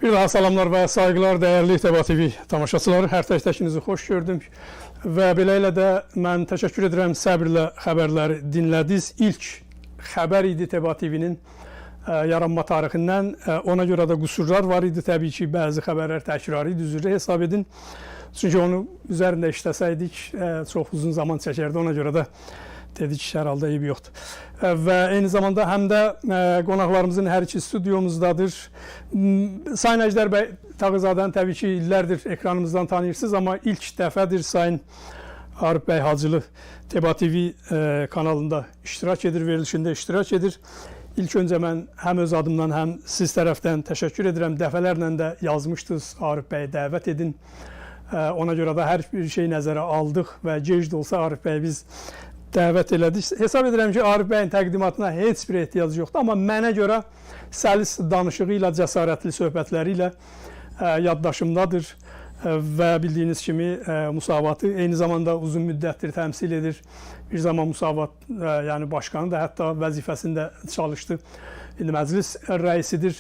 Bir daha salamlar və saygılar dəyərli TBA TV tamaşaçıları. Hər tək-təkinizi xoş gördüm. Və beləliklə də mən təşəkkür edirəm, səbirlə xəbərləri dinlədiniz. İlk xəbər idi TBA TV-nin yaranma tarixindən. Ona görə də qüsurlar var idi. Təbii ki, bəzi xəbərlər təkrarı idi, üzrə hesab edin. Çünki onu üzərində işləsəydik, çox uzun zaman çəkərdi. Ona görə də dedik ki, hər halda eybi yoxdur. Və eyni zamanda həm də qonaqlarımızın hər iki studiomuzdadır. Sayın Əjdər bəy Tağızadəni təbii ki, illərdir ekranımızdan tanıyırsınız, amma ilk dəfədir Sayın Arif bəy Hacılı TBA TV kanalında iştirak edir, verilişində iştirak edir. İlk öncə mən həm öz adımdan, həm siz tərəfdən təşəkkür edirəm. Dəfələrlə də yazmışdınız, Arif bəyi dəvət edin. Ona görə də hər bir şey nəzərə aldıq və gec də olsa Arif bəyi biz dəvət elədik. Hesab edirəm ki, Arif bəyin təqdimatına heç bir ehtiyac yoxdur, amma mənə görə səlis danışığı ilə, cəsarətli söhbətləri ilə yaddaşımdadır və bildiyiniz kimi Musavatı eyni zamanda uzun müddətdir təmsil edir. Bir zaman Musavat yəni başqanı da hətta vəzifəsində çalışdı. İndi məclis rəisidir.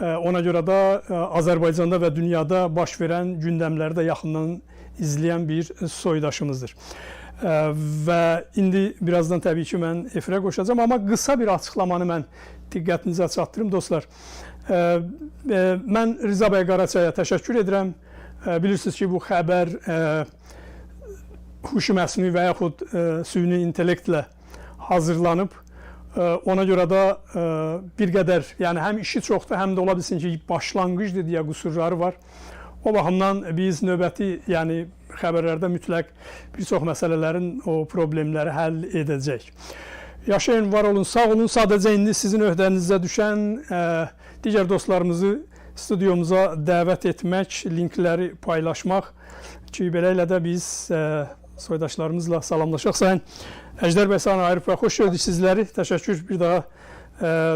Ona görə də Azərbaycanda və dünyada baş verən gündəmləri də yaxından izləyən bir soydaşımızdır. Və indi birazdan təbii ki, mən efirə qoşacağım, amma qısa bir açıqlamanı mən diqqətinizə çatdırım, dostlar. Mən Rıza bəy Qaraçaya təşəkkür edirəm. Bilirsiniz ki, bu xəbər huşu məsnui və yaxud süni intellektlə hazırlanıb. Ona görə də bir qədər, yəni həm işi çoxdur, həm də ola bilsin ki, başlanğıcdır deyə qüsurları var. O baxımdan biz növbəti, yəni xəbərlərdə mütləq bir çox məsələlərin o problemləri həll edəcək. Yaşayın, var olun, sağ olun. Sadəcə indi sizin öhdənizə düşən digər dostlarımızı studiomuza dəvət etmək, linkləri paylaşmaq ki, beləliklə də biz soydaşlarımızla salamlaşaq. Sayın Əjdər bəy, Sayın Arif bəy, xoş gördük sizləri. Təşəkkür, bir daha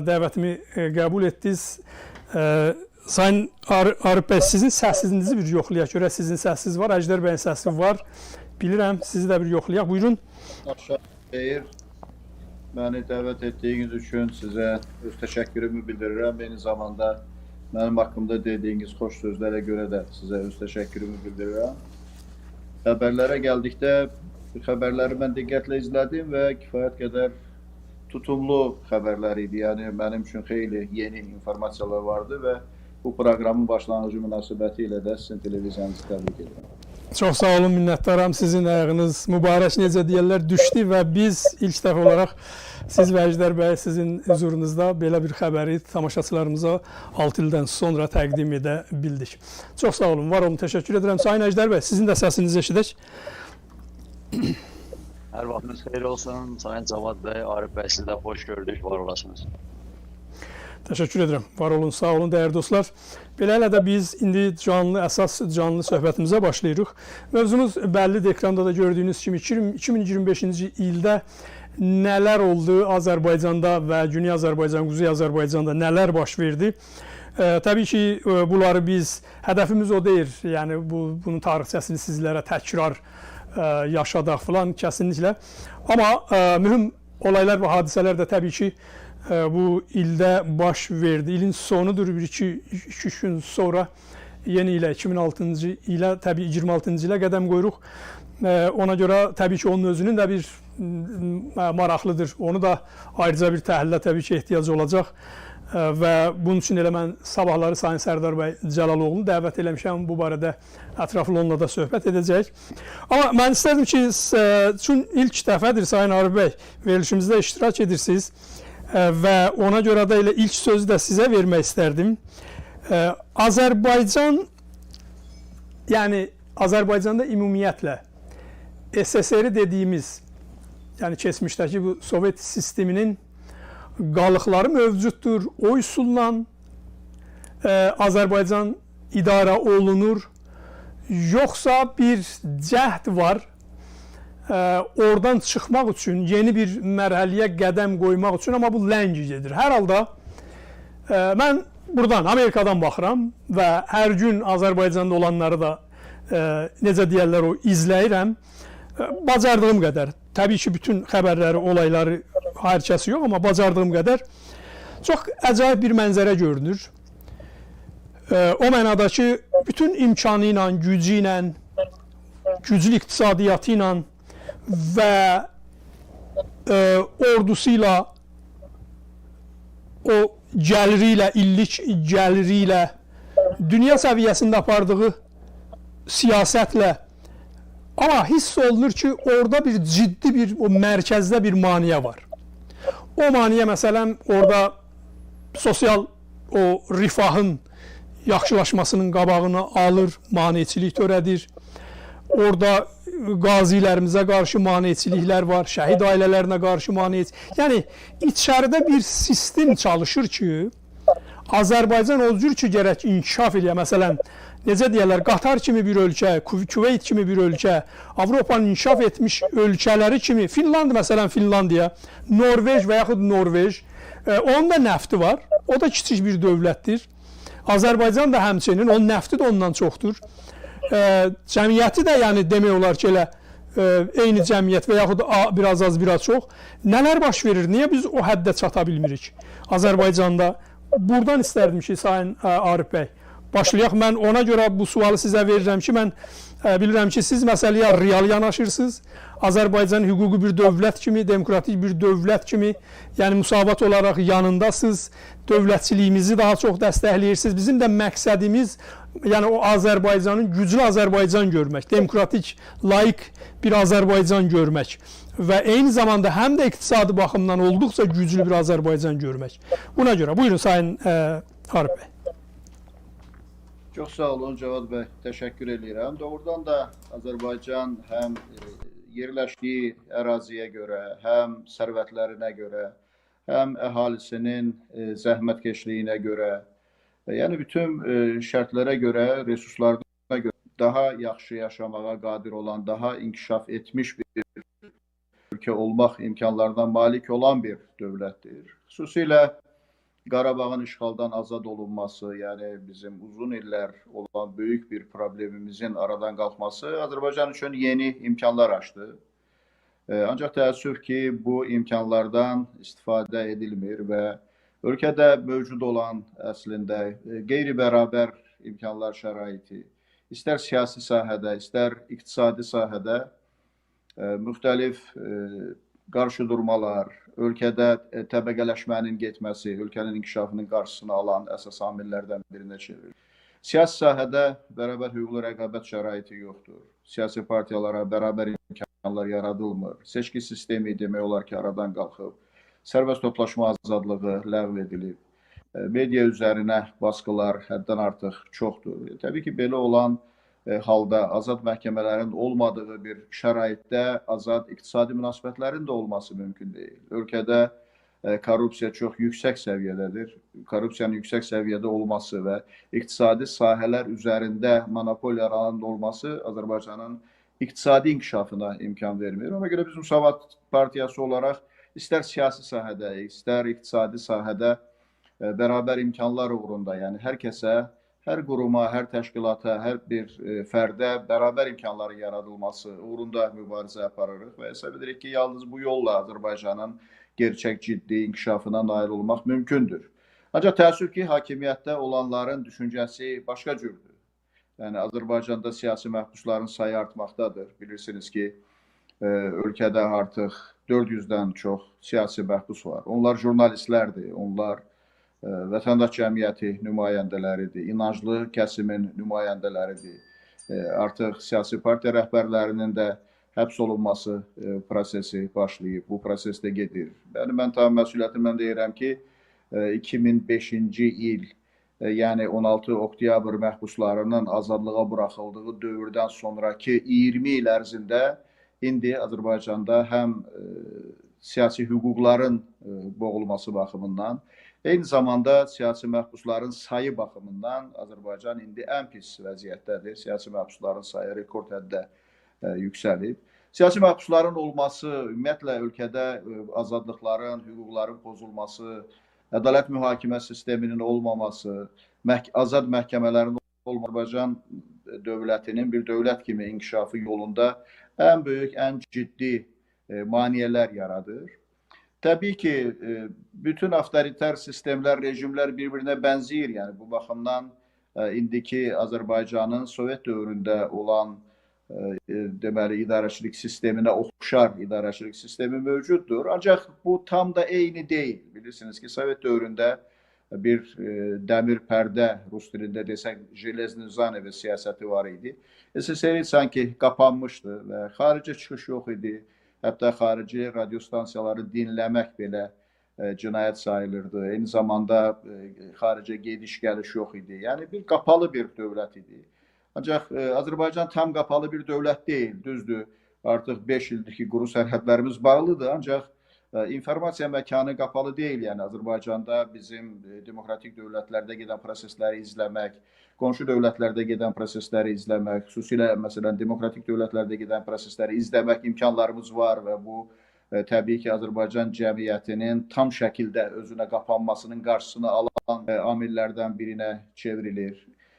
dəvətimi qəbul etdiniz. Sayın Arif bəy, sizin səsinizi bir yoxlayaq. Görək, sizin səsiniz var, Əjdər bəyin səsi var. Bilirəm, sizi də bir yoxlayaq. Buyurun. Xeyr, məni dəvət etdiyiniz üçün sizə öz təşəkkürümü bildirirəm. Eyni zamanda mənim haqqımda dediyiniz xoş sözlərə görə də sizə öz təşəkkürümü bildirirəm. Xəbərlərə gəldikdə, xəbərləri mən diqqətlə izlədim və kifayət qədər tutumlu xəbərlər idi. Yəni, mənim üçün xeyli yeni informasiyalar vardı və bu proqramın başlanğıcı münasibəti ilə də sizin televiziyanızı təbrik edirəm. Çox sağ olun, minnətdaram. Sizin ayağınız mübarək, necə deyərlər, düşdü və biz ilk dəfə olaraq siz və Əjdər bəy sizin hüzurunuzda belə bir xəbəri tamaşaçılarımıza 6 ildən sonra təqdim edə bildik. Çox sağ olun, var olun, təşəkkür edirəm. Sayın Əjdər bəy, sizin də səsinizi eşidək. Hər vaxtınız xeyir olsun. Sayın Cavad bəy, Arif bəy, siz də xoş gördük, var olasınız. Təşəkkür edirəm. Var olun, sağ olun, dəyərli dostlar. Beləliklə də biz indi əsas canlı söhbətimizə başlayırıq. Mövzumuz bəllidir, ekranda da gördüyünüz kimi 2025-ci ildə nələr oldu Azərbaycanda və Güney Azərbaycan, Quzey Azərbaycanda nələr baş verdi. Təbii ki, bunları biz, hədəfimiz o deyil, yəni bunun tarixçəsini sizlərə təkrar yaşadaq filan, kəsinliklə. Amma mühüm olaylar və hadisələr də təbii ki, bu ildə baş verdi. İlin sonudur, 2-3 gün sonra yeni ilə 2006-cı ilə, təbii 26-cı ilə qədəm qoyuruq. Ona görə təbii ki, onun özünün də bir maraqlıdır. Onu da ayrıca bir təhlilə təbii ki, ehtiyac olacaq. Və bunun üçün elə mən sabahları Sayın Sərdar bəy Cəlaloğlu'nu dəvət eləmişəm. Bu barədə ətraflı onunla da söhbət edəcək. Amma mən istərdim ki, çünki ilk dəfədir Sayın Arif bəy verilişimizdə iştirak edirsiniz. Və ona görə də elə ilk sözü də sizə vermək istərdim. Azərbaycan, yəni Azərbaycanda ümumiyyətlə SSR dediyimiz, yəni keçmişdəki bu Sovet sisteminin qalıqları mövcuddur. O üsulla Azərbaycan idarə olunur. Yoxsa bir cəhd var. Oradan çıxmaq üçün, yeni bir mərhələyə qədəm qoymaq üçün, amma bu ləngi gedir. Hər halda mən buradan, Amerikadan baxıram və hər gün Azərbaycanda olanları da necə deyərlər o izləyirəm. Bacardığım qədər, təbii ki, bütün xəbərləri, olayları hər kəsi yox, amma bacardığım qədər çox əcayib bir mənzərə görünür. O mənada ki, bütün imkanı ilə, gücü ilə, güclü iqtisadiyyatı ilə və ordusu ilə, o gəliri ilə, illik gəliri ilə, dünya səviyyəsində apardığı siyasətlə, amma hiss olunur ki, orada bir ciddi bir, o mərkəzdə bir maneə var. O maneə məsələn, orada sosial o rifahın yaxşılaşmasının qabağını alır, maneçilik törədir. Orada qazilərimizə qarşı maneçiliklər var, şəhid ailələrinə qarşı maneçilik. Yəni, içəridə bir sistem çalışır ki, Azərbaycan o cür ki, gərək inkişaf eləyə. Məsələn, necə deyərlər, Qatar kimi bir ölkə, Küveyt kimi bir ölkə, Avropanın inkişaf etmiş ölkələri kimi, məsələn, Finlandiya, Norveç və yaxud Norveç, onun da nəfti var, o da kiçik bir dövlətdir. Azərbaycan da həmçinin, onun nəfti də ondan çoxdur. Cəmiyyəti də, yəni demək olar ki, elə eyni cəmiyyət və yaxud biraz az, biraz çox. Nələr baş verir, niyə biz o həddə çata bilmirik Azərbaycanda? Buradan istərdim ki, Sayın Arif bəy, başlayaq. Mən ona görə bu sualı sizə verirəm ki, mən bilirəm ki, siz məsələyə real yanaşırsınız. Azərbaycan hüquqi bir dövlət kimi, demokratik bir dövlət kimi, yəni müsavat olaraq yanındasınız, dövlətçiliyimizi daha çox dəstəkləyirsiniz. Bizim də məqsədimiz, yəni o Azərbaycanın, güclü Azərbaycan görmək, demokratik, laik bir Azərbaycan görmək və eyni zamanda həm də iqtisadi baxımdan olduqca güclü bir Azərbaycan görmək. Buna görə, buyurun Sayın Arif bəy. Çox sağ olun Cavad bəy, təşəkkür edirəm. Doğrudan da Azərbaycan həm yerləşdiyi əraziyə görə, həm sərvətlərinə görə, həm əhalisinin zəhmətkeşliyinə görə, yəni bütün şərtlərə görə, resurslarına görə daha yaxşı yaşamağa qadir olan, daha inkişaf etmiş bir ölkə olmaq imkanlarından malik olan bir dövlətdir. Xüsusilə Qarabağın işğaldan azad olunması, yəni bizim uzun illər olan böyük bir problemimizin aradan qalxması Azərbaycan üçün yeni imkanlar açdı. Ancaq təəssüf ki, bu imkanlardan istifadə edilmir və ölkədə mövcud olan əslində qeyri-bərabər imkanlar şəraiti, istər siyasi sahədə, istər iqtisadi sahədə müxtəlif qarşıdurmalar, ölkədə təbəqələşmənin getməsi, ölkənin inkişafının qarşısını alan əsas amillərdən birinə çevirir. Siyasi sahədə bərabər hüquqlu rəqabət şəraiti yoxdur. Siyasi partiyalara bərabər imkanlar yaradılmır. Seçki sistemi demək olar ki, aradan qalxıb. Sərbəst toplaşma azadlığı ləğv edilib. Media üzərinə baskılar həddən artıq çoxdur. Təbii ki, belə olan halda azad məhkəmələrin olmadığı bir şəraitdə azad iqtisadi münasibətlərin də olması mümkün deyil. Ölkədə korrupsiya çox yüksək səviyyədədir. Korrupsiyanın yüksək səviyyədə olması və iqtisadi sahələr üzərində monopoliyaların olması Azərbaycanın iqtisadi inkişafına imkan vermir. Ona görə biz Müsavat Partiyası olaraq istər siyasi sahədə, istər iqtisadi sahədə bərabər imkanlar uğrunda, yəni hər kəsə, hər quruma, hər təşkilata, hər bir fərdə bərabər imkanların yaradılması uğrunda mübarizə aparırıq və hesab edirik ki, yalnız bu yolla Azərbaycanın gerçək ciddi inkişafına nail olmaq mümkündür. Ancaq təəssüf ki, hakimiyyətdə olanların düşüncəsi başqa cürdür. Yəni, Azərbaycanda siyasi məhbusların sayı artmaqdadır. Bilirsiniz ki, ölkədə artıq 400-dən çox siyasi məhbus var. Onlar jurnalistlərdir, onlar vətəndaş cəmiyyəti nümayəndələridir, inanclı kəsimin nümayəndələridir. Artıq siyasi partiya rəhbərlərinin də həbs olunması prosesi başlayıb, bu proses də gedir. Mən tam məsuliyyətimlə deyirəm ki, 2005-ci il, yəni 16 oktyabr məhbuslarının azadlığa buraxıldığı dövrdən sonraki 20 il ərzində indi Azərbaycanda həm siyasi hüquqların boğulması baxımından, eyni zamanda siyasi məhbusların sayı baxımından Azərbaycan indi ən pis vəziyyətdədir. Siyasi məhbusların sayı rekord həddə yüksəlib. Siyasi məhbusların olması, ümumiyyətlə ölkədə azadlıqların, hüquqların pozulması, ədalət mühakimə sisteminin olmaması, azad məhkəmələrin olmaması Azərbaycan dövlətinin bir dövlət kimi inkişafı yolunda ən böyük, ən ciddi maneələr yaradır. Təbii ki, bütün avtoritar sistemlər, rejimlər bir-birinə bənzəyir. Yəni, bu baxımdan indiki Azərbaycanın Sovet dövründə olan deməli idarəçilik sisteminə oxşar idarəçilik sistemi mövcuddur. Ancaq bu tam da eyni deyil. Bilirsiniz ki, Sovet dövründə bir dəmir pərdə, rus dilində desək, jelezny zanevi siyasəti var idi. SSR sanki qapanmışdı və xaricə çıxış yox idi. Hətta xarici radiostansiyaları dinləmək belə cinayət sayılırdı. Eyni zamanda xaricə gediş-gəliş yox idi. Yəni bir qapalı bir dövlət idi. Ancaq Azərbaycan tam qapalı bir dövlət deyil, düzdür. Artıq 5 ildir ki, quru sərhədlərimiz bağlıdır, ancaq informasiya məkanı qapalı deyil. Yəni Azərbaycanda bizim demokratik dövlətlərdə gedən prosesləri izləmək, qonşu dövlətlərdə gedən prosesləri izləmək, xüsusilə məsələn demokratik dövlətlərdə gedən prosesləri izləmək imkanlarımız var və bu təbii ki, Azərbaycan cəmiyyətinin tam şəkildə özünə qapanmasının qarşısını alan amillərdən birinə çevrilir.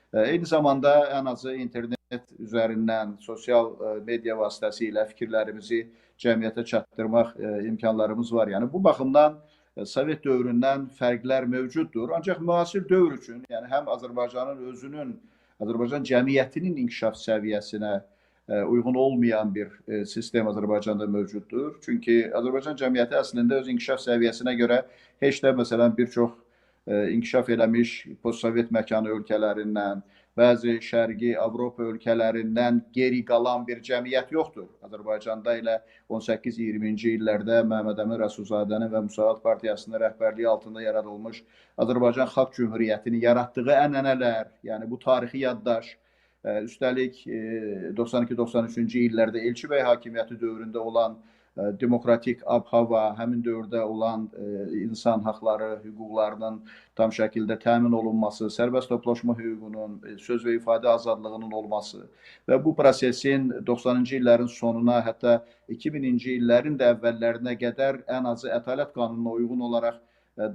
Eyni zamanda ən azı internet üzərindən, sosial media vasitəsilə fikirlərimizi cəmiyyətə çatdırmaq imkanlarımız var. Yəni bu baxımdan Sovet dövründən fərqlər mövcuddur. Ancaq müasir dövr üçün, yəni həm Azərbaycanın özünün, Azərbaycan cəmiyyətinin inkişaf səviyyəsinə uyğun olmayan bir sistem Azərbaycanda mövcuddur. Çünki Azərbaycan cəmiyyəti əslində öz inkişaf səviyyəsinə görə heç də məsələn bir çox inkişaf eləmiş postsovet məkanı ölkələrindən, bəzi şərqi Avropa ölkələrindən geri qalan bir cəmiyyət yoxdur. Azərbaycanda elə 18-20-ci illərdə Məhəmməd Əmin Rəsulzadənin və Müsavat Partiyasının rəhbərliyi altında yaradılmış Azərbaycan Xalq Cümhuriyyətinin yaratdığı ənənələr, yəni bu tarixi yaddaş, üstəlik 92-93-cü illərdə Elçibəy hakimiyyəti dövründə olan demokratik ab-hava, həmin dövrdə olan insan haqları, hüquqlarının tam şəkildə təmin olunması, sərbəst toplaşma hüququnun, söz və ifadə azadlığının olması və bu prosesin 90-cı illərin sonuna, hətta 2000-ci illərin də əvvəllərinə qədər ən azı Ədalət qanununa uyğun olaraq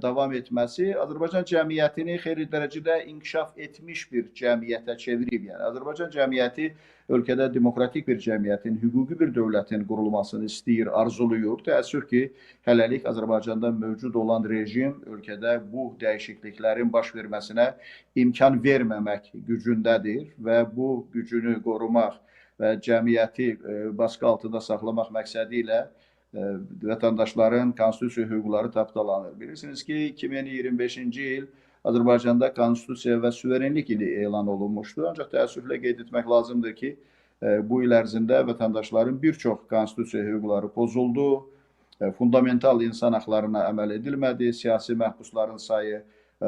davam etməsi Azərbaycan cəmiyyətini xeyli dərəcədə inkişaf etmiş bir cəmiyyətə çevirib. Yəni Azərbaycan cəmiyyəti ölkədə demokratik bir cəmiyyətin, hüquqi bir dövlətin qurulmasını istəyir, arzuluyur. Təəssüf ki, hələlik Azərbaycanda mövcud olan rejim ölkədə bu dəyişikliklərin baş verməsinə imkan verməmək gücündədir və bu gücünü qorumaq və cəmiyyəti baskı altında saxlamaq məqsədi ilə vətəndaşların konstitusiya hüquqları tapdalanır. Bilirsiniz ki, 2025-ci il Azərbaycanda konstitusiya və suverenlik ili elan olunmuşdu. Ancaq təəssüflə qeyd etmək lazımdır ki, bu il ərzində vətəndaşların bir çox konstitusiya hüquqları pozuldu, fundamental insan haqlarına əməl edilmədi, siyasi məhbusların sayı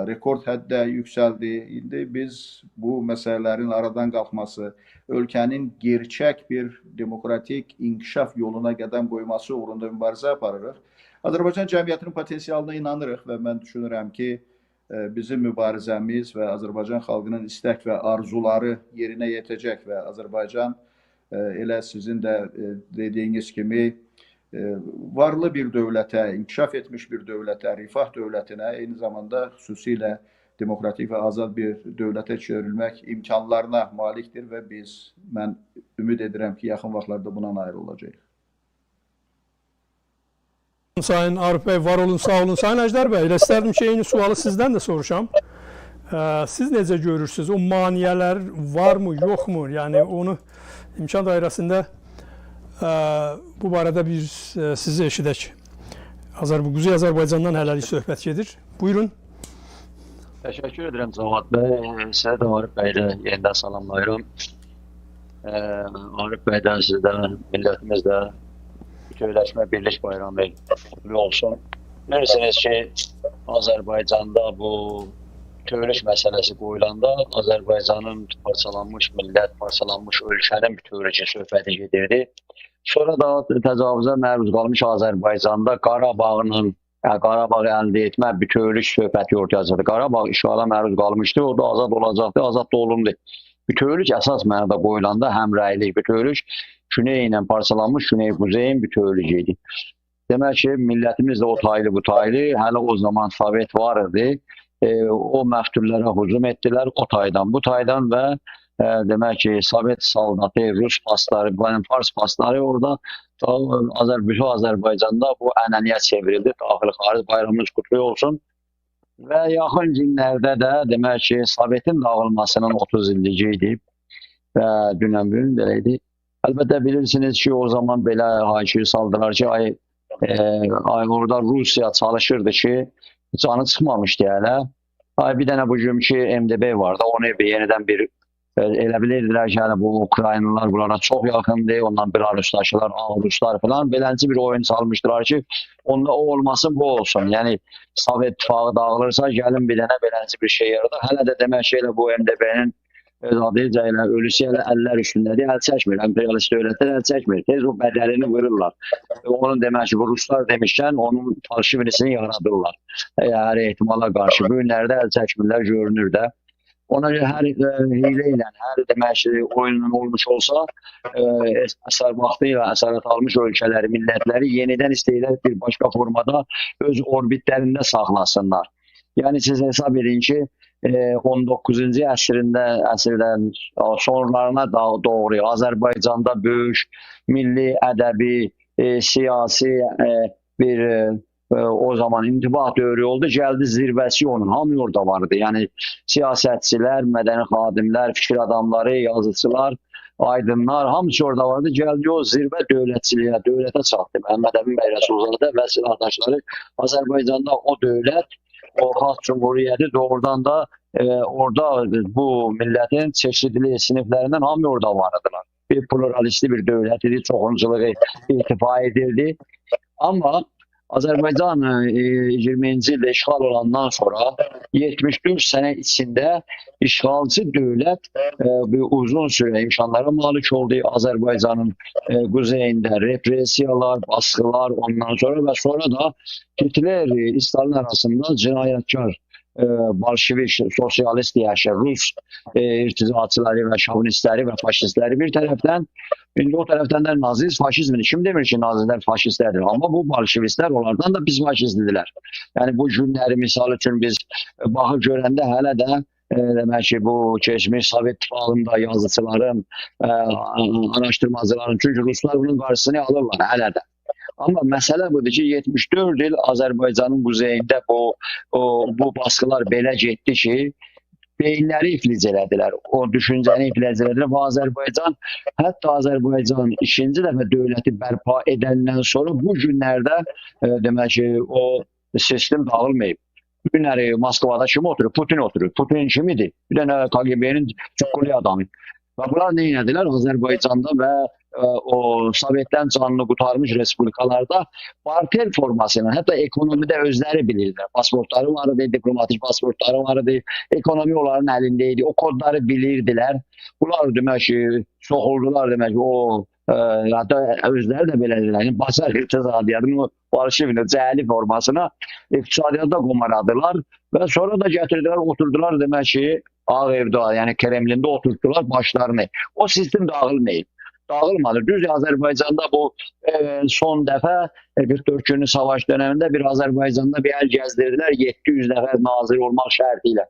rekord həddə yüksəldi. İndi biz bu məsələlərin aradan qalxması, ölkənin gerçək bir demokratik inkişaf yoluna qədəm qoyması uğrunda mübarizə aparırıq. Azərbaycan cəmiyyətinin potensialına inanırıq və mən düşünürəm ki, bizim mübarizəmiz və Azərbaycan xalqının istək və arzuları yerinə yetəcək və Azərbaycan elə sizin də dediyiniz kimi varlı bir dövlətə, inkişaf etmiş bir dövlətə, rifah dövlətinə, eyni zamanda xüsusilə demokratik və azad bir dövlətə çevrilmək imkanlarına malikdir və mən ümid edirəm ki, yaxın vaxtlarda buna nail olacaq. Sayın Arif bəy, var olun, sağ olun. Sayın Əjdər bəy, elə istərdim ki, eyni sualı sizdən də soruşam. Siz necə görürsünüz? O maniyələr varmı, yoxmu? Yəni onu imkan dairəsində bu barədə bir sizi eşidək. Quzey Azərbaycandan hələlik söhbət gedir. Buyurun. Təşəkkür edirəm Cavad bəy. Sizə də Arif bəylə yenidən salamlayıram. Arif bəydən sizdən, millətimiz də bütövləşmə birlik bayramı qutlu olsun. Bilirsiniz ki, Azərbaycanda bu bütövlük məsələsi qoyulanda Azərbaycanın parçalanmış millət, parçalanmış ölkənin bütövlüyü söhbəti gedirdi. Sonra da təcavüzə məruz qalmış Azərbaycanda Qarabağı əldə etmə bütövlük söhbəti ortaya çıxdı. Qarabağ işğala məruz qalmışdı, o da azad olacaqdı, azad da olundu. Bütövlük əsas mənada qoyulanda həmrəylik bütövlük Güney ilə parçalanmış Güney-Quzeyin bütövlüyü idi. Demək ki, millətimiz də o taylı bu taylı, hələ o zaman Sovet var idi. O məftullərə hücum etdilər o taydan, bu taydan və demək ki, Sovet saldatı, Rus pasları, Fars pasları orada bütün Azərbaycanda bu ənənəyə çevrildi. Daxili xaric bayramımız qutlu olsun. və yaxın günlərdə də demək ki, Sovetin dağılmasının 30 illiyi idi və dünən gün belə idi. Əlbəttə bilirsiniz ki, o zaman belə hayküyü saldılar ki, orada Rusiya çalışırdı ki, canı çıxmamışdı hələ. Bir dənə bugünkü MDB vardı, onu yenidən bir elə bilirdilər ki, bu Ukraynalılar bunlara çox yaxındır, ondan Belarusdakılar, Ağruslar falan belənci bir oyun salmışdılar ki, onda o olmasın, bu olsun. Yəni Sovet İttifaqı dağılırsa, gəlin bir dənə belənci bir şey yaradır. Hələ də demək ki, elə bu MDB-nin öz adıyla elə ölüsü elə əllər üstündədir, əl çəkmir. İmperialist dövlətlər əl çəkmir. Tez o bədəlini vururlar. Onun demək ki, bu Ruslar demişkən onun falşivinisini yaradırlar. Hər ehtimala qarşı. Bu günlərdə əl çəkmirlər, görünür də. Ona görə hər hilə ilə, hər demək ki, oyunun olmuş olsa, əsər vaxtı ilə əsarət almış ölkələri, millətləri yenidən istəyirlər bir başqa formada öz orbitlərində saxlasınlar. Yəni siz hesab edin ki, 19-cu əsrdən sonralarına doğru Azərbaycanda böyük milli, ədəbi, siyasi bir o zaman intibah dövrü oldu. Gəldi zirvəsi onun. Hamı orada vardı. Yəni siyasətçilər, mədəni xadimlər, fikir adamları, yazıçılar, aydınlar, hamısı orada vardı. Gəldi o zirvə dövlətçiliyə, dövlətə çatdı. Məhəmməd Əmin bəy Rəsulzadə və silahdaşları Azərbaycanda o dövlət, o xalq cumhuriyyəti doğrudan da orada bu millətin çeşidli siniflərindən hamı orada vardılar. Bir pluralisti bir dövlət idi, çoxunçuluğu irtifa edildi. Amma Azərbaycan 20-ci ildə işğal olandan sonra 74 sənə içində işğalçı dövlət bir uzun sürə imkanlara malik oldu. Azərbaycanın quzeyində represiyalar, baskılar, ondan sonra və sonra da Hitler, İstalin arasında cinayətkar Bolşevik, sosyalist deyək, Rus irtizaçıları və şovinistləri və faşistləri bir tərəfdən, indi o tərəfdən də nazist, faşizmini kim demir ki, nazistlər faşistlərdir, amma bu bolşevistlər onlardan da biz faşistdirlər. Yəni bu günləri misal üçün biz baxıb görəndə hələ də demək ki, bu keçmiş Sovet İttifaqında yazıçıların, araşdırmacıların, çünki Ruslar bunun qarşısını alırlar hələ də. Amma məsələ budur ki, 74 il Azərbaycanın quzeyində bu baskılar belə getdi ki, beyinləri iflic elədilər, o düşüncəni iflic elədilər və Azərbaycan, hətta Azərbaycan ikinci dəfə dövləti bərpa edəndən sonra bu günlərdə demək ki, o sistem dağılmayıb. Bu günləri Moskvada kim oturur? Putin oturur. Putin kim idi? Bir dənə KGB-nin çukkuli adamı. Və bunlar nə edilər? Azərbaycanda və o Sovetdən canını qurtarmış respublikalarda partel formasıyla, hətta ekonomidə özləri bilirdilər. Pasportları var idi, diplomatik pasportları var idi, ekonomi onların əlində idi, o kodları bilirdilər. Bunlar demək ki, soxuldular demək ki, hətta özləri də belə dedilər. Yəni, Basar iqtisadiyyatın o Bolşevinin cəhəli formasına iqtisadiyyatda qomaradılar və sonra da gətirdilər, oturdular demək ki, Ağ Evdə, yəni Kremlində oturtdular başlarını. O sistem dağılmayıb. Dağılmadı. Düz Azərbaycanda bu son dəfə 44 günlük savaş dönemində bir Azərbaycanda bir əl gəzdirdilər 700 dəfə nazir olmaq şərti ilə.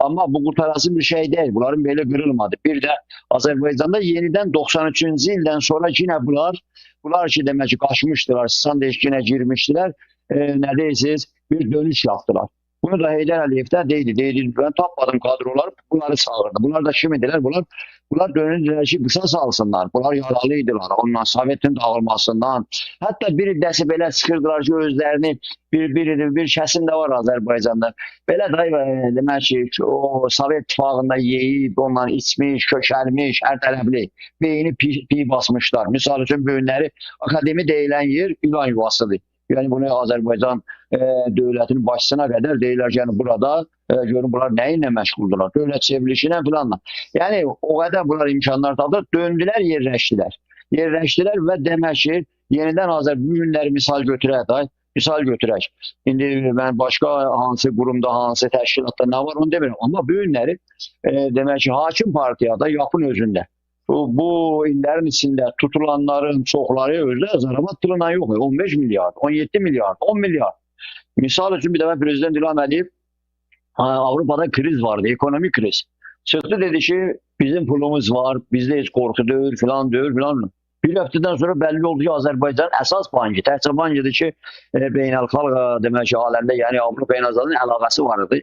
Amma bu qurtarası bir şey deyil. Bunların belə qırılmadı. Bir də Azərbaycanda yenidən 93-cü ildən sonra yine bunlar ki demək ki qaçmışdılar, Sisan deşkinə girmişdilər. Nə deyirsiniz? Bir dönüş yaptılar. Bunu da Heydər Əliyevdə deyildi. Ben tapmadım kadroları, bunları çağırdı. Bunlar da kim idiler? Bunlar dönüldülər ki, qısas alsınlar. Bunlar yaralıydılar. Ondan Sovetin dağılmasından. Hətta bir dəsi belə çıxırdılar ki, özlərini bir kəsim də var Azərbaycanda. Belə demək ki, o Sovet İttifaqında yeyib, ondan içmiş, kökəlmiş, hər tərəfli. Beyni piy basmışlar. Misal üçün böyünləri akademi deyilən yer İlan yuvasıdır. Yəni bunu Azərbaycan dövlətinin başçısına qədər deyirlər ki, yəni burada görün bunlar nə ilə məşğuldurlar, dövlət çevrilişinə filanla. Yəni o qədər bunlar imkanlar tapdı, döndülər, yerləşdilər. Yerləşdilər və demək ki, yenidən bu günləri misal götürək. İndi mən başqa hansı qurumda, hansı təşkilatda nə var onu demirəm. Amma bu günləri demək ki, hakim partiyada yapın özündə. Bu illerin içində tutulanların çoxları özdə zarabat tılınan yox. 15 milyard, 17 milyard, 10 milyard. Misal üçün bir dəfə Prezident İlham Əliyev Avrupa'da kriz vardı, ekonomik kriz. Çıktı dedi ki bizim pulumuz var, bizde hiç korku değil filan. Bir həftədən sonra bəlli oldu ki, Azərbaycanın əsas bankı, təkcə bankidir ki, beynəlxalq demək ki, aləmdə, yəni Avropa ilə Azərbaycanın əlaqəsi var idi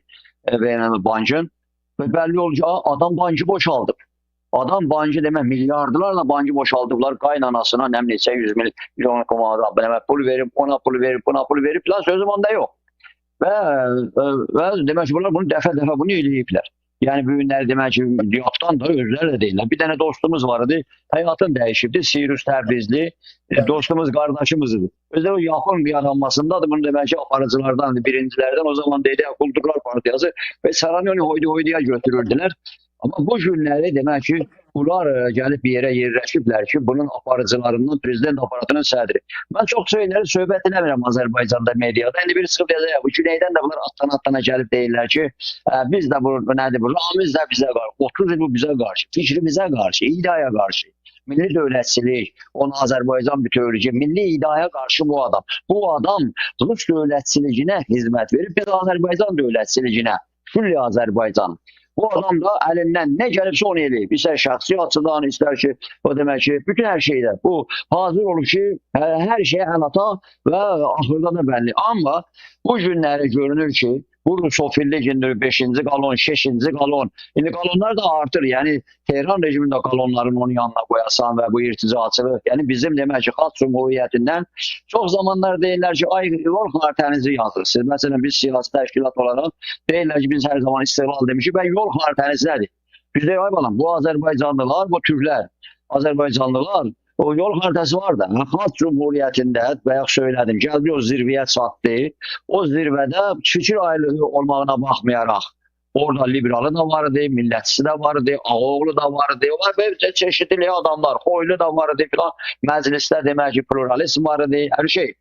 beynəlxalq bankın və bəlli oldu ki, adam bankı boşaldıb. Adam bankı demək milyardlarla bankı boşaldıblar, qaynanasına nə neçə 100 milyon manat pul verib, ona pul verib, buna pul verib, filan sözüm onda yox. Və demək ki, bunlar bunu dəfə-dəfə bunu eləyiblər. Yəni bu günləri demək ki, yatdan da özləri də deyirlər. Bir dənə dostumuz var idi, həyatın dəyişibdi, Sirus Təbrizli, dostumuz, qardaşımız idi. Özləri o yaxın bir yaranmasındadır, bunu demək ki, aparıcılardan, birincilərdən o zaman deyildi, Kuldurlar Partiyası və Saranyoni hoydu-hoyduya götürürdülər. Amma bu günləri demək ki, bunlar gəlib bir yerə yerləşiblər ki, bunun aparıcılarından prezident aparatının sədri. Mən çox şeyləri söhbət eləmirəm Azərbaycanda, mediada. İndi bir çıxıb yazayaq, bu güneydən də bunlar atdan-attana gəlib deyirlər ki, biz də bu, nədir bu, Ramiz də bizə qarşı, 30 il bu bizə qarşı, fikrimizə qarşı, iddiaya qarşı. Milli dövlətçilik, onu Azərbaycan bütövlüyü, milli iddiaya qarşı bu adam. Bu adam Rus dövlətçiliyinə hizmət verib, biz Azərbaycan dövlətçiliyinə, külli Azərbaycan. Bu adam da əlindən nə gəlibsə onu eləyib. İstər şəxsi açıdan, istər ki, o demək ki, bütün hər şeydə. Bu hazır olub ki, hər şeyə əl ata və axırda da bəlli. Amma bu günləri görünür ki, bu rusofillik indi 5-ci qalon, 6-ci qalon. İndi qalonlar da artır. Yəni Tehran rejimində qalonların onun yanına qoyasan və bu irticaçılıq. Yəni bizim demək ki, xalq cümhuriyyətindən çox zamanlar deyirlər ki, ay yol xəritənizi yazırsınız. Məsələn, biz siyasi təşkilat olaraq deyirlər ki, biz hər zaman istiqlal demişik və yol xəritəniz nədir? Biz deyək, ay balam, bu Azərbaycanlılar, bu Türklər, Azərbaycanlılar, o yol xəritəsi var da, xalq cümhuriyyətində, bayaq söylədim, gəldi o zirvəyə çatdı. O zirvədə fikir ayrılığı olmağına baxmayaraq, orada liberalı da vardı, millətçisi də vardı, Ağoğlu da vardı, və çeşitli adamlar, Xoylu da vardı, məclisdə demək ki, pluralizm vardı, hər şey.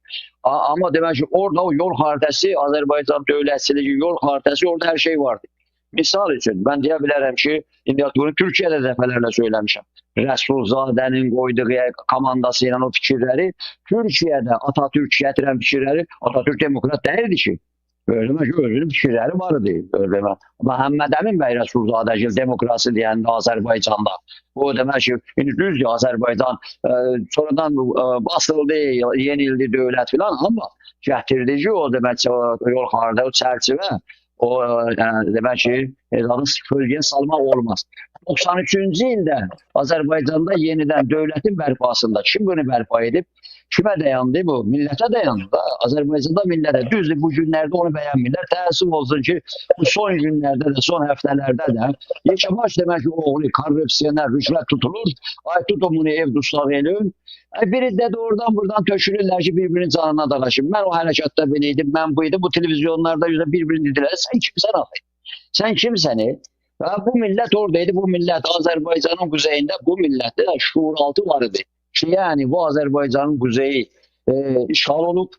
Amma demək ki, orada o yol xəritəsi, Azərbaycan dövlətçiliyi, yol xəritəsi, orada hər şey vardı. Misal üçün, mən deyə bilərəm ki, indi bunu Türkiyədə dəfələrlə söyləmişəm. Rəsulzadənin qoyduğu komandası ilə o fikirləri, Türkiyədə Atatürk gətirən fikirləri, Atatürk demokrat deyildi ki. Demək ki, özünün fikirləri var idi. Məhəmməd Əmin bəy Rəsulzadəgil demokrasi deyəndə Azərbaycanda. O demək ki, indi düzdür Azərbaycan sonradan basıldı, yenildi dövlət filan, amma gətirdi ki, o demək ki, yol xəritə, o çərçivə, o demək ki, kölgəyə salmaq olmaz. 93-cü ildə Azərbaycanda yenidən dövlətin bərpasında kim bunu bərpa edib? Kimə dayandı bu? Millətə dayandı da. Azərbaycanda millətə. Düzdür, bu günlərdə onu bəyənmirlər. Təəssüf olsun ki, bu son günlərdə də, son həftələrdə də Yeşəbaş demək ki, oğlu korrupsiyaner, rüşvət tutulur. Ay tutun bunu ev dustaq elin. Biri də oradan buradan tökülürlər ki, bir-birinin canına dalaşın. Mən o hərəkatda biliydim, mən buydu. Bu televizyonlarda bir-birini dedilər. Sən kimsən abi? Sən kimsəni? Bu millət oradaydı. Bu millət Azərbaycanın quzeyində bu millətdə şuuraltı var idi. Yəni bu Azərbaycanın quzeyi işğal olub.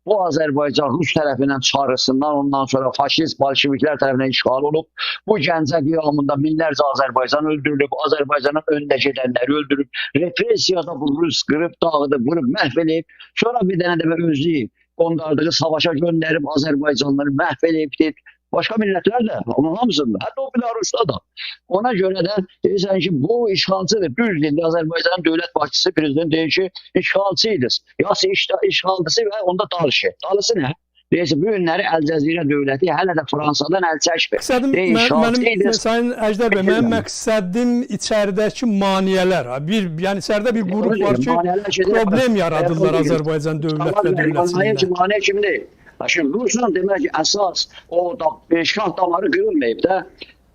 Bu Azərbaycan Rus tərəfindən çağrısından, ondan sonra faşist, bolşeviklər tərəfindən işğal olub. Bu Gəncə qiyamında minlərcə Azərbaycan öldürülüb, Azərbaycanın önündə gedənləri öldürüb, repressiyada bu Rus qırıb, dağıdıb, vurub, məhv eləyib. Sonra bir dənə də özü qondardığı savaşa göndərib Azərbaycanları məhv eləyib. Başqa millətlər də, onun hamısında, hətta o Belarusda da. Ona görə də deyirsən ki, bu işğalçıdır. Düz indi Azərbaycanın dövlət başçısı, prezident deyir ki, işğalçıydınız. Yası işğalçısı və onda dalışı. Dalısı nə? Deyirsə, bu günləri Əl-Cəzirə dövləti hələ də Fransadan əl çəkmir. Sayın Əjdər bəy, mənim məqsədim içəridəki maneələr. Yəni içəridə bir qrup var ki, problem yaradırlar Azərbaycan dövlət və dövlətçiliyində. Maneə kimdir? Şimdi Ruslan demək ki, əsas o şah damarı qırılmayıb da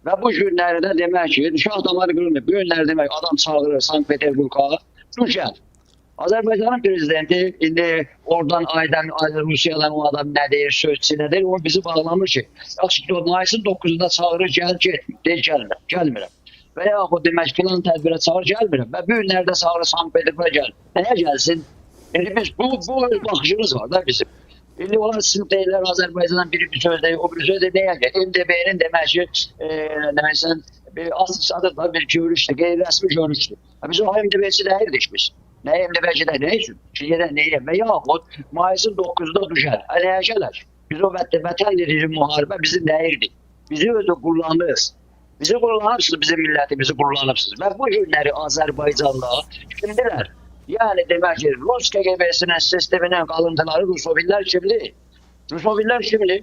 və bu günlərdə demək ki, şah damarı qırılmayıb. Bu günlər demək adam çağırır Sankt-Peterburqa, gəl. Azərbaycanın prezidenti indi oradan aydan Rusiyadan o adam nə deyir, sözçü nə deyir, o bizi bağlamır ki. Yaxşı ki, mayısın 9-da çağırır, gəl, deyir, gəlmirəm. Və yaxud demək ki, filan tədbirə çağır, gəlmirəm. Və bu günlərdə çağırır Sankt-Peterburqa, gəl. Nəyə gəlsin? İndi biz bu baxışımız var da bizim. İndi olan sizin deyirlər Azərbaycandan biri bir söz deyir, o bir söz deyir, nəyə gəlir? MDB-nin demək ki, deməksən, adı da bir görüşdür, qeyri-rəsmi görüşdür. Biz o MDB-ci deyirdik biz. Nə MDB-ci də, nə üçün? Şiyə də nəyə? Və yaxud mayısın 9-da düşər. Nəyə gələr? Biz o vətən dediyi müharibə bizi nəyirdik? Bizi özü kullanırız. Bizi kullanırsınız, bizim millətimizi kullanırsınız. Və bu günləri Azərbaycanda kimdilər? Yani demək ki, Rus KGB-sinin sisteminin qalıntıları Rusofillər kimdir? Rusofillər kimdir?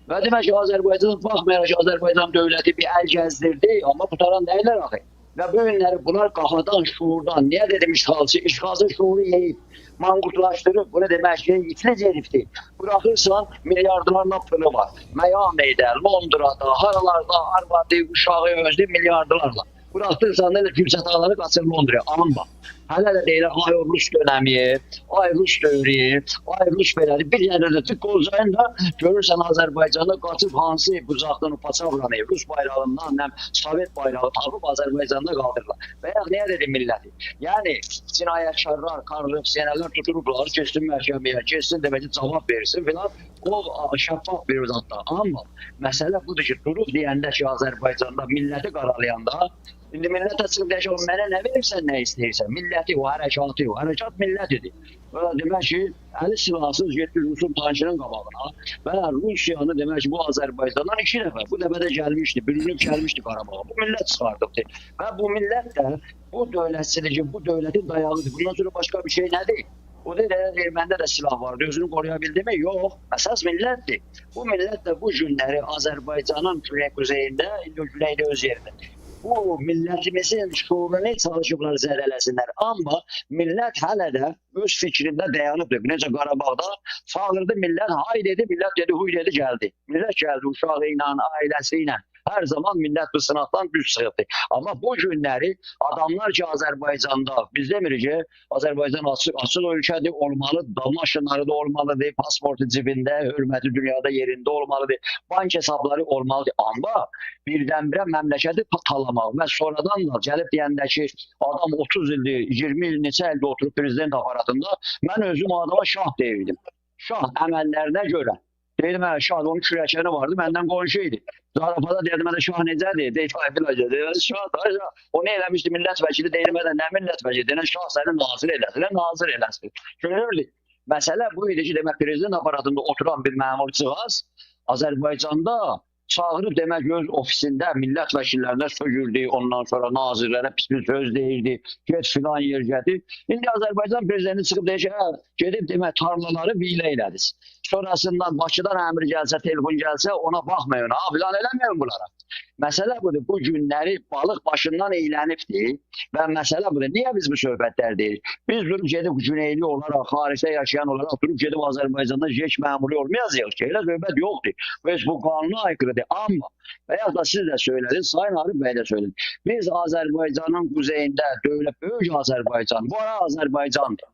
Və demək ki, Azərbaycan baxmayaraq ki, Azərbaycan dövləti bir əl gəzdirdi, amma qutaran deyirlər axı. Və bu günləri bunlar qahadan, şuurdan, niyə dedim işğalçı? İşğalçı şuuru yeyib, manqurtlaşdırıb, bunu demək ki, iflic edibdir. Buraxırsan, milyardlarla pulu var. Miami'də, Londrada, haralarda, arvadı, uşağı özlü milyardlarla. Buraxdırsan da Gülçət ağları qaçır Londraya. Amma hələ də deyirlər, ay o Rus dönəmi, ay Rus dövrü, ay Rus belədir. Bir yerdə də tık olacağın da görürsən Azərbaycanda qaçıb hansı bucaqdan paçavranı, Rus bayrağından, Sovet bayrağı tapıb Azərbaycanda qaldırırlar. Və ya niyə dedim milləti? Yəni cinayətkarlar, korrupsiyanerlər tutulublar, keçsin məhkəməyə, keçsin demək ki, cavab versin filan. O şəffaf bir zatda. Amma məsələ budur ki, durub deyəndə ki, Azərbaycanda milləti qaralayanda İndi millət açıq deyək, o mənə nə verirsən, nə istəyirsən? Milləti, o hərəkatı, o hərəkat millətidir. Demək ki, əli silahsız getdi Rusun tankının qabağına və Rusiyanı demək ki, bu Azərbaycandan 2 dəfə, bu dəfə də gəlmişdi, bürünüb gəlmişdi Qarabağa. Bu millət çıxardıbdı. Və bu millət də bu dövlətçiliyi, bu dövlətin dayağıdır. Bundan sonra başqa bir şey nədir? O da erməndə də silah vardı, özünü qoruya bildi mi? Yox, əsas millətdir. Bu millət də bu günləri Azərbaycanın güney-kuzeyində, indi güneydə öz yerində. Bu millətimizin şuurunu çalışıblar zədələsinlər. Amma millət hələ də öz fikrində dayanıbdır. Necə Qarabağda çağırdı millət, hay dedi, millət dedi, huy dedi, gəldi. Millət gəldi uşağı ilə, ailəsi ilə. Hər zaman millət bu sınaqdan düz çıxıbdır. Amma bu günləri adamlar ki, Azərbaycanda, biz demirik ki, Azərbaycan açıq ölkədir, olmalıdır, maşınları da olmalıdır, pasportu cibində, hörməti dünyada yerində olmalıdır, bank hesabları olmalıdır. Amma birdən-birə məmləkəti talamaq və sonradan da gəlib deyəndə ki, adam 30 ildir, 20 il, neçə ildə oturub prezident aparatında, mən özüm o adama şah deyirdim. Şah əməllərinə görə. Deyirəm, şah, onun kürəkəni vardı, məndən qonşu idi. Zarafada deyirəm, mənə şah necədir? Deyək, şah da, o nə eləmişdi millət vəkili, deyirəm, nə millət vəkili, deyirəm, şah səni nazir eləsin, nazir eləsin. Görürdük. Məsələ bu idi ki, demək, prezident aparatında oturan bir məmurçığaz Azərbaycanda çağırıb demək öz ofisində millət vəkillərinə sögürdü, ondan sonra nazirlərə pis bir söz deyirdi, get filan yer gedir. İndi Azərbaycan prezidenti çıxıb deyir ki, gedib demək tarlaları bilə elədiniz. Sonrasından Bakıdan əmr gəlsə, telefon gəlsə ona baxmayın, filan eləməyin bunlara. Məsələ budur, bu günləri balıq başından eylənibdir və məsələ budur. Niyə biz bu söhbətlər deyirik? Biz durub gedib güneyli olaraq, xaricdə yaşayan olaraq durub gedib Azərbaycanda heç məmuri olmayacaq ki, elə söhbət yoxdur. Və bu qanuna aykırıdır. Amma və ya da siz də söylədiniz, Sayın Arif bəy də söyledi. Biz Azərbaycanın quzeyində dövlət, böyük Azərbaycan, bu ara Azərbaycandır.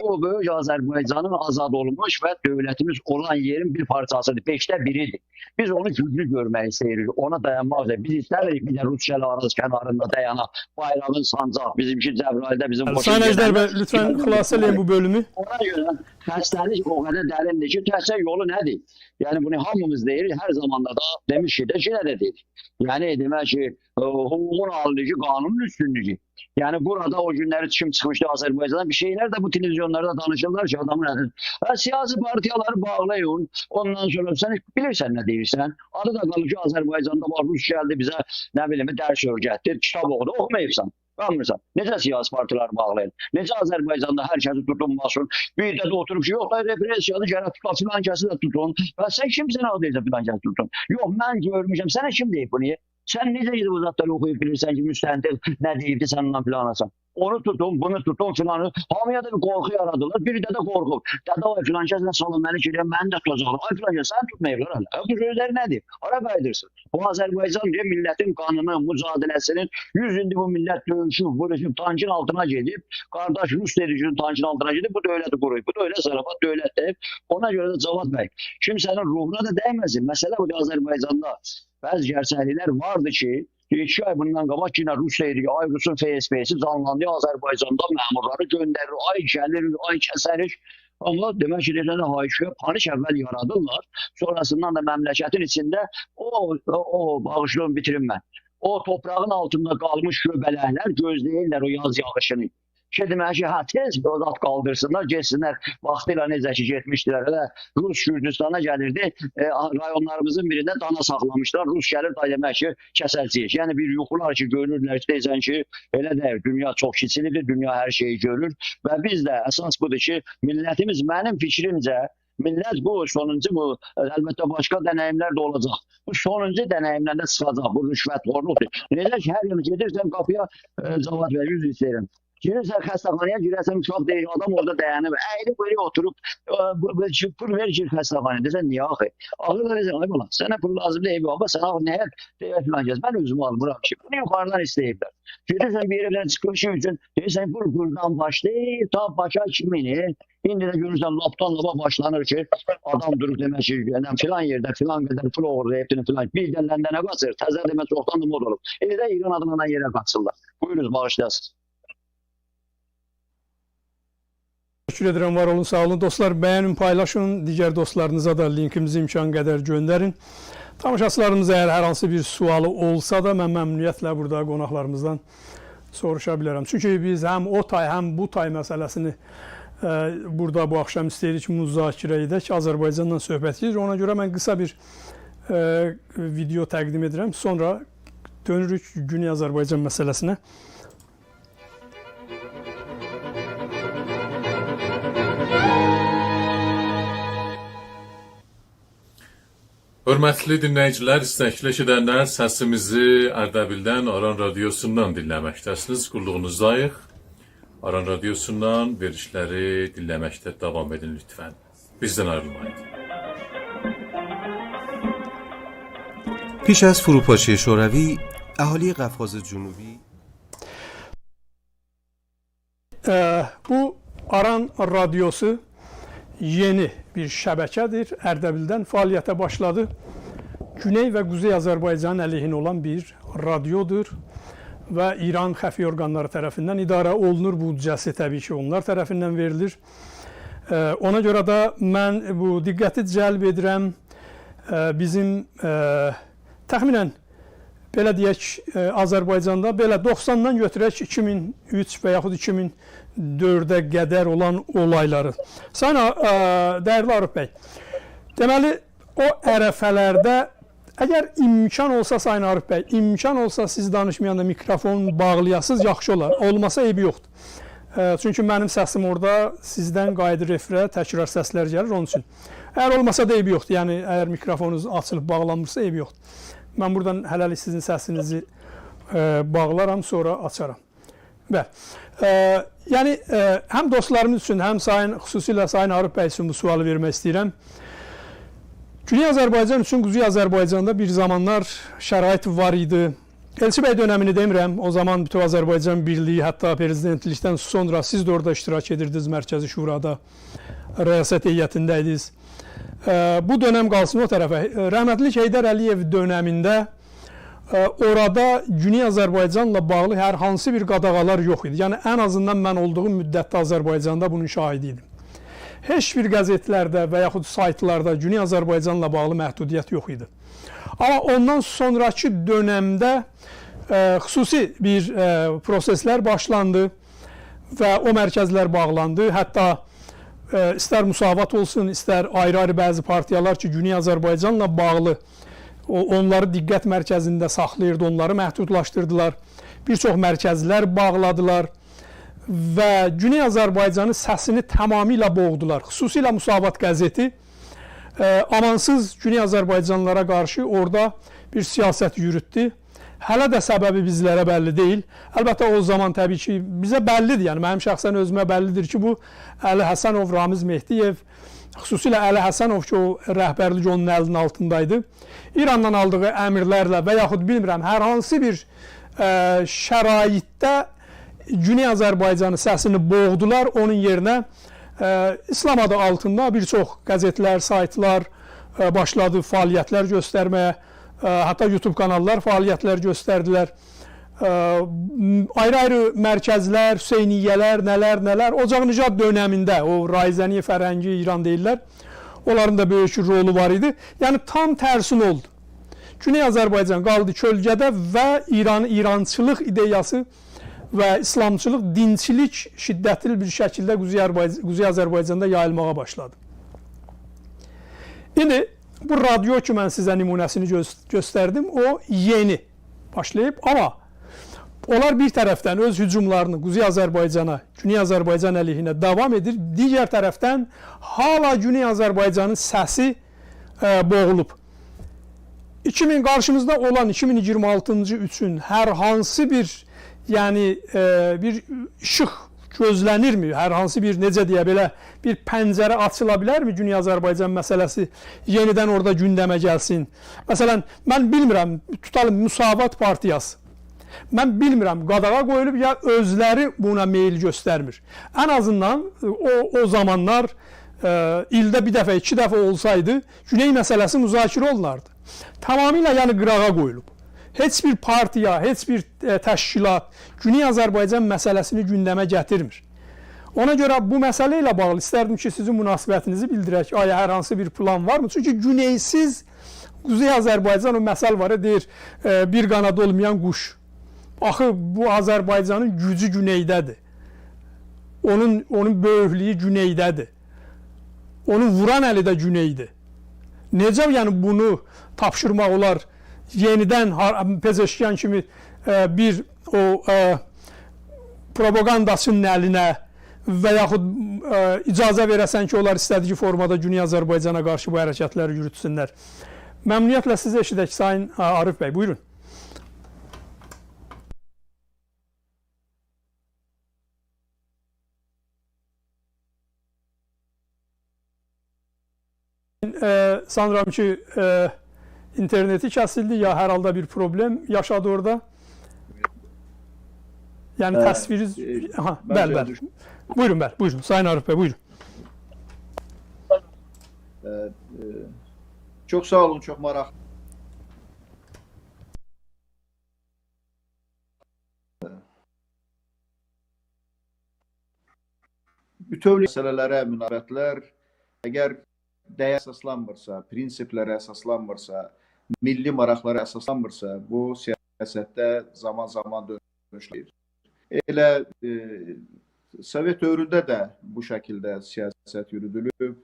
Bu böyük Azərbaycanın azad olmuş və dövlətimiz olan yerin bir parçasıdır, 5də biridir. Biz onu güclü görmək istəyirik, ona dayanmaq istəyirik. Biz istəmirik bir də Rus şəlalarımız kənarında dayanaq, bayrağın sancaq, bizimki Cəbrayildə bizim... Sayın Əjdər bəy, lütfən xülasə eləyin bu bölümü. Ona görə xəstəlik o qədər dərindir ki, təhsil yolu nədir? Yəni bunu hamımız deyirik, hər zamanda da demişik də, yenə də deyirik. Yəni demək ki, hüququn alıcı, qanunun üstünlüyü. Yəni burada o günləri kim çıxmışdı Azərbaycandan bir şeylər də bu televizyonlarda danışırlar ki, adamın siyasi partiyaları bağlayın. Ondan sonra sən bilirsən nə deyirsən. Adı da qalır ki, Azərbaycanda var, Rus gəldi bizə nə bilim dərs öyrətdi, kitab oxudu, oxumayıbsan. Qalmırsan. Necə siyasi partiyaları bağlayın? Necə Azərbaycanda hər kəsi tutunmasın? Bir də oturub ki, yox, repressiyalı gərək tutan, filan kəsi də tutun. Və sən kimsən o deyirsən filan kəsi tutun? Yox, mən görmüşəm. Sənə kim deyib bunu? Sən necə gidib o zatları oxuyub bilirsən ki, müstəntil nə deyibdi səndən filanasan? Onu tutun, bunu tutun filanı. Hamıya da bir qorxu yaradılar. Biri də qorxub. Dədə o filan kəs nə salın məni ki, məni də tutacaqlar. Ay filan kəs, sən tutmayıblar hələ. Bu sözləri nədir? Hara qaydırsın? Bu Azərbaycan diye milletin kanını, mücadelesinin 100 ildir bu millət döyüşüb, vuruşub, tankın altına gedib. Qardaş Rus dedikinin tankın altına gedib, bu dövləti quruyub. Bu dövlət zarafat dövlət deyib. Ona görə də cavab bəy. Kimsənin ruhuna da dəyməsin. Məsələ bu Azərbaycanda bəzi gerçəkliklər vardı ki, 2 ay bundan qabaq yine Rus dedik, ay Rusun FSB-si canlandı Azərbaycanda məmurları göndərir, ay gəlir, ay kəsərik. Amma demək ki, necə haykıya panik əvvəl yaradırlar. Sonrasından da məmləkətin içində bağışlığın bitirim mən. O toprağın altında qalmış göbələklər gözləyirlər o yaz yağışını. demək ki, tez bir zat qaldırsınlar, getsinlər, vaxtıyla necə ki getmişdilər, elə Rus Gürcüstana gəlirdi, rayonlarımızın birində dana saxlamışlar, Rus gəlir da demək ki, kəsəcəyik. Yəni bir yuxular ki, görürlər ki, deyəcən ki, elə deyil, dünya çox kiçilidir, dünya hər şeyi görür və biz də əsas budur ki, millətimiz mənim fikrimcə, millət bu sonuncu, bu əlbəttə başqa dənəyimlər də olacaq. Bu sonuncu dənəyimlərdə çıxacaq, bu rüşvətxorluqdur. Necə ki, hər yana gedirsən, qapıya cavab verir, yüz istəyirəm. Girirsən xəstəxanaya, girərsən uşaq deyil, adam orada dayanıb, əyri böyle oturub, pul ver gir xəstəxanaya. Desən, niyə axı? Axı da deyəcək, ay bala, sənə pul lazım deyil, ama sənə nəyə deyək filan gəz. Mən özümü almıram ki, bunu yuxarıdan istəyiblər. Gedirsən bir yerdən çıxışı üçün, deyirsən, buradan başlayıb, ta başa kimini, indi də görürsən, lapdan lapa başlanır ki, adam durub demək ki, filan yerdə, filan qədər pul oğurlayıb, filan, bir dəndən nə qaçır, təzə demək çoxdan da mod olub. İndi də İran adından yerə qaçırlar. Buyurunuz, bağışlayasınız. Təşəkkür edirəm, var olun, sağ olun. Dostlar, bəyənin, paylaşın, digər dostlarınıza da linkimizi imkan qədər göndərin. Tamaşaçılarımız əgər hər hansı bir sualı olsa da, mən məmnuniyyətlə burada qonaqlarımızdan soruşa bilərəm. Çünki biz həm o tay, həm bu tay məsələsini burada bu axşam istəyirik müzakirə edək, Azərbaycanla söhbət edir. Ona görə mən qısa bir video təqdim edirəm. Sonra dönürük Güney Azərbaycan məsələsinə. Hörmətli dinləyicilər, istəkləş edənlər, səsimizi Ərdəbildən, Aran Radiosundan dinləməkdəsiniz. Qulluğunuzdayıq. Aran Radiosundan verişləri dinləməkdə davam edin lütfən. Bizdən ayrılmayın. پیش از فروپاشی شوروی اهالی قفقاز جنوبی Bu Aran Radiosu yeni bir şəbəkədir. Ərdəbildən fəaliyyətə başladı. Güney və Quzey Azərbaycan əleyhinə olan bir radiodur və İran xəfiyyə orqanları tərəfindən idarə olunur. Büdcəsi təbii ki, onlar tərəfindən verilir. Ona görə də mən bu diqqəti cəlb edirəm. Bizim təxminən belə deyək, Azərbaycanda belə 90-dan götürək 2003 və yaxud 2004-ə qədər olan olayları. Sayın dəyərli Arif bəy, deməli o ərəfələrdə əgər imkan olsa, Sayın Arif bəy, imkan olsa siz danışmayanda mikrofon bağlayasınız, yaxşı olar. Olmasa eybi yoxdur. Çünki mənim səsim orada sizdən qayıdır efirə, təkrar səslər gəlir onun üçün. Əgər olmasa da eybi yoxdur, yəni əgər mikrofonunuz açılıb bağlanmırsa eybi yoxdur. Mən buradan hələlik sizin səsinizi bağlaram, sonra açaram. Yəni, həm dostlarımız üçün, həm xüsusilə Sayın Arif bəy üçün bu sualı vermək istəyirəm. Güney Azərbaycan üçün Quzey Azərbaycanda bir zamanlar şərait var idi. Elçi bəy dönəmini demirəm, o zaman bütün Azərbaycan Birliyi, hətta prezidentlikdən sonra siz də orada iştirak edirdiniz, Mərkəzi Şurada, rəyasət heyətindəydiniz. Bu dönəm qalsın o tərəfə. Rəhmətlik Heydər Əliyev dönəmində orada Güney Azərbaycanla bağlı hər hansı bir qadağalar yox idi. Yəni, ən azından mən olduğum müddətdə Azərbaycanda bunun şahidi idim. Heç bir qəzetlərdə və yaxud saytlarda Güney Azərbaycanla bağlı məhdudiyyət yox idi. Amma ondan sonraki dönəmdə xüsusi bir proseslər başlandı və o mərkəzlər bağlandı. Hətta istər müsavat olsun, istər ayrı-ayrı bəzi partiyalar ki, Güney Azərbaycanla bağlı onları diqqət mərkəzində saxlayırdı, onları məhdudlaşdırdılar. Bir çox mərkəzlər bağladılar və Güney Azərbaycanın səsini tamamilə boğdular. Xüsusilə Müsavat qəzeti amansız Güney Azərbaycanlılara qarşı orada bir siyasət yürütdü. Hələ də səbəbi bizlərə bəlli deyil. Əlbəttə o zaman təbii ki, bizə bəllidir. Yəni mənim şəxsən özümə bəllidir ki, bu Əli Həsənov, Ramiz Mehdiyev, xüsusilə Əli Həsənov ki, o rəhbərlik onun əlinin altındaydı. İrandan aldığı əmirlərlə və yaxud bilmirəm, hər hansı bir şəraitdə Güney Azərbaycanı səsini boğdular. Onun yerinə İslam adı altında bir çox qəzetlər, saytlar başladı fəaliyyətlər göstərməyə. Hatta YouTube kanallar fəaliyyətlər göstərdilər. Ayrı-ayrı mərkəzlər, Hüseyniyyələr, nələr. Ocaq-Nicat dönəmində, o Raizəni, Fərəngi, İran deyirlər, onların da böyük rolu var idi. Yəni, tam tərsin oldu. Güney Azərbaycan qaldı kölgədə və İrançılıq ideyası və İslamçılıq, dinçilik şiddətli bir şəkildə Quzey Azərbaycanda yayılmağa başladı. İndi bu radyo ki, mən sizə nümunəsini göstərdim, o yeni başlayıb, amma onlar bir tərəfdən öz hücumlarını Quzey Azərbaycana, Güney Azərbaycan əleyhinə davam edir, digər tərəfdən hala Güney Azərbaycanın səsi boğulub. Qarşımızda olan 2026-cı üçün hər hansı bir, yəni bir işıq gözlənirmi? Hər hansı bir, necə deyə belə, bir pəncərə açıla bilərmi Güney Azərbaycan məsələsi yenidən orada gündəmə gəlsin? Məsələn, mən bilmirəm, tutalım Müsavat Partiyası. Mən bilmirəm, qadağa qoyulub ya özləri buna meyil göstərmir. Ən azından o zamanlar ildə bir dəfə, iki dəfə olsaydı, Güney məsələsi müzakirə olunardı. Tamamilə yəni qırağa qoyulub. Heç bir partiya, heç bir təşkilat Güney Azərbaycan məsələsini gündəmə gətirmir. Ona görə bu məsələ ilə bağlı istərdim ki, sizin münasibətinizi bildirək. Aya hər hansı bir plan varmı? Çünki Güneysiz Quzey Azərbaycan o məsəl var, deyir, bir qanadı olmayan quş. Axı bu Azərbaycanın gücü Güneydədir. Onun böyüklüyü Güneydədir. Onun vuran əli də Güneydir. Necə yəni bunu tapşırmaq olar? Yenidən Pezeşkiyan kimi bir o propagandasının əlinə və yaxud icazə verəsən ki, onlar istədiyi formada Güney Azərbaycana qarşı bu hərəkətləri yürütsünlər. Məmnuniyyətlə sizə eşidək, Sayın Arif bəy, buyurun. Sanıram ki, interneti kəsildi, ya hər halda bir problem yaşadı orada. Yəni təsviri... Bəli. Buyurun. Sayın Arif bəy, buyurun. Çox sağ olun, çox maraqlı. Bütövlük məsələlərə münasibətlər, əgər dəyər əsaslanmırsa, prinsiplərə əsaslanmırsa, milli maraqlara əsaslanmırsa, bu siyasətdə zaman-zaman dönüşləyir. Elə Sovet dövründə də bu şəkildə siyasət yürüdülüb.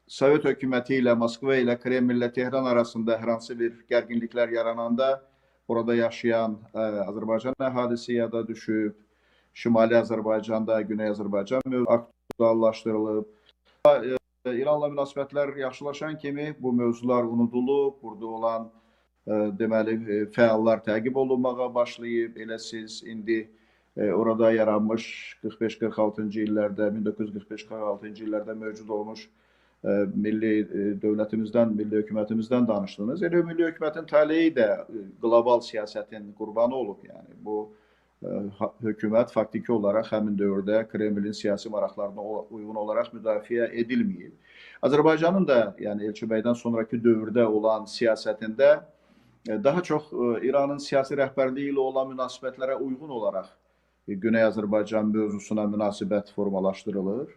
Sovet hökuməti ilə, Moskva ilə, Kreml ilə Tehran arasında hər hansı bir gərginliklər yarananda orada yaşayan Azərbaycan əhalisi yada düşüb, Şimali Azərbaycanda, Güney Azərbaycan aktuallaşdırılıb. İranla münasibətlər yaxşılaşan kimi bu mövzular unudulub, burada olan deməli fəallar təqib olunmağa başlayıb. Elə siz indi orada yaranmış 45-46-cı illərdə, 1945-46-cı illərdə mövcud olmuş milli dövlətimizdən, milli hökumətimizdən danışdınız. Elə milli hökumətin taleyi də qlobal siyasətin qurbanı olub. Yəni bu hökumət faktiki olaraq həmin dövrdə Kremlin siyasi maraqlarına uyğun olaraq müdafiə edilməyib. Azərbaycanın da, yəni Elçi bəydən sonraki dövrdə olan siyasətində daha çox İranın siyasi rəhbərliyi ilə olan münasibətlərə uyğun olaraq Güney Azərbaycan mövzusuna münasibət formalaşdırılır.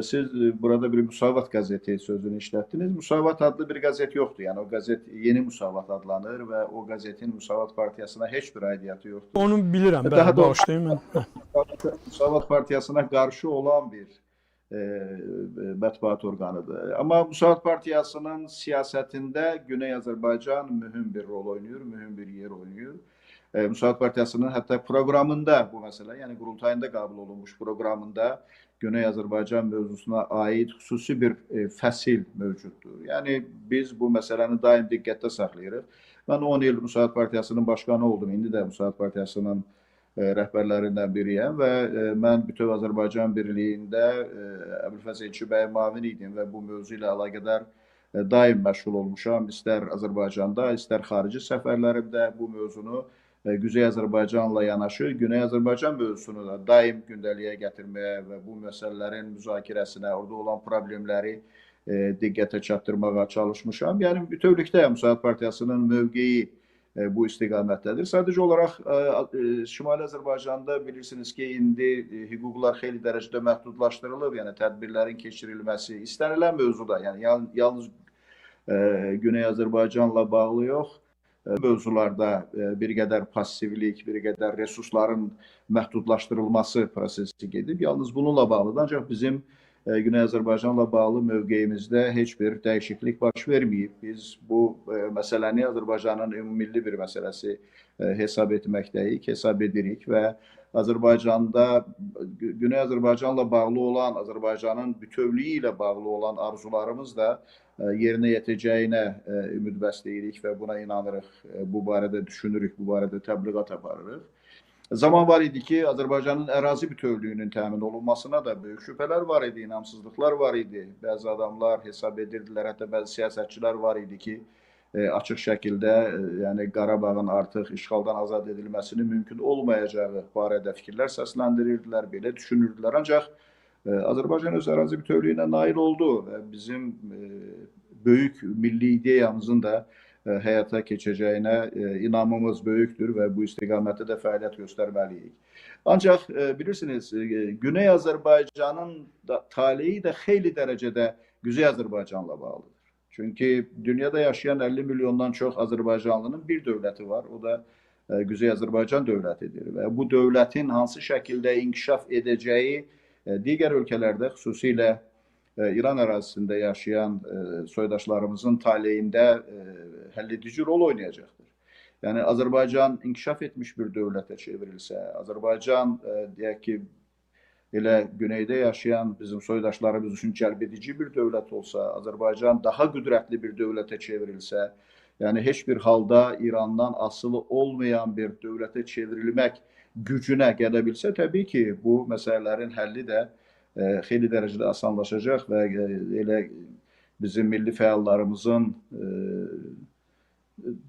Siz burada bir Müsavat qəzeti sözünü işlətdiniz. Müsavat adlı bir qəzet yoxdur. Yəni o qəzet Yeni Müsavat adlanır və o qəzetin Müsavat partiyasına heç bir aidiyyatı yoxdur. Onu bilirəm, bəli, bağışlayın mən. Müsavat partiyasına qarşı olan bir mətbuat orqanıdır. Amma Müsavat partiyasının siyasətində Güney Azərbaycan mühüm bir rol oynayır, mühüm bir yer oynayır. Müsavat partiyasının hətta proqramında bu məsələ, yəni qurultayında qəbul olunmuş proqramında Güney Azərbaycan mövzusuna aid xüsusi bir fəsil mövcuddur. Yəni biz bu məsələni daim diqqətdə saxlayırıq. Mən 10 il Müsavat partiyasının başqanı oldum. İndi də Müsavat partiyasının rəhbərlərindən biriyəm və mən Bütöv Azərbaycan Birliyində Əbülfəz Elçi bəy müavin idim və bu mövzu ilə əlaqədar daim məşğul olmuşam. İstər Azərbaycanda, istər xarici səfərlərimdə bu mövzunu Quzey Azərbaycanla yanaşı Güney Azərbaycan mövzusunu da daim gündəliyə gətirməyə və bu məsələlərin müzakirəsinə, orada olan problemləri diqqətə çatdırmağa çalışmışam. Yəni bütövlükdə Müsavat partiyasının mövqeyi bu istiqamətdədir. Sadəcə olaraq Şimali Azərbaycanda bilirsiniz ki, indi hüquqlar xeyli dərəcədə məhdudlaşdırılıb, yəni tədbirlərin keçirilməsi istənilən mövzuda, yəni yalnız Güney Azərbaycanla bağlı yox, mövzularda bir qədər passivlik, bir qədər resursların məhdudlaşdırılması prosesi gedib. Yalnız bununla bağlıdır. Ancaq bizim Güney Azərbaycanla bağlı mövqeyimizdə heç bir dəyişiklik baş verməyib. Biz bu məsələni Azərbaycanın ümummilli bir məsələsi hesab etməkdəyik, hesab edirik və Azərbaycanda, Güney Azərbaycanla bağlı olan, Azərbaycanın bütövlüyü ilə bağlı olan arzularımız da yerinə yetəcəyinə ümid bəsləyirik və buna inanırıq. Bu barədə düşünürük, bu barədə təbliğat aparırıq. Zaman var idi ki, Azərbaycanın ərazi bütövlüyünün təmin olunmasına da böyük şübhələr var idi, inamsızlıqlar var idi. Bəzi adamlar hesab edirdilər, hətta bəzi siyasətçilər var idi ki, açıq şəkildə yəni Qarabağın artıq işğaldan azad edilməsinin mümkün olmayacağı barədə fikirlər səsləndirirdilər, belə düşünürdülər. Ancaq Azərbaycan öz ərazi bütövlüyünə nail oldu və bizim böyük milli ideyamızın da həyata keçəcəyinə inamımız böyükdür və bu istiqamətdə də fəaliyyət göstərməliyik. Ancaq bilirsiniz, Güney Azərbaycanın taleyi də xeyli dərəcədə Güney Azərbaycanla bağlıdır. Çünki dünyada yaşayan 50 milyondan çox Azərbaycanlının bir dövləti var, o da Güney Azərbaycan dövlətidir və bu dövlətin hansı şəkildə inkişaf edəcəyi digər ölkələrdə, xüsusilə İran ərazisində yaşayan soydaşlarımızın taleyində həlledici rol oynayacaqdır. Yəni Azərbaycan inkişaf etmiş bir dövlətə çevrilsə, Azərbaycan deyək ki, elə güneydə yaşayan bizim soydaşlarımız üçün cəlbedici bir dövlət olsa, Azərbaycan daha qüdrətli bir dövlətə çevrilsə, yəni heç bir halda İrandan asılı olmayan bir dövlətə çevrilmək gücünə gələ bilsə, təbii ki, bu məsələlərin həlli də xeyli dərəcədə asanlaşacaq və elə bizim milli fəallarımızın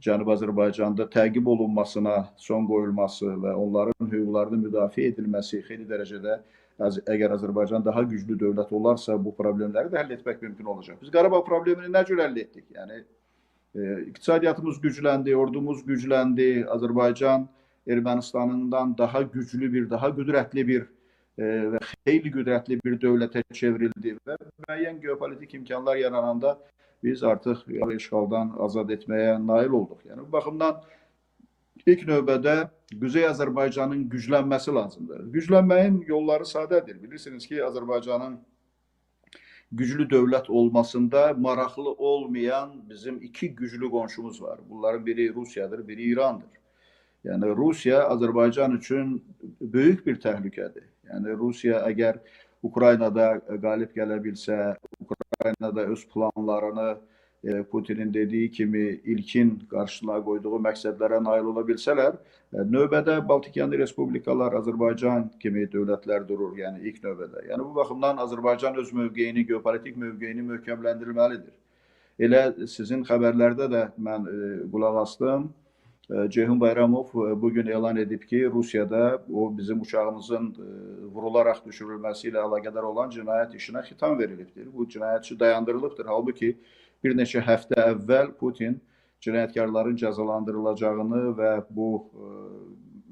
Cənubi Azərbaycanda təqib olunmasına son qoyulması və onların hüquqlarının müdafiə edilməsi xeyli dərəcədə əgər Azərbaycan daha güclü dövlət olarsa bu problemləri də həll etmək mümkün olacaq. Biz Qarabağ problemini nə cür həll etdik? Yəni iqtisadiyyatımız gücləndi, ordumuz gücləndi, Azərbaycan Ermənistanından daha güclü bir, daha qüdrətli bir və xeyli qüdrətli bir dövlətə çevrildi və müəyyən geopolitik imkanlar yarananda biz artıq işğaldan azad etməyə nail olduq. Yəni bu baxımdan İlk növbədə Güney Azərbaycanın güclənməsi lazımdır. Güclənməyin yolları sadədir. Bilirsiniz ki, Azərbaycanın güclü dövlət olmasında maraqlı olmayan bizim iki güclü qonşumuz var. Bunların biri Rusiyadır, biri İrandır. Yəni Rusiya Azərbaycan üçün böyük bir təhlükədir. Yəni Rusiya əgər Ukraynada qalib gələ bilsə, Ukraynada öz planlarını Putinin dediyi kimi ilkin qarşısına qoyduğu məqsədlərə nail ola bilsələr, növbədə Baltikyanı Respublikalar, Azərbaycan kimi dövlətlər durur, yəni ilk növbədə. Yəni bu baxımdan Azərbaycan öz mövqeyini, geopolitik mövqeyini möhkəmləndirməlidir. Elə sizin xəbərlərdə də mən qulaq asdım. Ceyhun Bayramov bugün elan edib ki, Rusiyada o bizim uçağımızın vurularaq düşürülməsi ilə əlaqədar olan cinayət işinə xitam verilibdir. Bu cinayətçi dayandırılıbdır. Halbuki bir neçə həftə əvvəl Putin cinayətkarların cəzalandırılacağını və bu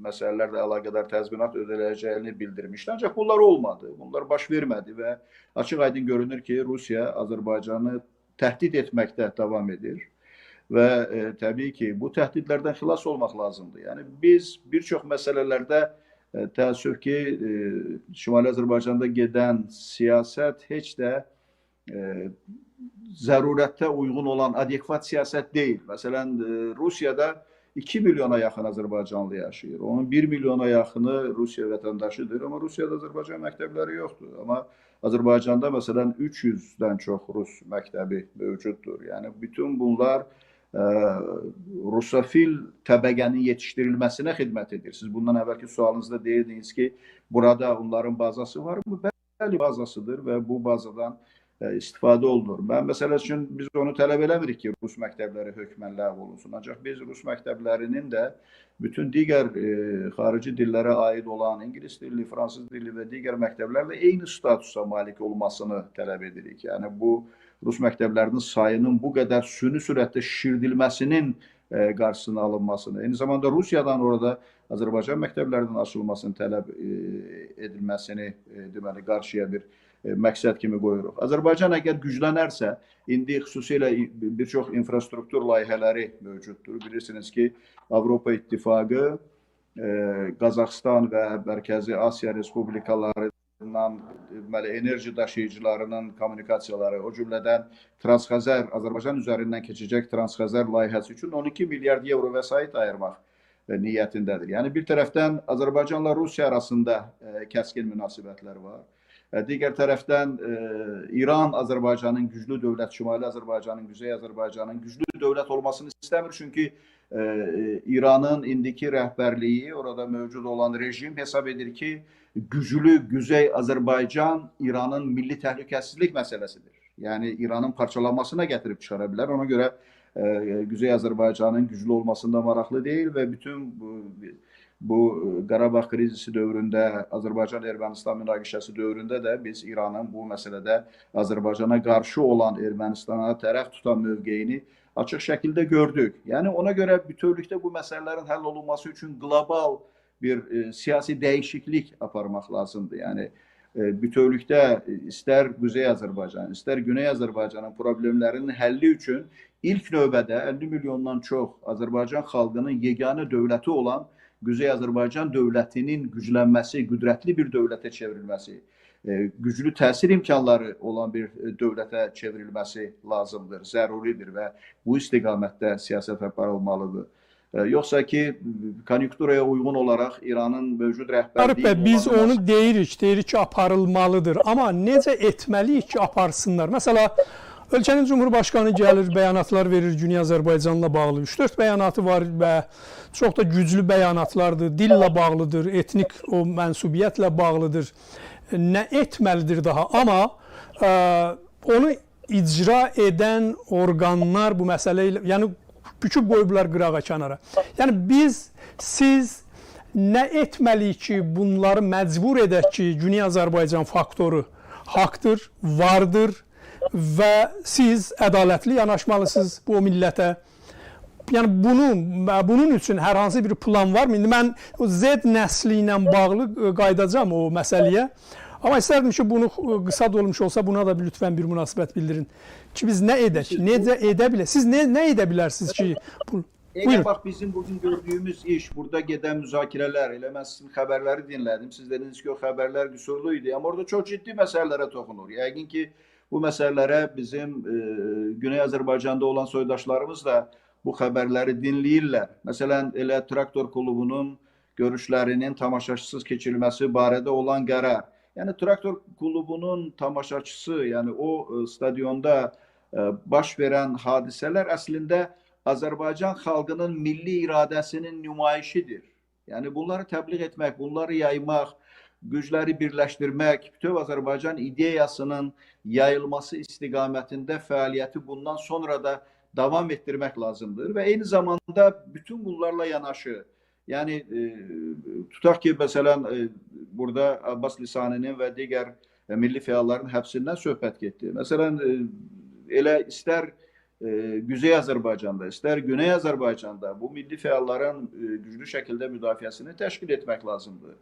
məsələlərlə əlaqədar təzminat ödələcəyini bildirmişdi. Ancaq bunlar olmadı, bunlar baş vermədi və açıq-aydın görünür ki, Rusiya Azərbaycanı təhdid etməkdə davam edir və təbii ki, bu təhdidlərdən xilas olmaq lazımdır. Yəni biz bir çox məsələlərdə təəssüf ki, Şimali Azərbaycanda gedən siyasət heç də zərurətə uyğun olan adekvat siyasət deyil. Məsələn, Rusiyada 2 milyona yaxın Azərbaycanlı yaşayır. Onun 1 milyona yaxını Rusiya vətəndaşıdır. Amma Rusiyada Azərbaycan məktəbləri yoxdur. Amma Azərbaycanda məsələn 300-dən çox Rus məktəbi mövcuddur. Yəni bütün bunlar Rusofil təbəqənin yetişdirilməsinə xidmət edir. Siz bundan əvvəlki sualınızda deyirdiniz ki, burada onların bazası var mı? Bəli, bazasıdır və bu bazadan istifadə olunur. Mən məsələ üçün biz onu tələb eləmirik ki, Rus məktəbləri hökmən ləğv olunsun. Ancaq biz Rus məktəblərinin də bütün digər xarici dillərə aid olan İngilis dilli, Fransız dilli və digər məktəblərlə eyni statusa malik olmasını tələb edirik. Yəni bu Rus məktəblərinin sayının bu qədər süni sürətdə şişirdilməsinin qarşısının alınmasını, eyni zamanda Rusiyadan orada Azərbaycan məktəblərinin açılmasını tələb edilməsini deməli qarşıya bir məqsəd kimi qoyuruq. Azərbaycan əgər güclənərsə, indi xüsusilə bir çox infrastruktur layihələri mövcuddur. Bilirsiniz ki, Avropa İttifaqı Qazaxıstan və Mərkəzi Asiya Respublikalarından enerji daşıyıcılarının kommunikasiyaları, o cümlədən Transxəzər, Azərbaycan üzərindən keçəcək Transxəzər layihəsi üçün 12 milyard evro vəsait ayırmaq niyyətindədir. Yəni bir tərəfdən Azərbaycanla Rusiya arasında kəskin münasibətlər var. Digər tərəfdən İran Azərbaycanın güclü dövlət, Şimali Azərbaycanın, Quzey Azərbaycanın güclü dövlət olmasını istəmir. Çünki İranın indiki rəhbərliyi, orada mövcud olan rejim hesab edir ki, güclü Quzey Azərbaycan İranın milli təhlükəsizlik məsələsidir. Yəni İranın parçalanmasına gətirib çıxara bilər. Ona görə Quzey Azərbaycanın güclü olmasında maraqlı deyil və bütün bu Qarabağ krizisi dövründə, Azərbaycan-Ermənistan münaqişəsi dövründə də biz İranın bu məsələdə Azərbaycana qarşı olan Ermənistana tərəf tutan mövqeyini açıq şəkildə gördük. Yəni ona görə bütövlükdə bu məsələlərin həll olunması üçün qlobal bir siyasi dəyişiklik aparmaq lazımdır. Yəni bütövlükdə istər Quzey Azərbaycan, istər Güney Azərbaycanın problemlərinin həlli üçün ilk növbədə 50 milyondan çox Azərbaycan xalqının yeganə dövləti olan Quzey Azərbaycan dövlətinin güclənməsi, qüdrətli bir dövlətə çevrilməsi, güclü təsir imkanları olan bir dövlətə çevrilməsi lazımdır, zəruridir və bu istiqamətdə siyasət aparılmalıdır. Yoxsa ki, konjunkturaya uyğun olaraq İranın mövcud rəhbərliyi... Biz onu deyirik ki, aparılmalıdır. Amma necə etməliyik ki, aparsınlar? Məsələ, ölkənin Cumhurbaşqanı gəlir, bəyanatlar verir Güney Azərbaycanla bağlı. 3-4 bəyanatı var və çox da güclü bəyanatlardır, dillə bağlıdır, etnik o mənsubiyyətlə bağlıdır. Nə etməlidir daha? Amma onu icra edən orqanlar bu məsələ ilə, yəni büküb qoyublar qırağa kənara. Yəni siz nə etməliyik ki, bunları məcbur edək ki, Güney Azərbaycan faktoru haqdır, vardır və siz ədalətli yanaşmalısınız bu millətə. Yəni bunun üçün hər hansı bir plan varmı? İndi mən Z nəsli ilə bağlı qaydacam o məsələyə. Amma istərdim ki, bunu qısa da olmuş olsa buna da lütfən bir münasibət bildirin. Ki biz nə edək, necə edə bilək? Siz nə edə bilərsiniz ki? Elə bax, bizim bugün gördüyümüz iş, burada gedən müzakirələr, elə mən sizin xəbərləri dinlədim. Siz dediniz ki, o xəbərlər qüsurlu idi. Amma orada çox ciddi məsələlərə toxunur. Yəqin ki, bu məsələlərə bizim Güney Azərbaycanda olan soydaşlarımız da bu xəbərləri dinləyirlər. Məsələn, elə Traktor klubunun görüşlərinin tamaşaçısız keçirilməsi barədə olan qərar. Yəni, Traktor klubunun tamaşaçısı, yəni o stadionda baş verən hadisələr əslində Azərbaycan xalqının milli iradəsinin nümayişidir. Yəni, bunları təbliğ etmək, bunları yaymaq, gücləri birləşdirmək, bütöv Azərbaycan ideyasının yayılması istiqamətində fəaliyyəti bundan sonra da davam etdirmək lazımdır və eyni zamanda bütün bunlarla yanaşı, yəni tutaq ki, məsələn, burada Abbas Lisaninin və digər milli fəalların həbsindən söhbət getdi. Məsələn, elə istər Quzey Azərbaycanda, istər Güney Azərbaycanda bu milli fəalların güclü şəkildə müdafiəsini təşkil etmək lazımdır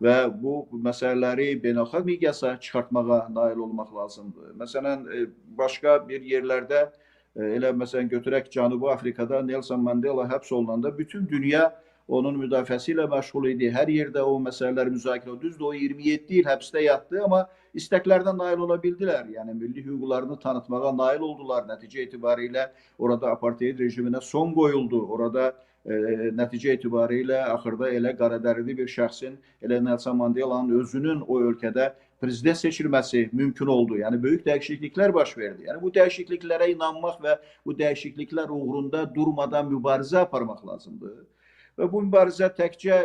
və bu məsələləri beynəlxalq miqyasa çıxartmağa nail olmaq lazımdır. Məsələn, başqa bir yerlərdə, elə məsələn götürək Cənubi Afrikada Nelson Mandela həbs olunanda bütün dünya onun müdafiəsi ilə məşğul idi. Hər yerdə o məsələlər müzakirə olundu. Düzdür, o 27 il həbsdə yatdı, amma istəklərdən nail ola bildilər. Yəni, milli hüquqlarını tanıtmağa nail oldular. Nəticə etibarilə orada apartheid rejiminə son qoyuldu. Orada nəticə etibarilə axırda elə qaradərili bir şəxsin, elə Nelson Mandela'nın özünün o ölkədə prezident seçilməsi mümkün oldu. Yəni, böyük dəyişikliklər baş verdi. Yəni, bu dəyişikliklərə inanmaq və bu dəyişikliklər uğrunda durmadan mübarizə aparmaq lazımdır. Və bu mübarizə təkcə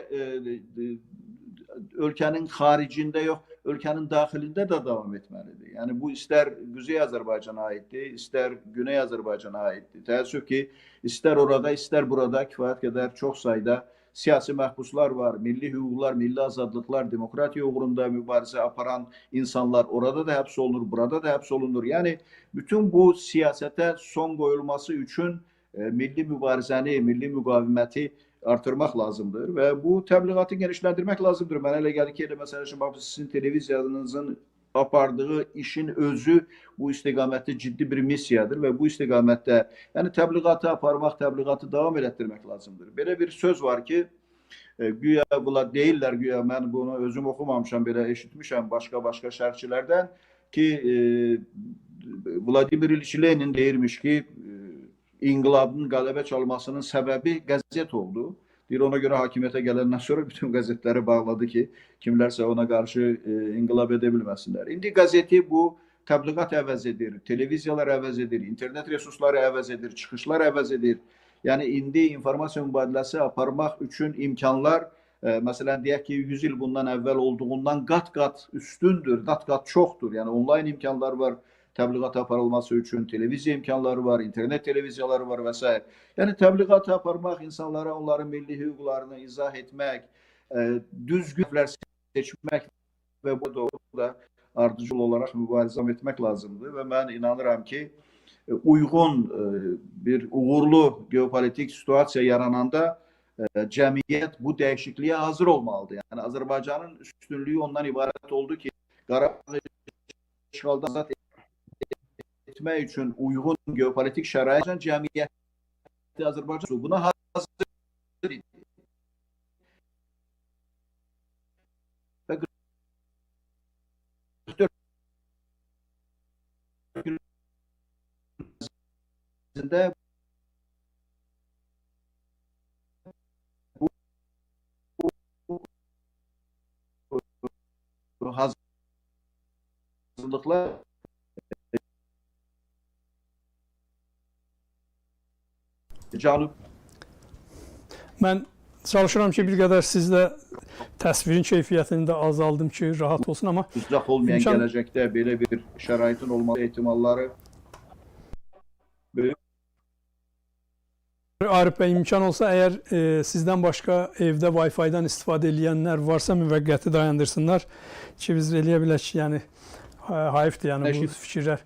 ölkənin xaricində yox, ölkənin daxilində də davam etməlidir. Yəni, bu istər Quzey Azərbaycana aiddir, istər Güney Azərbaycana aiddir. Təəssüf ki, istər orada, istər burada kifayət qədər çox sayda siyasi məhbuslar var, milli hüquqlar, milli azadlıqlar, demokratiya uğrunda mübarizə aparan insanlar orada da həbs olunur, burada da həbs olunur. Yəni, bütün bu siyasətə son qoyulması üçün milli mübarizəni, milli müqaviməti artırmaq lazımdır və bu təbliğatı genişləndirmək lazımdır. Mənə elə gəlir ki, elə məsələ üçün, sizin televiziyanızın apardığı işin özü bu istiqamətdə ciddi bir missiyadır və bu istiqamətdə yəni təbliğatı aparmaq, təbliğatı davam elətdirmək lazımdır. Belə bir söz var ki, güya bunlar deyirlər, güya mən bunu özüm oxumamışam, belə eşitmişəm başqa şərhçilərdən ki, Vladimir İliç Lenin deyirmiş ki, inqilabın qələbə çalmasının səbəbi qəzet oldu. Deyir, ona görə hakimiyyətə gələndən sonra bütün qəzetləri bağladı ki, kimlərsə ona qarşı inqilab edə bilməsinlər. İndi qəzeti bu təbliğat əvəz edir, televiziyalar əvəz edir, internet resursları əvəz edir, çıxışlar əvəz edir. Yəni, indi informasiya mübadiləsi aparmaq üçün imkanlar, məsələn, deyək ki, 100 il bundan əvvəl olduğundan qat-qat üstündür, qat-qat çoxdur. Yəni, onlayn imkanlar var təbliğat aparılması üçün, televiziya imkanları var, internet televiziyaları var və s. Yəni, təbliğat aparmaq, insanlara onların milli hüquqlarını izah etmək, düzgünlər seçmək və bu da ardıcıl olaraq mübarizə etmək lazımdır və mən inanıram ki, uyğun bir uğurlu geopolitik situasiya yarananda cəmiyyət bu dəyişikliyə hazır olmalıdır. Yəni, Azərbaycanın üstünlüyü ondan ibarət oldu ki, Qarabağı işğaldan azad etmək üçün uyğun geopolitik şərait cəmiyyəti Azərbaycan buna hazır idi. Və 44 gün ərzində bu hazırlıqlar Canub. Mən çalışıram ki, bir qədər sizdə təsvirin keyfiyyətini də azaldım ki, rahat olsun, amma uzaq olmayan gələcəkdə belə bir şəraitin olması ehtimalları böyük. Arif bəy, imkan olsa əgər sizdən başqa evdə Wi-Fi-dan istifadə edənlər varsa müvəqqəti dayandırsınlar ki, biz eləyə bilək ki, yəni hayıfdır, yəni bu fikirlər.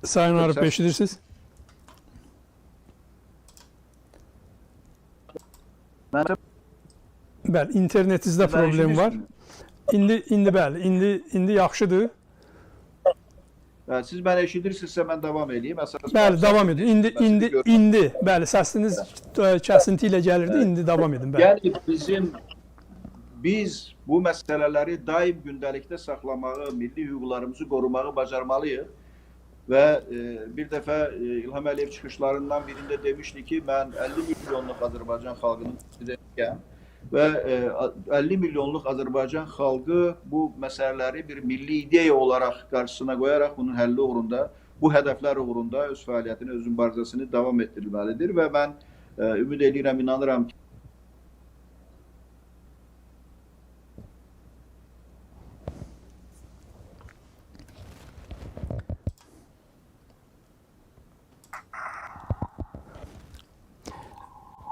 Sayın Arif bəy, eşidirsiniz? Bəli, internetinizdə problem var. İndi bəli, indi yaxşıdır. Siz məni eşidirsinizsə mən davam edeyim. Bəli, davam edin. İndi, bəli, səsiniz kəsinti ilə gəlirdi, indi davam edin. Yəni biz bu məsələləri daim gündəlikdə saxlamağı, milli hüquqlarımızı qorumağı bacarmalıyıq. Və bir dəfə İlham Əliyev çıxışlarından birində demişdi ki, mən 50 milyonluq Azərbaycan xalqının prezidentiyəm və 50 milyonluq Azərbaycan xalqı bu məsələləri bir milli ideya olaraq qarşısına qoyaraq bunun həlli uğrunda, bu hədəflər uğrunda öz fəaliyyətini, öz mübarizəsini davam etdirilməlidir və mən ümid edirəm, inanıram ki,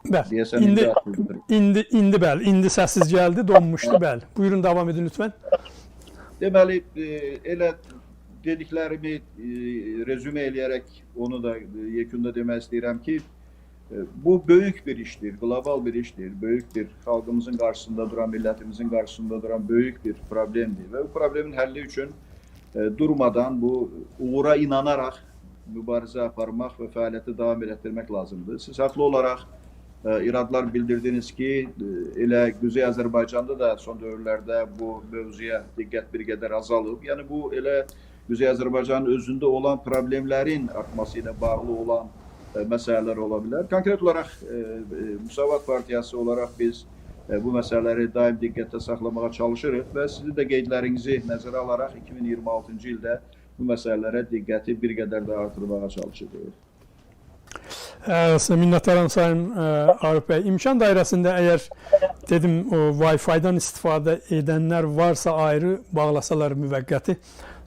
bəli, indi bəli, indi səssiz gəldi, donmuşdu, bəli. Buyurun, davam edin lütfən. Deməli, elə dediklərimi rezümə eləyərək onu da yekunda demək istəyirəm ki, bu böyük bir işdir, qlobal bir işdir, böyük bir xalqımızın qarşısında duran, millətimizin qarşısında duran böyük bir problemdir və bu problemin həlli üçün durmadan bu uğura inanaraq mübarizə aparmaq və fəaliyyəti davam etdirmək lazımdır. Siz haqlı olaraq iradlar bildirdiniz ki, elə Quzey Azərbaycanda da son dövrlərdə bu mövzuya diqqət bir qədər azalıb. Yəni bu elə Quzey Azərbaycanın özündə olan problemlərin artması ilə bağlı olan məsələlər ola bilər. Konkret olaraq Müsavat Partiyası olaraq biz bu məsələləri daim diqqətdə saxlamağa çalışırıq və sizin də qeydlərinizi nəzərə alaraq 2026-cı ildə bu məsələlərə diqqəti bir qədər də artırmağa çalışırıq. Minnətdaram Sayın Arif bəy. İmkan dairəsində əgər dedim o Wi-Fi-dan istifadə edənlər varsa ayrı bağlasalar müvəqqəti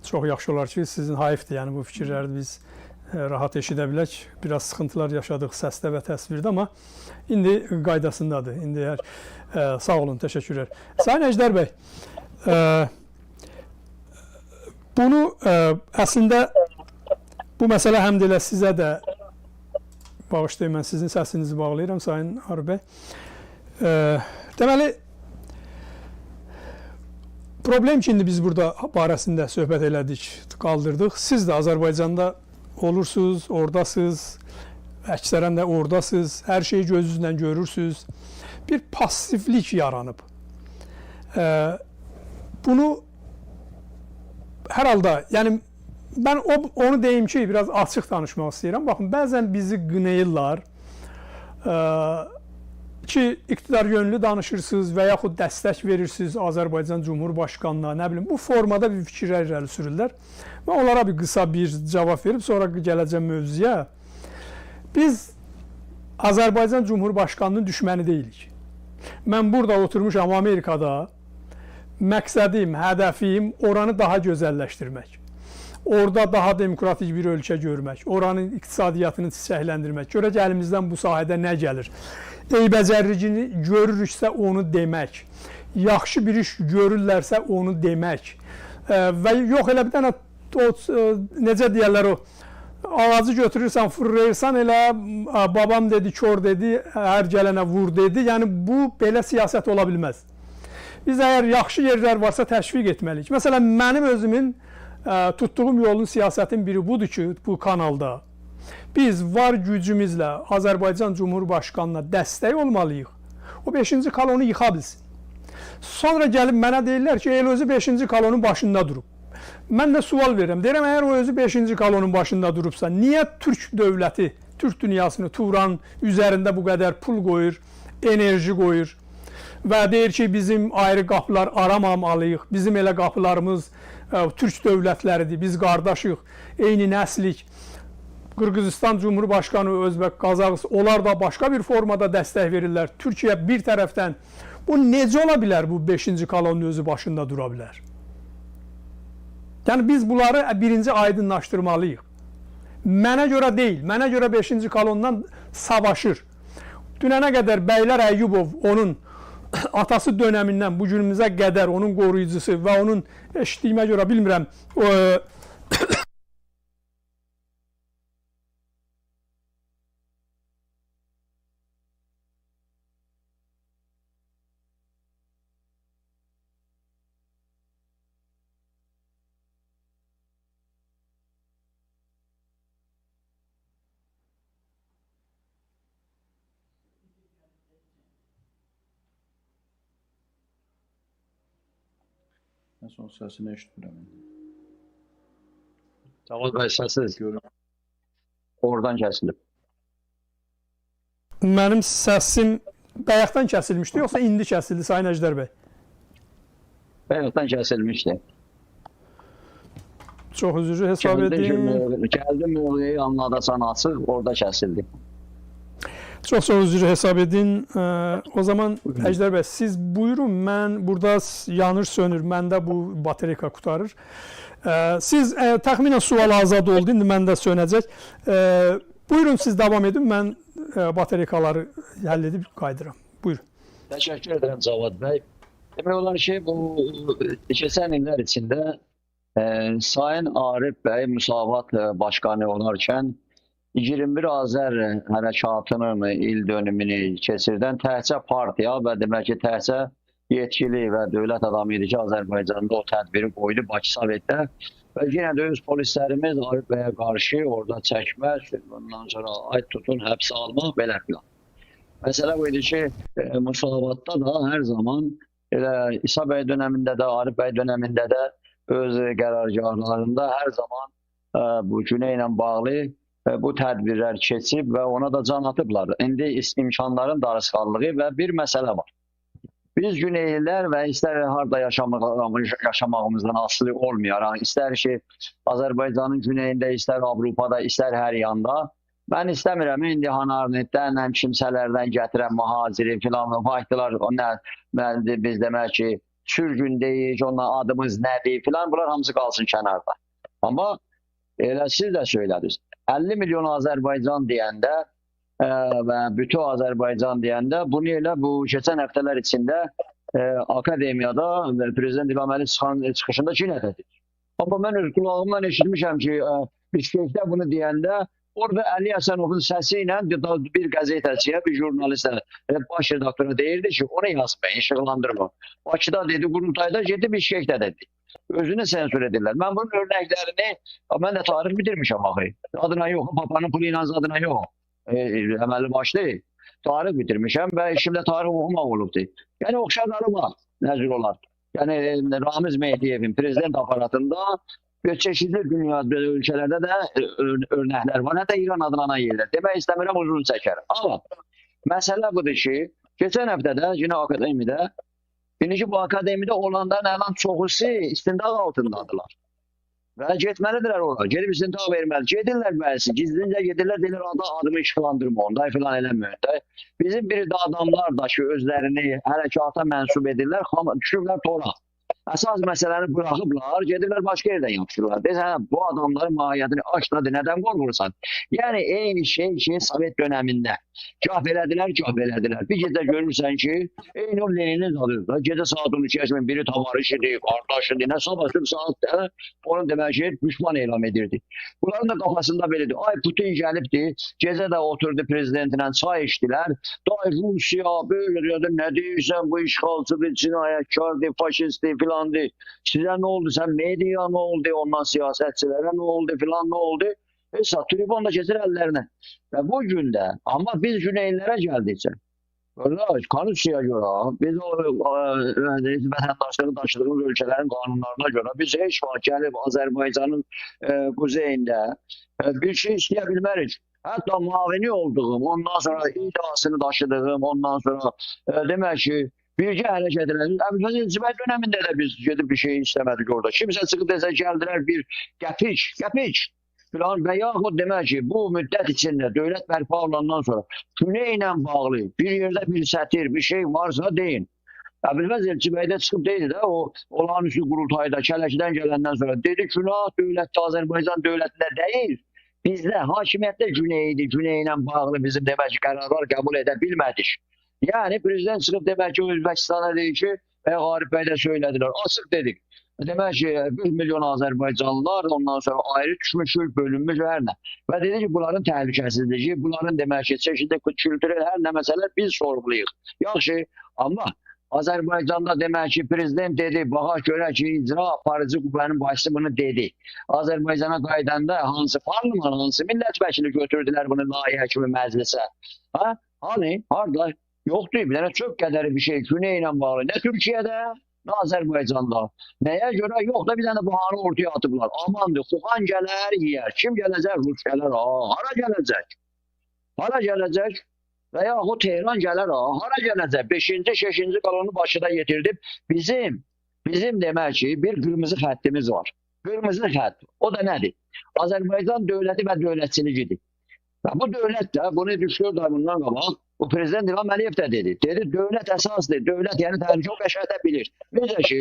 çox yaxşı olar ki, sizin hayıfdır. Yəni bu fikirləri biz rahat eşidə bilək. Biraz sıxıntılar yaşadıq səsdə və təsvirdə, amma indi qaydasındadır. İndi sağ olun, təşəkkürlər. Sayın Əjdər bəy, bunu əslində bu məsələ həm də elə sizə də bağışlayın, mən sizin səsinizi bağlayıram, Sayın Arif bəy. Deməli, problem ki, indi biz burada barəsində söhbət elədik, qaldırdıq. Siz də Azərbaycanda olursunuz, oradasınız, əksərən də oradasınız, hər şeyi gözünüzlə görürsünüz. Bir passivlik yaranıb. Bunu hər halda, yəni mən onu deyim ki, biraz açıq danışmaq istəyirəm. Baxın, bəzən bizi qınayırlar ki, iqtidar yönlü danışırsınız və yaxud dəstək verirsiniz Azərbaycan Cumhurbaşqanına, nə bilim, bu formada bir fikirlər irəli sürürlər. Və onlara bir qısa bir cavab verib, sonra gələcəm mövzuya. Biz Azərbaycan Cumhurbaşqanının düşməni deyilik. Mən burada oturmuşam Amerikada, məqsədim, hədəfim oranı daha gözəlləşdirmək. Orada daha demokratik bir ölkə görmək, oranın iqtisadiyyatını çiçəkləndirmək. Görək əlimizdən bu sahədə nə gəlir. Eybəcərliyini görürüksə onu demək. Yaxşı bir iş görürlərsə onu demək. Və yox, elə bir dənə necə deyərlər o, ağacı götürürsən, fırlayırsan, elə babam dedi, kör dedi, hər gələnə vur dedi. Yəni bu belə siyasət ola bilməz. Biz əgər yaxşı yerlər varsa təşviq etməliyik. Məsələn, mənim özümün tutduğum yolun, siyasətin biri budur ki, bu kanalda biz var gücümüzlə Azərbaycan Cumhurbaşqanına dəstək olmalıyıq. O 5-ci kolonu yıxa bilsin. Sonra gəlib mənə deyirlər ki, el özü 5-ci kolonun başında durub. Mən də sual verirəm. Deyirəm, əgər o özü 5-ci kolonun başında durubsa, niyə Türk dövləti, Türk dünyasını Turan üzərində bu qədər pul qoyur, enerji qoyur və deyir ki, bizim ayrı qapılar aramamalıyıq, bizim elə qapılarımız Türk dövlətləridir, biz qardaşıq, eyni nəslik. Qırğızistan Cumhurbaşqanı, Özbək, Qazaxıstan, onlar da başqa bir formada dəstək verirlər. Türkiyə bir tərəfdən. Bu necə ola bilər, bu 5-ci kolonun özü başında dura bilər? Yəni biz bunları birinci aydınlaşdırmalıyıq. Mənə görə deyil, mənə görə 5-ci kolondan savaşır. Dünənə qədər Bəylər Əyyubov, onun atası dönəmindən bu günümüzə qədər onun qoruyucusu və onun eşitdiyimə görə bilmirəm, Mən son səsini eşitmirəm. Cavad bəy, səsiz oradan kəsilib. mənim səsim bayaqdan kəsilmişdi, yoxsa indi kəsildi, Sayın Əjdər bəy? Bayaqdan kəsilmişdi. Çox üzrü hesab edeyim. Gəldi mövzuyu anladasan açıq, orada kəsildi. Çox üzrü hesab edin. O zaman Əjdər bəy, siz buyurun, mən burada yanır, sönür, məndə bu baterika qutarır. Siz təxminən sual azad oldu, indi məndə sönəcək. Buyurun, siz davam edin, mən baterikaları həll edib qaydıram. Buyurun. Təşəkkür edirəm Cavad bəy. Demək olar ki, bu keçən illər içində Sayın Arif bəy Müsavat başqanı olarkən 21 Azər hərəkatının il dönümünü keçirdən təhcə partiya və demək ki, təhcə yetkili və dövlət adamı idi ki, Azərbaycanda o tədbiri qoydu Bakı Sovetdə və yenə də öz polislərimiz Arif bəyə qarşı orada çəkmək, bundan sonra ay tutun, həbsə almaq, belə filan. Məsələ bu idi ki, Müsavatda da hər zaman elə İsa bəy dönəmində də, Arif bəy dönəmində də öz qərargahlarında hər zaman bu günə ilə bağlı bu tədbirlər keçib və ona da can atıblar. İndi imkanların darısqallığı və bir məsələ var. Biz güneylər və istər harada yaşamağımızdan asılı olmayaraq, istər ki Azərbaycanın güneyində, istər Avropada, istər hər yanda, mən istəmirəm indi Hanarnetdən, həm kimsələrdən gətirən mühaciri filan, faydalar, biz demək ki, sürgündəyik, onunla adımız nədir filan, bunlar hamısı qalsın kənarda. Amma elə siz də söylədiniz. 50 milyon Azərbaycan deyəndə və bütün Azərbaycan deyəndə bunu elə bu keçən həftələr içində akademiyada Prezident İlham Əliyev çıxışında cinayət edir. Amma mən öz qulağımdan eşitmişəm ki, Bişkekdə bunu deyəndə Orada Ali Həsənovun səsi ilə bir qəzetəçiyə, bir jurnalistə, baş redaktora deyirdi ki, onu yazmayın, işıqlandırma. Bakıda dedi, Qurultayda gedib İşgəkdə dedi. Özünü sensür edirlər. Mən bunun örnəklərini, mən də tarix bitirmişəm axı. Adına yox, papanın pulu ilə adına yox. Əməlli başlı. Tarix bitirmişəm və işimdə tarix oxumaq olubdu. Yəni oxşarları var, nəzir olar. Yəni Ramiz Mehdiyevin prezident aparatında çeşitli dünyada ölkələrdə də örnəklər var. Hətta İran adlanan yerlər. Demək istəmirəm, uzun çəkər. Amma məsələ budur ki, keçən həftədə yine akademide, birinci bu akademide olanların əlan çoxusu istintaq altındadılar. Və getməlidirlər ora. Gedib istintaq verməli. Gedirlər bəzi. Gizlincə gedirlər, deyirlər adımı işıqlandırma onda, filan eləmir. Bizim bir də adamlar da ki, özlərini hərəkata mənsub edirlər, düşürlər tora. Əsas məsələni bırakıblar, gedirlər başqa yerdən yapışırlar. Deyirsən, bu adamların mahiyyətini aşladı, nədən qorxursan? Yəni, eyni şey ki, Sovet dönəmində. Kah belədilər, kah belədilər. Bir gecə görürsən ki, eyni o Leninin adıdır. Gecə saat 12 yaşımın biri tavarış idi, qardaşıdır, nə sabah saatdə onu demək ki, düşman elan edirdi. Bunların da kafasında belədir. Ay, Putin gəlibdi, gecə də oturdu prezidentinlə çay içdilər. Day, Rusiya, böyle nə deyirsən, bu işğalçıdır, cinayətkardır, faşistdir, filandı. Sizə nə oldu? Sən media nə oldu? Ondan siyasətçilərə nə oldu? Filan nə oldu? Tribun da keçir əllərinə. Və bu gündə, amma biz Güneylilərə gəldikcə, konusiyaya görə, biz vətəndaşlığı daşıdığımız ölkələrin qanunlarına görə biz heç vaxt gəlib Azərbaycanın quzeyində bir şey istəyə bilmərik. Hətta mavini olduğum, ondan sonra iddiasını daşıdığım, ondan sonra demək ki, birgə hərəkət edilmiş. Əbülfəz Elçibəy dönəmində də biz gedib bir şey istəmədik orada. Kimsə çıxıb desə gəldilər bir qəpik filan və yaxud demək ki, bu müddət içində dövlət bərpa olandan sonra Güney ilə bağlı bir yerdə bir sətir, bir şey varsa deyin. Əbülfəz Elçibəy də çıxıb deyildi də, o olağanüstü qurultayda Kələkidən gələndən sonra dedi, günah dövlətdə Azərbaycan dövlətində deyil. Bizdə hakimiyyətdə Güney idi, Güney ilə bağlı bizim demək ki, qərarlar qəbul edə bilmədik. Yəni, prezident çıxıb demək ki, Özbəkistana deyir ki, Arif bəy də söylədilər, açıq dedik. Demək ki, 1 milyon Azərbaycanlılar ondan sonra ayrı düşmüşük, bölünmüş və hər nə. Və dedi ki, bunların təhlükəsizliyi, bunların demək ki, çeşitli kültürel hər nə məsələr biz sorğulayıq. Yaxşı, amma Azərbaycanda demək ki, prezident dedi, baxaq görək ki, icra aparıcı qüvvənin başçısı bunu dedi. Azərbaycana qaydanda hansı parlament, hansı millət vəkili götürdülər bunu layihə kimi məclisə? Hani, harada? Yoxdur, bir dənə çöp qədəri bir şey Güney ilə bağlı. Nə Türkiyədə, nə Azərbaycanda. Nəyə görə? Yox da bir dənə bahanı ortaya atıblar. Amandır, Xuxan gələr, yiyər. Kim gələcək? Rus gələr. Hara gələcək? Hara gələcək? Və yaxud Tehran gələr. Hara gələcək? 5-ci, 6-ci qalonu başına yetirdib. Bizim demək ki, bir qırmızı xəttimiz var. Qırmızı xətt. O da nədir? Azərbaycan dövləti və dövlətçiligidir. Və bu dövlət də, bunu düşür da bundan qabaq, o prezident İlham Əliyev də dedi. Dedi, dövlət əsasdır, dövlət yəni təhlükə o qəşədə bilir. Necə ki,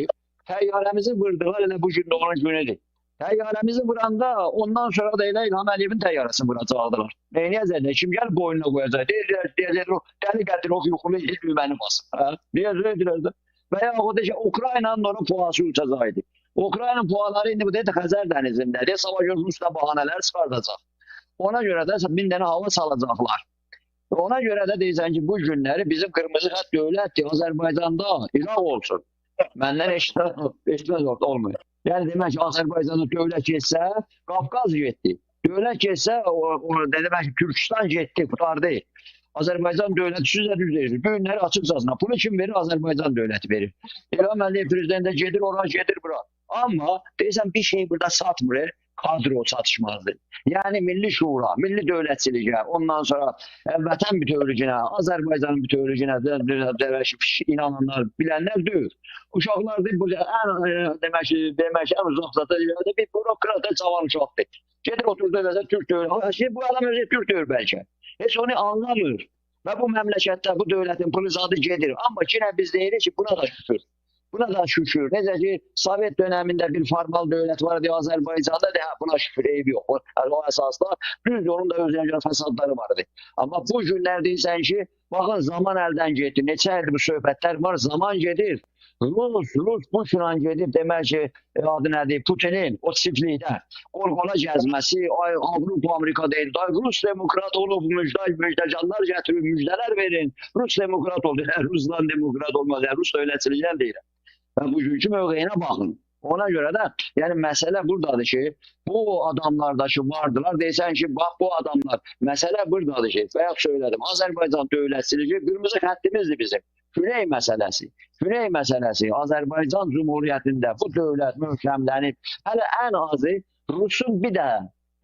təyyarəmizi vurdular, elə bu gün də onun günüdür. Təyyarəmizi vuranda, ondan sonra da elə İlham Əliyevin təyyarəsini vuracaqdılar. Neyniyəcəklər, kim gəlib boynuna qoyacaq? Deyəcəklər, dəli qədir o yuxulu il məni basın. Deyəcəklər də. Və yaxud ki, Ukraynanın onun puası uçacaqdı. Ukraynanın puaları indi bu deyək Xəzər dənizindədir. Sabah gün Rusla bahanələr çıxardacaq. Ona görə də 1000 dənə hava salacaqlar. Ona görə də deyəcəklər ki, bu günləri bizim qırmızı xətt dövlətdir. Azərbaycanda İraq olsun. Məndən eşitməz olmuyor. Yəni demək ki, Azərbaycanda dövlət getsə, Qafqaz getdi. Dövlət getsə, demək ki, Türkistan getdi, qutardı. Azərbaycan dövləti sizə düz deyir. Bu günləri açıqcasına pulu kim verir? Azərbaycan dövləti verir. İlham Əliyev prezidentə gedir ora, gedir bura. Amma deyirsən bir şey burada satmır. Kadro çatışmazdır. Yəni milli şura, milli dövlətçiliyə, ondan sonra vətən bütövlüyünə, Azərbaycanın bütövlüyünə inananlar, bilənlər deyil. Uşaqlar demək ki, ən uzaq zaten bir bürokrat, cavan uşaqdır. Gedir oturdu və Türk dövləti. Bu adam özü Türk dövləti bəlkə. Heç onu anlamır. Və bu məmləkətdə bu dövlətin pulu zadı gedir. Amma yenə biz deyirik ki, buna da şükür. Buna da şükür. Necə ki, Sovet dönəmində bir formal dövlət var idi Azərbaycanda, buna şükür, eybi yox. O əsasda düz onun da özünə görə fəsadları vardı. Amma bu günlər deyirsən ki, Baxın, zaman əldən getdi. Neçə ildir bu söhbətlər var, zaman gedir. Rus bu şunan gedib, demək ki, adı nədir, Putinin o çiftlikdə qol-qola gəzməsi, ay Avropa, Amerika deyil, Rus demokrat olub, müjdecanlar gətirib, müjdelər verin, Rus demokrat oldu, Ruslan demokrat olmaz, Rus dövlətçilikdən deyirəm. Və bugünkü mövqeyinə baxın. Ona görə də, yəni məsələ buradadır ki, bu adamlardakı vardılar, deysən ki, bax bu adamlar, məsələ buradadır ki, bayaq söylədim, Azərbaycan dövlətçiliyi qırmızı xəttimizdir bizim. Güney məsələsi. Güney məsələsi Azərbaycan Cumhuriyyətində bu dövlət möhkəmlənib, hələ ən azı Rusun bir də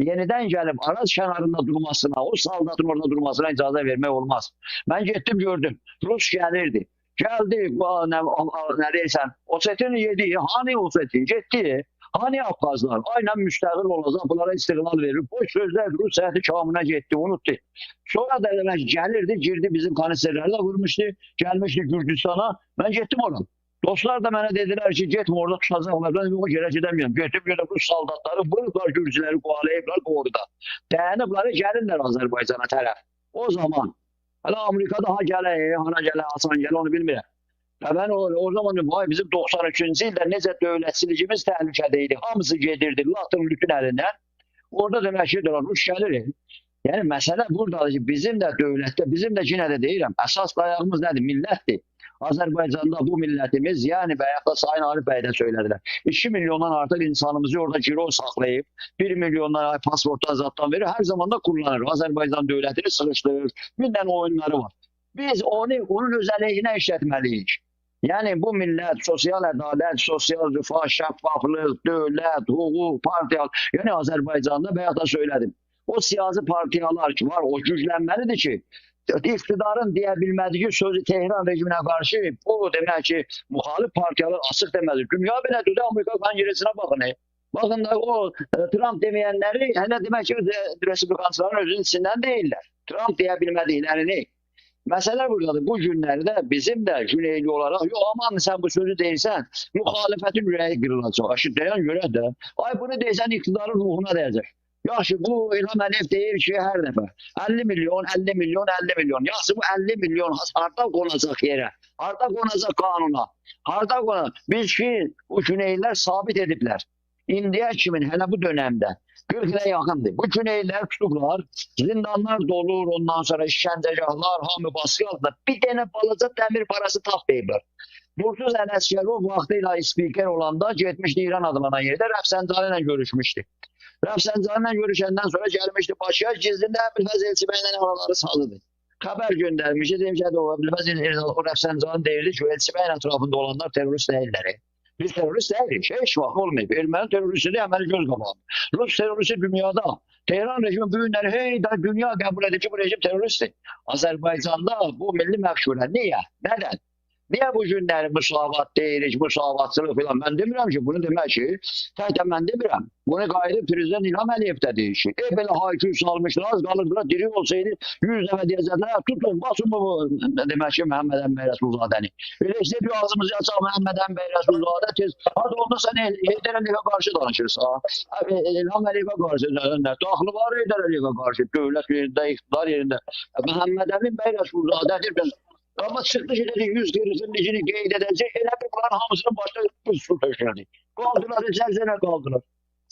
yenidən gəlib Araz kənarında durmasına, o saldatın orada durmasına icazə vermək olmaz. Mən getdim, gördüm. Rus gəlirdi. Gəldi, nə deyirsən, Osetini yedi, hani Oseti, getdi, hani Abxazlar, aynen müstəqil olacaq, bunlara istiqlal verir. Boş sözlər Rus səhəti kamına getdi, unutdu. Sonra da demək gəlirdi, girdi bizim kaniserləri də vurmuşdu, gəlmişdi Gürcüstana, mən getdim oradan. Dostlar da mənə dedilər ki, getmə orada tutacaqlar, ben o yerə gedəməyəm. Getdim, Rus saldatları vurublar Gürcüləri, qovalayıblar orada. Dayanıblar, gəlirlər Azərbaycana tərəf. O zaman, hələ Amerika daha gələ, hana gələ, Hasan gələ, onu bilmirəm. Ben o zaman vay bizim 93-cü ildə necə dövlətçiligimiz təhlükədəydi. Hamısı gedirdi, Latın lükün əlindən. Orada demək ki, Rus gəlir. Yəni, məsələ buradadır ki, bizim də dövlətdə, bizim də yenə də deyirəm, əsas dayağımız nədir? Millətdir. Azərbaycanda bu millətimiz, yəni bayaq da Sayın Arif bəy də söylədilər. 2 milyondan artıq insanımızı orada giro saxlayıb, 1 milyondan pasportdan zatdan verir, hər zaman da kullanır. Azərbaycan dövlətini sıxışdırır, bir dənə oyunları var. Biz onun öz əleyhinə işlətməliyik. Yəni bu millət, sosial ədalət, sosial rifah, şəffaflıq, dövlət, hüquq, partiyalar, yəni Azərbaycanda bayaq da söylədim. O siyasi partiyalar ki var, o güclənməlidir ki, iktidarın deyə bilmədiyi sözü Tehran rejiminə qarşı bu demək ki, müxalif partiyalar açıq deməlidir. Dünya belə düzə Amerika Konqresinə baxın. Baxın da o Trump deməyənləri hələ demək ki, respublikansların özünün içindən deyirlər. Trump deyə bilmədiklərini. Məsələ buradadır. Bu günlərdə bizim də güneyli olaraq, yox aman sən bu sözü deyirsən, müxalifətin ürəyi qırılacaq. Deyən görə də, ay bunu deyirsən iktidarın ruhuna deyəcək. Yaxşı, bu İlham Əliyev deyir ki, hər dəfə 50 milyon, 50 milyon, 50 milyon. Yaxşı, bu 50 milyon harda qonacaq yerə, harda qonacaq qanuna, harda qonacaq. Biz ki, bu güneylər sabit ediblər. İndiyə kimin hələ bu dönəmdə 40 ilə yaxındır. Bu güneylər tutublar, zindanlar dolur, ondan sonra işgəncəgahlar, hamı baskı altında. Bir dənə balaca dəmir parası tapmayıblar. Nursuz Ələsgərov vaxtı ilə spiker olanda getmişdi İran adlanan yerdə, Rəfsəncani ilə görüşmüşdü. Rəfsəncani ilə görüşəndən sonra gəlmişdi Bakıya, gizlində Əbülfəz Elçibey ilə araları salıdır. Xəbər göndərmişdi, demiş ki, o Rəfsəncani deyirdi ki, Elçibey ətrafında olanlar terörist deyirlər. Biz terörist deyirik, heç vaxt olmayıb. Erməni teröristidir, əməli göz qabağı. Rus teröristi dünyada. Tehran rejimi bu günləri, hey, dünya qəbul edir ki, bu rejim teröristdir. Azərbaycanda bu milli məfşurə. Niyə? Nədən? Niyə bu günləri müsavat deyirik, müsavatçılıq filan? Mən demirəm ki, bunu demək ki, təkdən mən demirəm. Bunu qayıdıb Prezident İlham Əliyev də deyir ki, belə haykü salmışlar, az qalırdılar, diri olsaydı 100 dəfə deyəcəklər, tutun, basın bu, demək ki, Məhəmməd Əmbəy Rəsulzadəni. Elə işte bir ağzımızı açaq Məhəmməd Əmbəy Rəsulzadə tez, hadi onda sən Heydər Əliyevə qarşı danışırsan, İlham Əliyevə qarşı, daxlı var Heydər Əliyevə qarşı, dövlət yerində, iqtidar yerində, Məhəmməd Əmbəy Rəsulzadədir. Ama çıktı ki dedi 100 gerisindikini qeyd edəcək, elə bir bunların hamısının başına bir su töküldü. Qaldılar, zəlzələ qaldılar.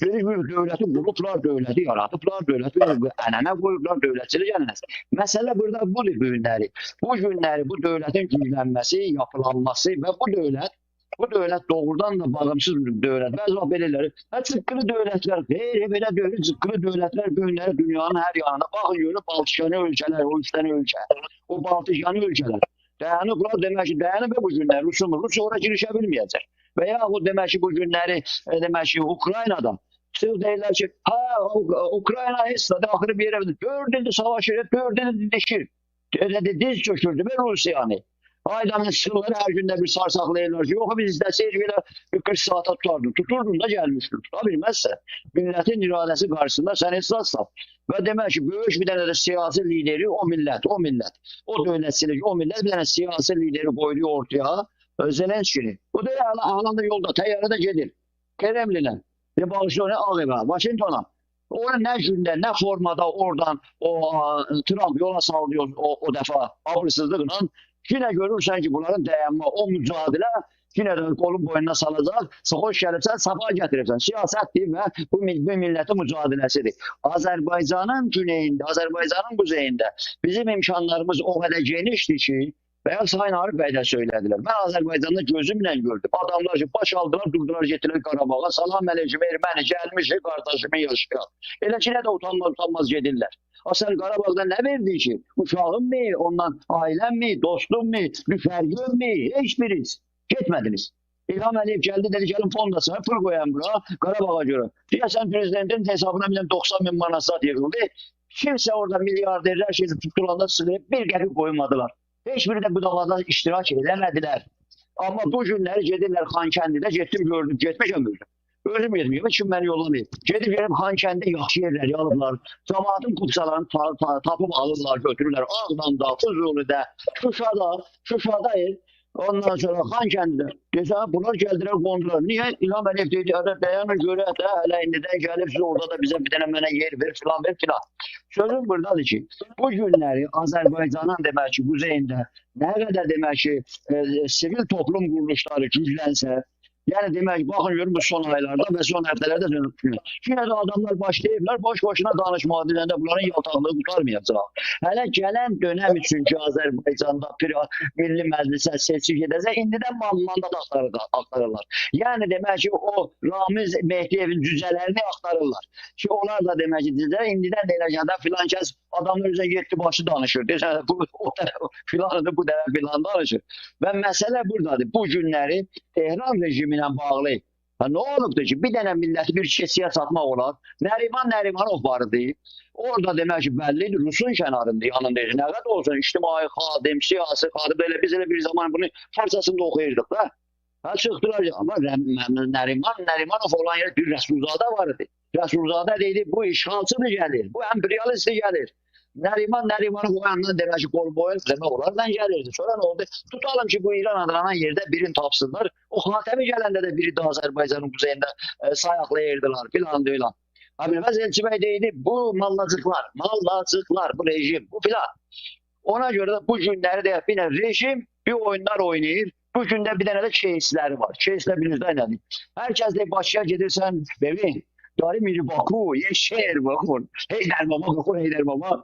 Dedik, dövləti qurublar, dövləti yaratıblar, dövləti ənənə qoyublar, dövlətçilik ənənəsi. Məsələ burada budur bu günləri. Bu günləri bu dövlətin güclənməsi, yapılanması və bu dövlət doğrudan da bağımsız bir dövlət. Bəzi vaxt belirlər, çıqqılı dövlətlər, belə dövlət, çıqqılı dövlətlər bu günləri dünyanın hər yanına. Baxın, görün, Baltikanı ölkələr, o 3 dənə ölkə, o Baltikanı ölkələr. Dayanıblar, demək ki, dayanıb bu günləri Rus ora girişə bilməyəcək. Və yaxud demək ki, bu günləri demək ki, Ukraynada sırf deyirlər ki, Ukrayna heç də axırı bir yerə 4 ildir savaşır, 4 ildir didişir. Diz çökürdü və Rusiyanı. Aydanın sıxıları hər gündə bir sarsaqlayırlar ki, yox biz istəsəydik belə 40 saata tutardın. Tuturdun da gəlmişdir. Tuta bilməzsə, millətin iradəsi qarşısında sən hesassan. Və demək ki, böyük bir dənə də siyasi lideri o millət, o dövlətçilik, o millət bir dənə siyasi lideri qoydu ortaya, Zelenskini. O da alanda yolda, təyyarədə gedir. Kremlinə, Balşona, Ağ Evə, Vaşinqtona. Onu nə gündə, nə formada oradan Trump yola sallıyor o dəfə abırsızlıqla. Yine görürsən ki, bunların dayanma, o mücadilə yine de kolun boynuna salacaq, hoş gəlibsən, safa gətiribsən. Siyasətdir və bu millətin mücadiləsidir. Azərbaycanın güneyində, Azərbaycanın quzeyində bizim imkanlarımız o qədər genişdir ki, veya Sayın Arif Bey də söylədilər. Mən Azərbaycanda gözümlə gördüm. Adamlar ki, baş aldılar, durdular, getdilər Qarabağa. Salam əleykum, erməni gəlmişik, qardaşımı yaşayaq. Elə ki, nə də utanmaz gedirlər. Sən Qarabağda nə verdin ki? Uşağın mı, ondan ailən mi, dostun mu, müfərqin mi? Heç biriniz getmədiniz. İlham Əliyev gəldi, dedi, gəlin fondasına pul qoyan bura, Qarabağa görə. Deyəsən, prezidentin hesabına 90 min manat yığıldı. Kimsə orada milyarderlər şeyi tutulanda sığıyıb bir qəpik qoymadılar. Heç biri də bu davada iştirak edəmədilər. Amma bu günləri gedirlər Xankəndidə, getdim gördüm, getmişəm özüm. Özüm getməyəm, kim məni yollamayıb. Gedib gelib Xankəndə yaxşı yerləri alıblar. Cəmaatın kupsalarını tapıb alırlar, götürürlər. Ağdamda, Füzulidə, Şuşada ondan sonra Xankəndidə. Desəm, bunlar gəldilər, qondular. Niyə? İlham Əliyev dedi, dayanır görə də hələ indidən gəlib, siz orada da bizə bir dənə mənə yer ver, filan ver, filan. Sözüm buradadır ki, bu günləri Azərbaycanın demək ki, quzeyində nə qədər demək ki, sivil toplum quruluşları güclənsə, yəni demək ki, baxın görün bu son aylarda və son həftələrdə dönüb. Yine də adamlar başlayıblar, boş-boşuna danışmağa deyəndə bunların yaltaqlığı qutarmayacaq. Hələ gələn dönəm üçün ki, Azərbaycanda Milli Məclisə seçki edəcək, indidən mandat axtarırlar. Yəni demək ki, o Ramiz Mehdiyevin cüzələrini axtarırlar. Ki, onlar da demək ki, cüzələr indidən deyiləcəkdə filan kəs adamlar üzrə getdi başı danışır. Deyəsən, o tərəf filanıdır, bu tərəf filan danışır. Və məsələ buradadır. Bu günləri Tehran rejimi ilə bağlı. Ne olubdur ki, bir dənə milləti bir kesiyə satmaq olar. Nərimanov vardı. Orada demək ki, bəllidir, Rusun kənarında yanındaydı. Nə qədər olsun, ictimai xadim, siyasi xadim, belə biz elə bir zaman bunu farsasında oxuyurduk da. Çıxdılar, amma Nərimanov olan yer bir Rəsulzadə vardı. Rəsulzadə deyildi, bu işğalçıdır gəlir, bu emperyalistdir gəlir. Nərimanov o yandan demək ki, qol boyun demək onlardan gəlirdi. Sonra nə oldu? Tutalım ki, bu İran adlanan yerdə birini tapsınlar. O xatəmi gələndə də biri də Azərbaycanın quzeyində sayaqlayırdılar, filan deyilən. Əbülfəz Elçibəy deyildi, bu mallacıqlar, bu rejim, bu filan. Ona görə də bu günləri də bir rejim bir oyunlar oynayır. Bu gündə bir dənə də keysləri var. Keyslər bilinizdə nədir? Hər kəs deyib Bakıya gedirsən, bevin. Dari miri Baku, yeşer bakın. Heydər Baba, bakın Heydər Baba.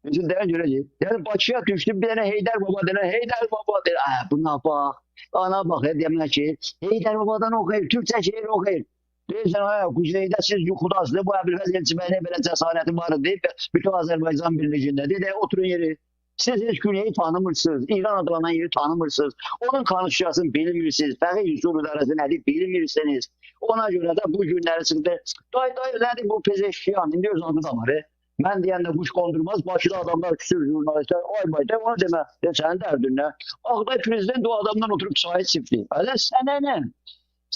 Deyən görəcək. Yəni Bakıya düşdü, bir dənə Heydər Baba deyən, Heydər Baba deyən. Buna bax, ana bax, demək ki, Heydər Babadan oxuyur, Türkçə şeir oxuyur. Deyirsən, quzeydə siz yuxudasınız, bu Əbülfəz Elçibəyinə belə cəsarəti var deyib, bütün Azərbaycan birliğində. Deyək, oturun yeri. Siz heç güneyi tanımırsınız, İran adlanan yeri tanımırsınız, onun konuşacağını bilmirsiniz, fəqih usul idarəsi nədir bilmirsiniz. Ona görə də bu günləri çıxdı. Day, nədir bu pezeşkiyan, indi öz adı da var. Mən deyəndə quş qondurmaz, başında adamlar küsür jurnalistlər, ay, ona demə, sənin dərdin nə? Ağday prezident o adamdan oturub şahit çiftli. Hələ sənə nə?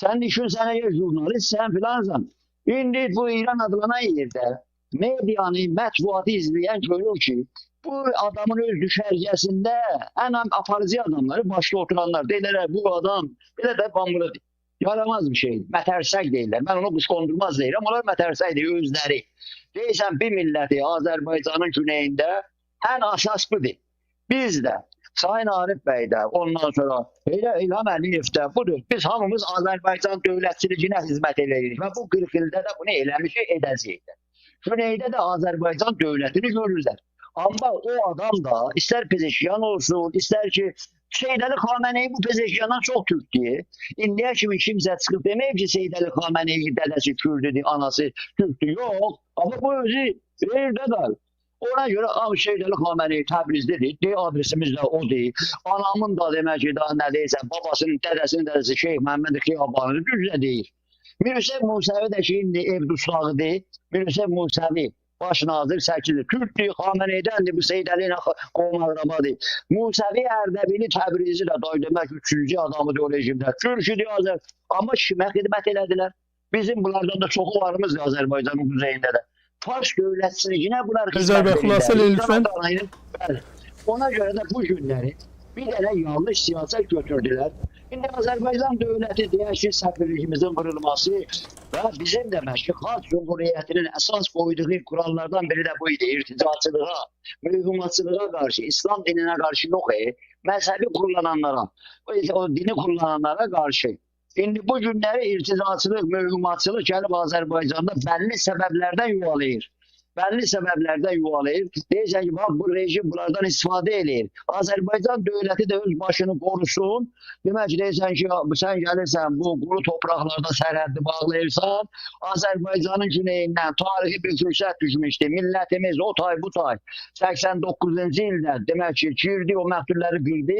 Sənin işin sənə yer jurnalist, sən filansan. İndi bu İran adlanan yerdə medianı, mətbuatı izləyən görür ki, bu adamın öz düşərgəsində ən aparıcı adamları başda oturanlar deyirlər, bu adam belə də bambuladır. Yaramaz bir şeydir. Mətərsək deyirlər. Mən onu quşqondurmaz deyirəm. Onlar mətərsək deyir özləri. Deyirsən, bir milləti Azərbaycanın güneyində ən əsas budur. Biz də, Sayın Arif bəy də, ondan sonra İlham Əliyev də budur. Biz hamımız Azərbaycan dövlətçiliyinə hizmət edirik və bu 40 ildə də bunu eləmişik, edəcəyik. Güneydə də Azərbaycan dövlətini görürlər. Amma o adam da istər pezeşkiyan olsun, istər ki Seyyid Əli Xameneyi bu pezeşkiyandan çox Türkdür. İndiyə kimi kimsə çıxıb deməyib ki Seyyid Əli Xameneyi dədəsi Kürdüdür, anası Türkdür. Yox, amma bu özü yerdə də. Ona görə Seyyid Əli Xameneyi Təbrizdədir, adresimiz də odur. Anamın da demək ki, daha nə deyirsən, babasının, dədəsinin dədəsi Şeyh Məhəmməd Xiyabanıdır, düzlə deyir. Mirüsev Musəvi də ki, indi ev dustağıdır, Mirüsev Musəvi. Baş nazir Səkili Türkdür, Xameneydəndir, bu Seyyid Əli ilə qovmaqrabadır. Musəvi Ərdəbili Təbrizi də demək 3-cü adamıdır o rejimdə. Türküdür Azər. Amma kimə xidmət elədilər? Bizim bunlardan da çoxu varımızdır Azərbaycanın quzeyində də. Fars dövlətçiliyinə bunlar xidmət edirlər. Ona görə də bu günləri bir dənə yanlış siyasət götürdülər. İndi Azərbaycan dövləti deyək ki, səfirliyimizin qurulması və bizim demək ki, Xalq Cumhuriyyətinin əsas qoyduğu kurallardan biri də bu idi. İrticaçılığa, mühümmatçılığa qarşı, İslam dininə qarşı yox, məzhəbi kullananlara, o dini kullananlara qarşı. İndi bu günləri irticaçılıq, mühümmatçılıq gəlib Azərbaycanda bəlli səbəblərdən yuvalayır. Belli sebeplerden yuvalayır. Deyəcək ki, bak bu rejim bunlardan istifadə edir. Azərbaycan dövləti də öz başını qorusun. Demək ki, deyəcək ki, sən gəlirsən bu quru topraklarda sərhəddi bağlayırsan, Azərbaycanın güneyindən tarixi bir fürsət düşmüşdü. Millətimiz o tay bu tay 89-cu ildə demək ki, girdi, o məhdulları bildi.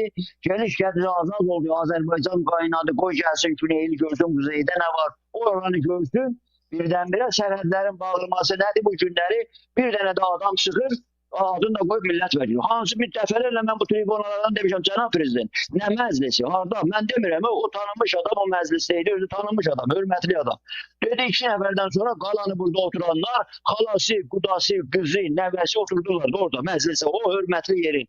Geniş gəlir azad oldu. Azərbaycan qaynadı, qoy gəlsin güneyini görsün, quzeydə nə var? O oranı görsün. Birdən-birə sərhədlərin bağlaması nədir bu günləri? Bir dənə də adam çıxır, adını da qoyub millət vəkili. Hansı bir dəfələrlə mən bu tribunalardan demişəm, cənab prezident, nə məclisi, harada? Mən demirəm, o tanınmış adam, o məclisdeydi, özü tanınmış adam, hörmətli adam. Dedi, 2 nəfərdən sonra qalanı burada oturanlar, xalası, qudası, qızı, nəvəsi oturdular orada, məclisə, o hörmətli yerin.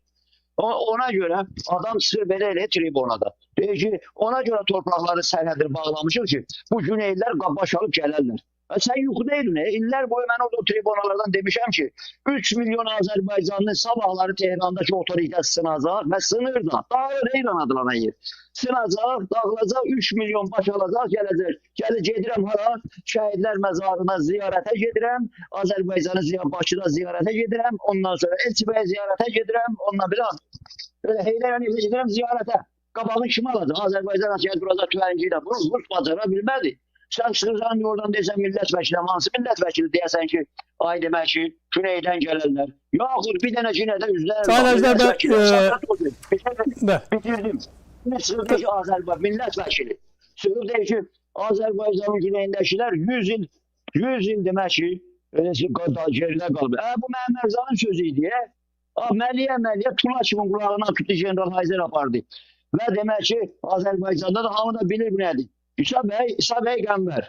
Ona görə adam çıxır belə elə tribunada. Deyir ki, ona görə torpaqları sərhədir bağlamışıq ki, bu güneylər baş alıb gələrlər. Sən yuxudaydın, illər boyu mən orada tribunalardan demişəm ki, 3 milyon Azərbaycanlı sabahları Tehrandakı otoritet sınacaq və sınır da, dağılır İran adlanan yer. Sınacaq, dağılacaq, 3 milyon baş alacaq, gələcək. Gedirəm hara, şəhidlər məzarına ziyarətə gedirəm, Azərbaycanı Bakıda ziyarətə gedirəm, ondan sonra Elçibəyə ziyarətə gedirəm, ondan biraz Heydərəniyə gedirəm ziyarətə. Qabağını kim alacaq? Azərbaycan əsgər duracaq tüvənci ilə, bunu Rus bacara bilmədi. Sən çıxırsan oradan deyəsən millət vəkili, hansı millət vəkili deyəsən ki, ay demək ki, güneydən gələnlər. Yaxud bir dənə günədə bitirdim. Çıxırdı ki, Azərbaycan millət vəkili. Çıxırdı ki, Azərbaycanın güneyindəkilər 100 il demək ki, geridə qalıb. Bu mənim Ərzanın sözü idi. Məliyə Tula kimin qulağına tutdu General Hayzer apardı. Və demək ki, Azərbaycanda da hamı da bilir bu nədir. İsa bəy Qəmbər,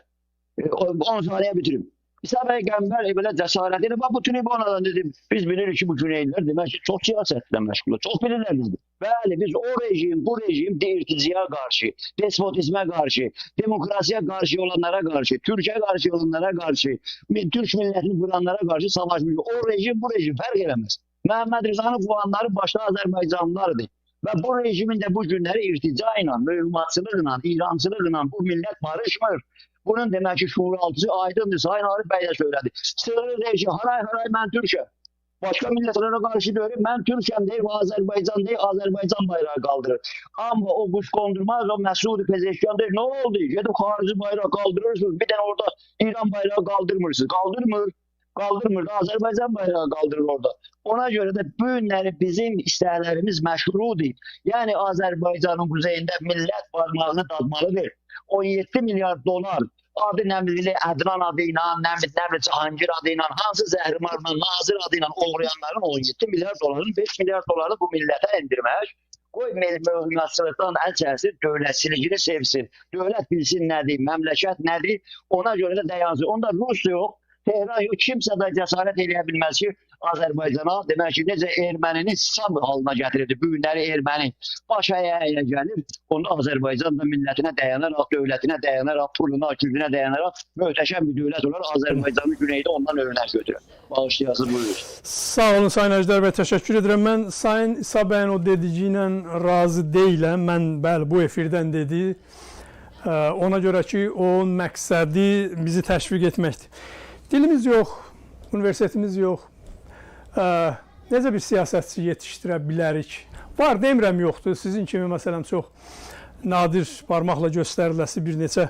10 saniyə bitirim. İsa bəy Qəmbər belə cəsarətini, bu tribunadan dedim, biz bilirik ki, bu güneylər demək ki, çox siyasətlə məşğuldur, çox bilirlər nədir. Bəli, biz o rejim, bu rejim irticiyə qarşı, despotizmə qarşı, demokrasiya qarşı olanlara qarşı, Türkiyə qarşı olanlara qarşı, Türk millətini quranlara qarşı savaşmışıq. O rejim, bu rejim fərq eləməz. Məhəmməd Rızanın puanları başda Azərbaycanlılardır. Və bu rejimin də bu günləri irtica ilə, mühümmatçılıqla, İrancılıqla bu millət barışmır. Bunun demək ki, şuuraltısı aydındır. Sayın Arif bəy də söylədi. Sığırır deyir ki, haray mən Türkəm. Başqa millətlərə qarşı deyir, mən Türkəm deyir, Azərbaycan deyir, Azərbaycan bayrağı qaldırır. Amma o quş qondurmaz, o Məsud Pezeşkan deyir, nə oldu? Gedib xarici bayrağı qaldırırsınız, bir dənə orada İran bayrağı qaldırmırsınız. Qaldırmır, Azərbaycan bayrağı qaldırır orada. Ona görə də bu günləri bizim istəklərimiz məşrudur. Yəni Azərbaycanın quzeyində millət barmağını dadmalıdır. 17 milyar dolar adı nəmli Ədnan adı ilə, nəmli Cahangir adı ilə, hansı zəhrimarla, Nazir adı ilə oğrayanların 17 milyar doların 5 milyar doları bu millətə endirmək. Qoy mühümmatçılıqdan əl çəksin, dövlətçiligini sevsin. Dövlət bilsin nədir, məmləkət nədir, ona görə də dayansın. Onda Rus yox, Tehran yox, kimsə də cəsarət eləyə bilməz ki, Azərbaycana, demək ki, necə ermənini sisam halına gətirirdi. Bu günləri erməni baş əyəyə gəlir, onda Azərbaycan da millətinə dayanaraq, dövlətinə dayanaraq, puluna, gücünə dayanaraq möhtəşəm bir dövlət olar. Azərbaycanın güneydə ondan örnək götürür. Bağışlayasın, buyurun. Sağ olun Sayın Əjdər bəy, təşəkkür edirəm. Mən Sayın İsa bəyin o dediyi ilə razı deyiləm. Mən, bəli, bu efirdən dedi. Ona görə ki, o məqsədi bizi təşviq etməkdir. Dilimiz yox, universitetimiz yox. Necə bir siyasətçi yetişdirə bilərik? Var, demirəm yoxdur. Sizin kimi, məsələn, çox nadir parmaqla göstəriləsi bir neçə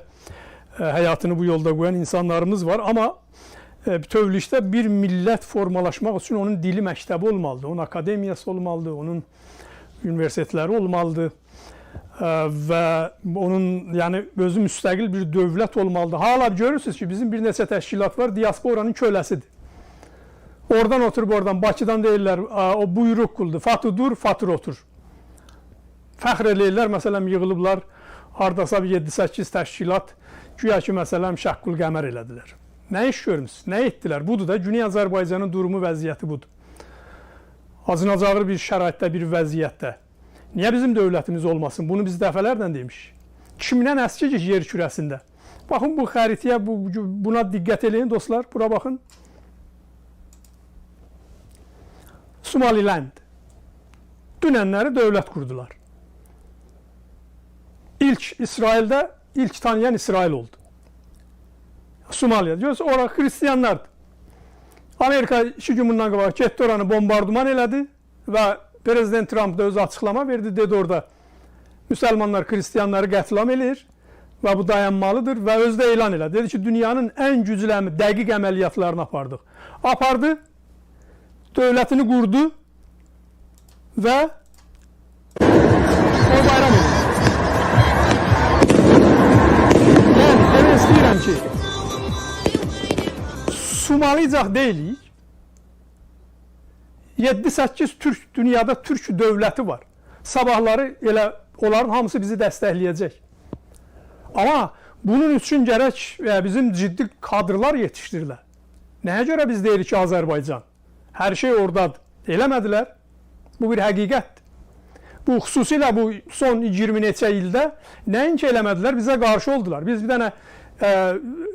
həyatını bu yolda qoyan insanlarımız var. Amma bütövlükdə bir millət formalaşmaq üçün onun dili məktəbi olmalıdır, onun akademiyası olmalıdır, onun universitetləri olmalıdır və onun yəni özü müstəqil bir dövlət olmalıdır. Hala görürsünüz ki, bizim bir neçə təşkilat var, diasporanın köləsidir. Oradan oturub oradan, Bakıdan deyirlər, o buyruq quldur, Fatıdur, Fatır otur. Fəxr eləyirlər, məsələn, yığılıblar, hardasa 7-8 təşkilat, güya ki, məsələn, Şəqqul Qəmər elədilər. Nə iş görmüsünüz, nə etdilər? Budur da, Güney Azərbaycanın durumu, vəziyyəti budur. Acınacaqlı bir şəraitdə, bir vəziyyətdə. Niyə bizim dövlətimiz olmasın? Bunu biz dəfələrlə demişik. kimdən əski ki, yer kürəsində. Baxın bu xəritəyə, buna diqqət eləyin dostlar. Bura baxın. Somaliland. Dünənləri dövlət qurdular. İlk İsraildə, ilk tanıyan İsrail oldu. Somaliya. Görürsünüz, orada xristiyanlardır. Amerika 2 gün bundan qabaq getdi oranı bombardıman elədi və Prezident Trump da öz açıqlama verdi. Dedi orada müsəlmanlar xristiyanları qətlam eləyir və bu dayanmalıdır və özü də elan elədi. Dedi ki, dünyanın ən güclü, dəqiq əməliyyatlarını apardıq. Apardı, dövlətini qurdu və o bayram oldu. Yəni, demək istəyirəm ki, Somalicaq deyilik, 7-8 dünyada Türk dövləti var. Sabahları elə onların hamısı bizi dəstəkləyəcək. Amma bunun üçün gərək bizim ciddi kadrlar yetişdirirlər. Nəyə görə biz deyirik ki, Azərbaycan? Hər şey oradadır. Eləmədilər. Bu bir həqiqətdir. Bu xüsusilə bu son 20 neçə ildə nəinki eləmədilər, bizə qarşı oldular. Biz bir dənə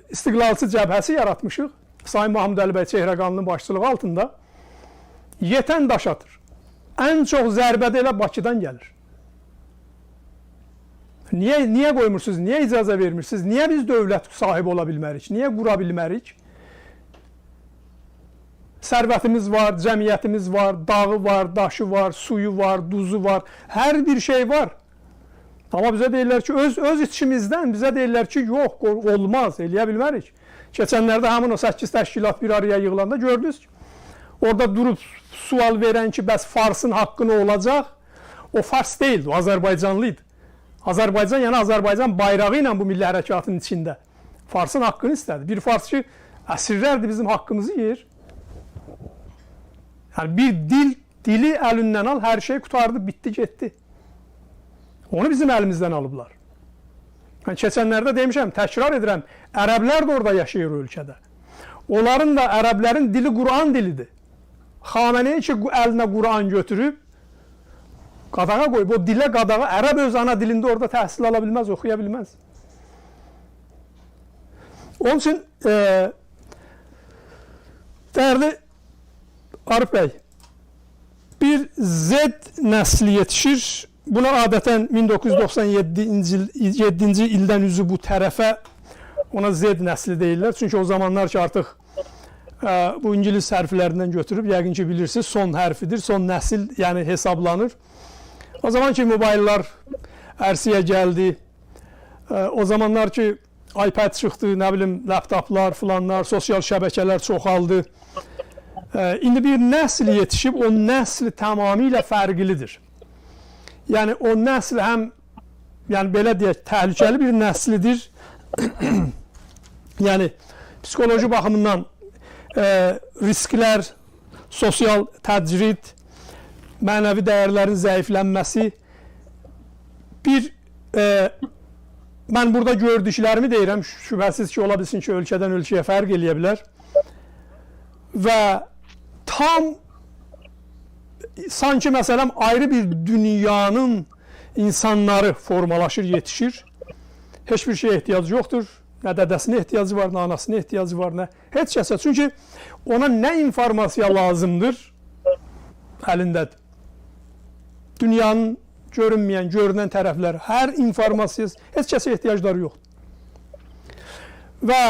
istiqlalçı cəbhəsi yaratmışıq. Sayın Mahmud Əli bəy Çehrəqanlının başçılığı altında. Yetən daş atır. Ən çox zərbə də elə Bakıdan gəlir. Niyə qoymursunuz? Niyə icazə vermirsiniz? Niyə biz dövlət sahibi ola bilmərik? Niyə qura bilmərik? Sərvətimiz var, cəmiyyətimiz var, dağı var, daşı var, suyu var, duzu var. Hər bir şey var. Amma bizə deyirlər ki, öz içimizdən bizə deyirlər ki, yox, olmaz, eləyə bilmərik. Keçənlərdə həmin o 8 təşkilat bir araya yığılanda gördünüz ki, orada durub sual verən ki, bəs Farsın haqqı nə olacaq? O Fars deyildi, o Azərbaycanlıydı. Azərbaycan, yəni Azərbaycan bayrağı ilə bu milli hərəkatın içində Farsın haqqını istədi. Bir Fars ki, əsrlərdir bizim haqqımızı yeyir. Yəni bir dili əlindən al, hər şey qutardı, bitdi, getdi. Onu bizim əlimizdən alıblar. Yəni, keçənlərdə demişəm, təkrar edirəm, ərəblər də orada yaşayır o ölkədə. Onların da, ərəblərin dili Quran dilidir. Xameneyi ki, əlinə Quran götürüb, qadağa qoyub, o dilə qadağa, ərəb öz ana dilində orada təhsil ala bilməz, oxuya bilməz. Onun üçün, dəyərli Arif bəy, bir Z nəsli yetişir. Buna adətən 1997-ci ildən üzü bu tərəfə ona Z nəsli deyirlər. Çünki o zamanlar ki, artıq bu İngilis hərflərindən götürüb, yəqin ki, bilirsiniz, son hərfidir, son nəsil, yəni hesablanır. O zaman ki, mobillər ərsiyə gəldi, o zamanlar ki, iPad çıxdı, nə bilim, laptoplar, filanlar, sosial şəbəkələr çoxaldı. İndi bir nəsl yetişib, o nəsl tamamilə fərqlidir. Yəni, o nəsl həm, yəni belə deyək, təhlükəli bir nəslidir. Yəni, psixoloji baxımından risklər, sosial təcrid, mənəvi dəyərlərin zəiflənməsi, mən burada gördüklərimi deyirəm, şübhəsiz ki, ola bilsin ki, ölkədən ölkəyə fərq eləyə bilər. Və tam sanki məsələn ayrı bir dünyanın insanları formalaşır, yetişir. Heç bir şeyə ehtiyacı yoxdur. Nə dədəsinə ehtiyacı var, nə anasına ehtiyacı var, nə heç kəsə. Çünki ona nə informasiya lazımdır, əlindədir. Dünyanın görünməyən, görünən tərəflər, hər informasiyası, heç kəsə ehtiyacları yoxdur. Və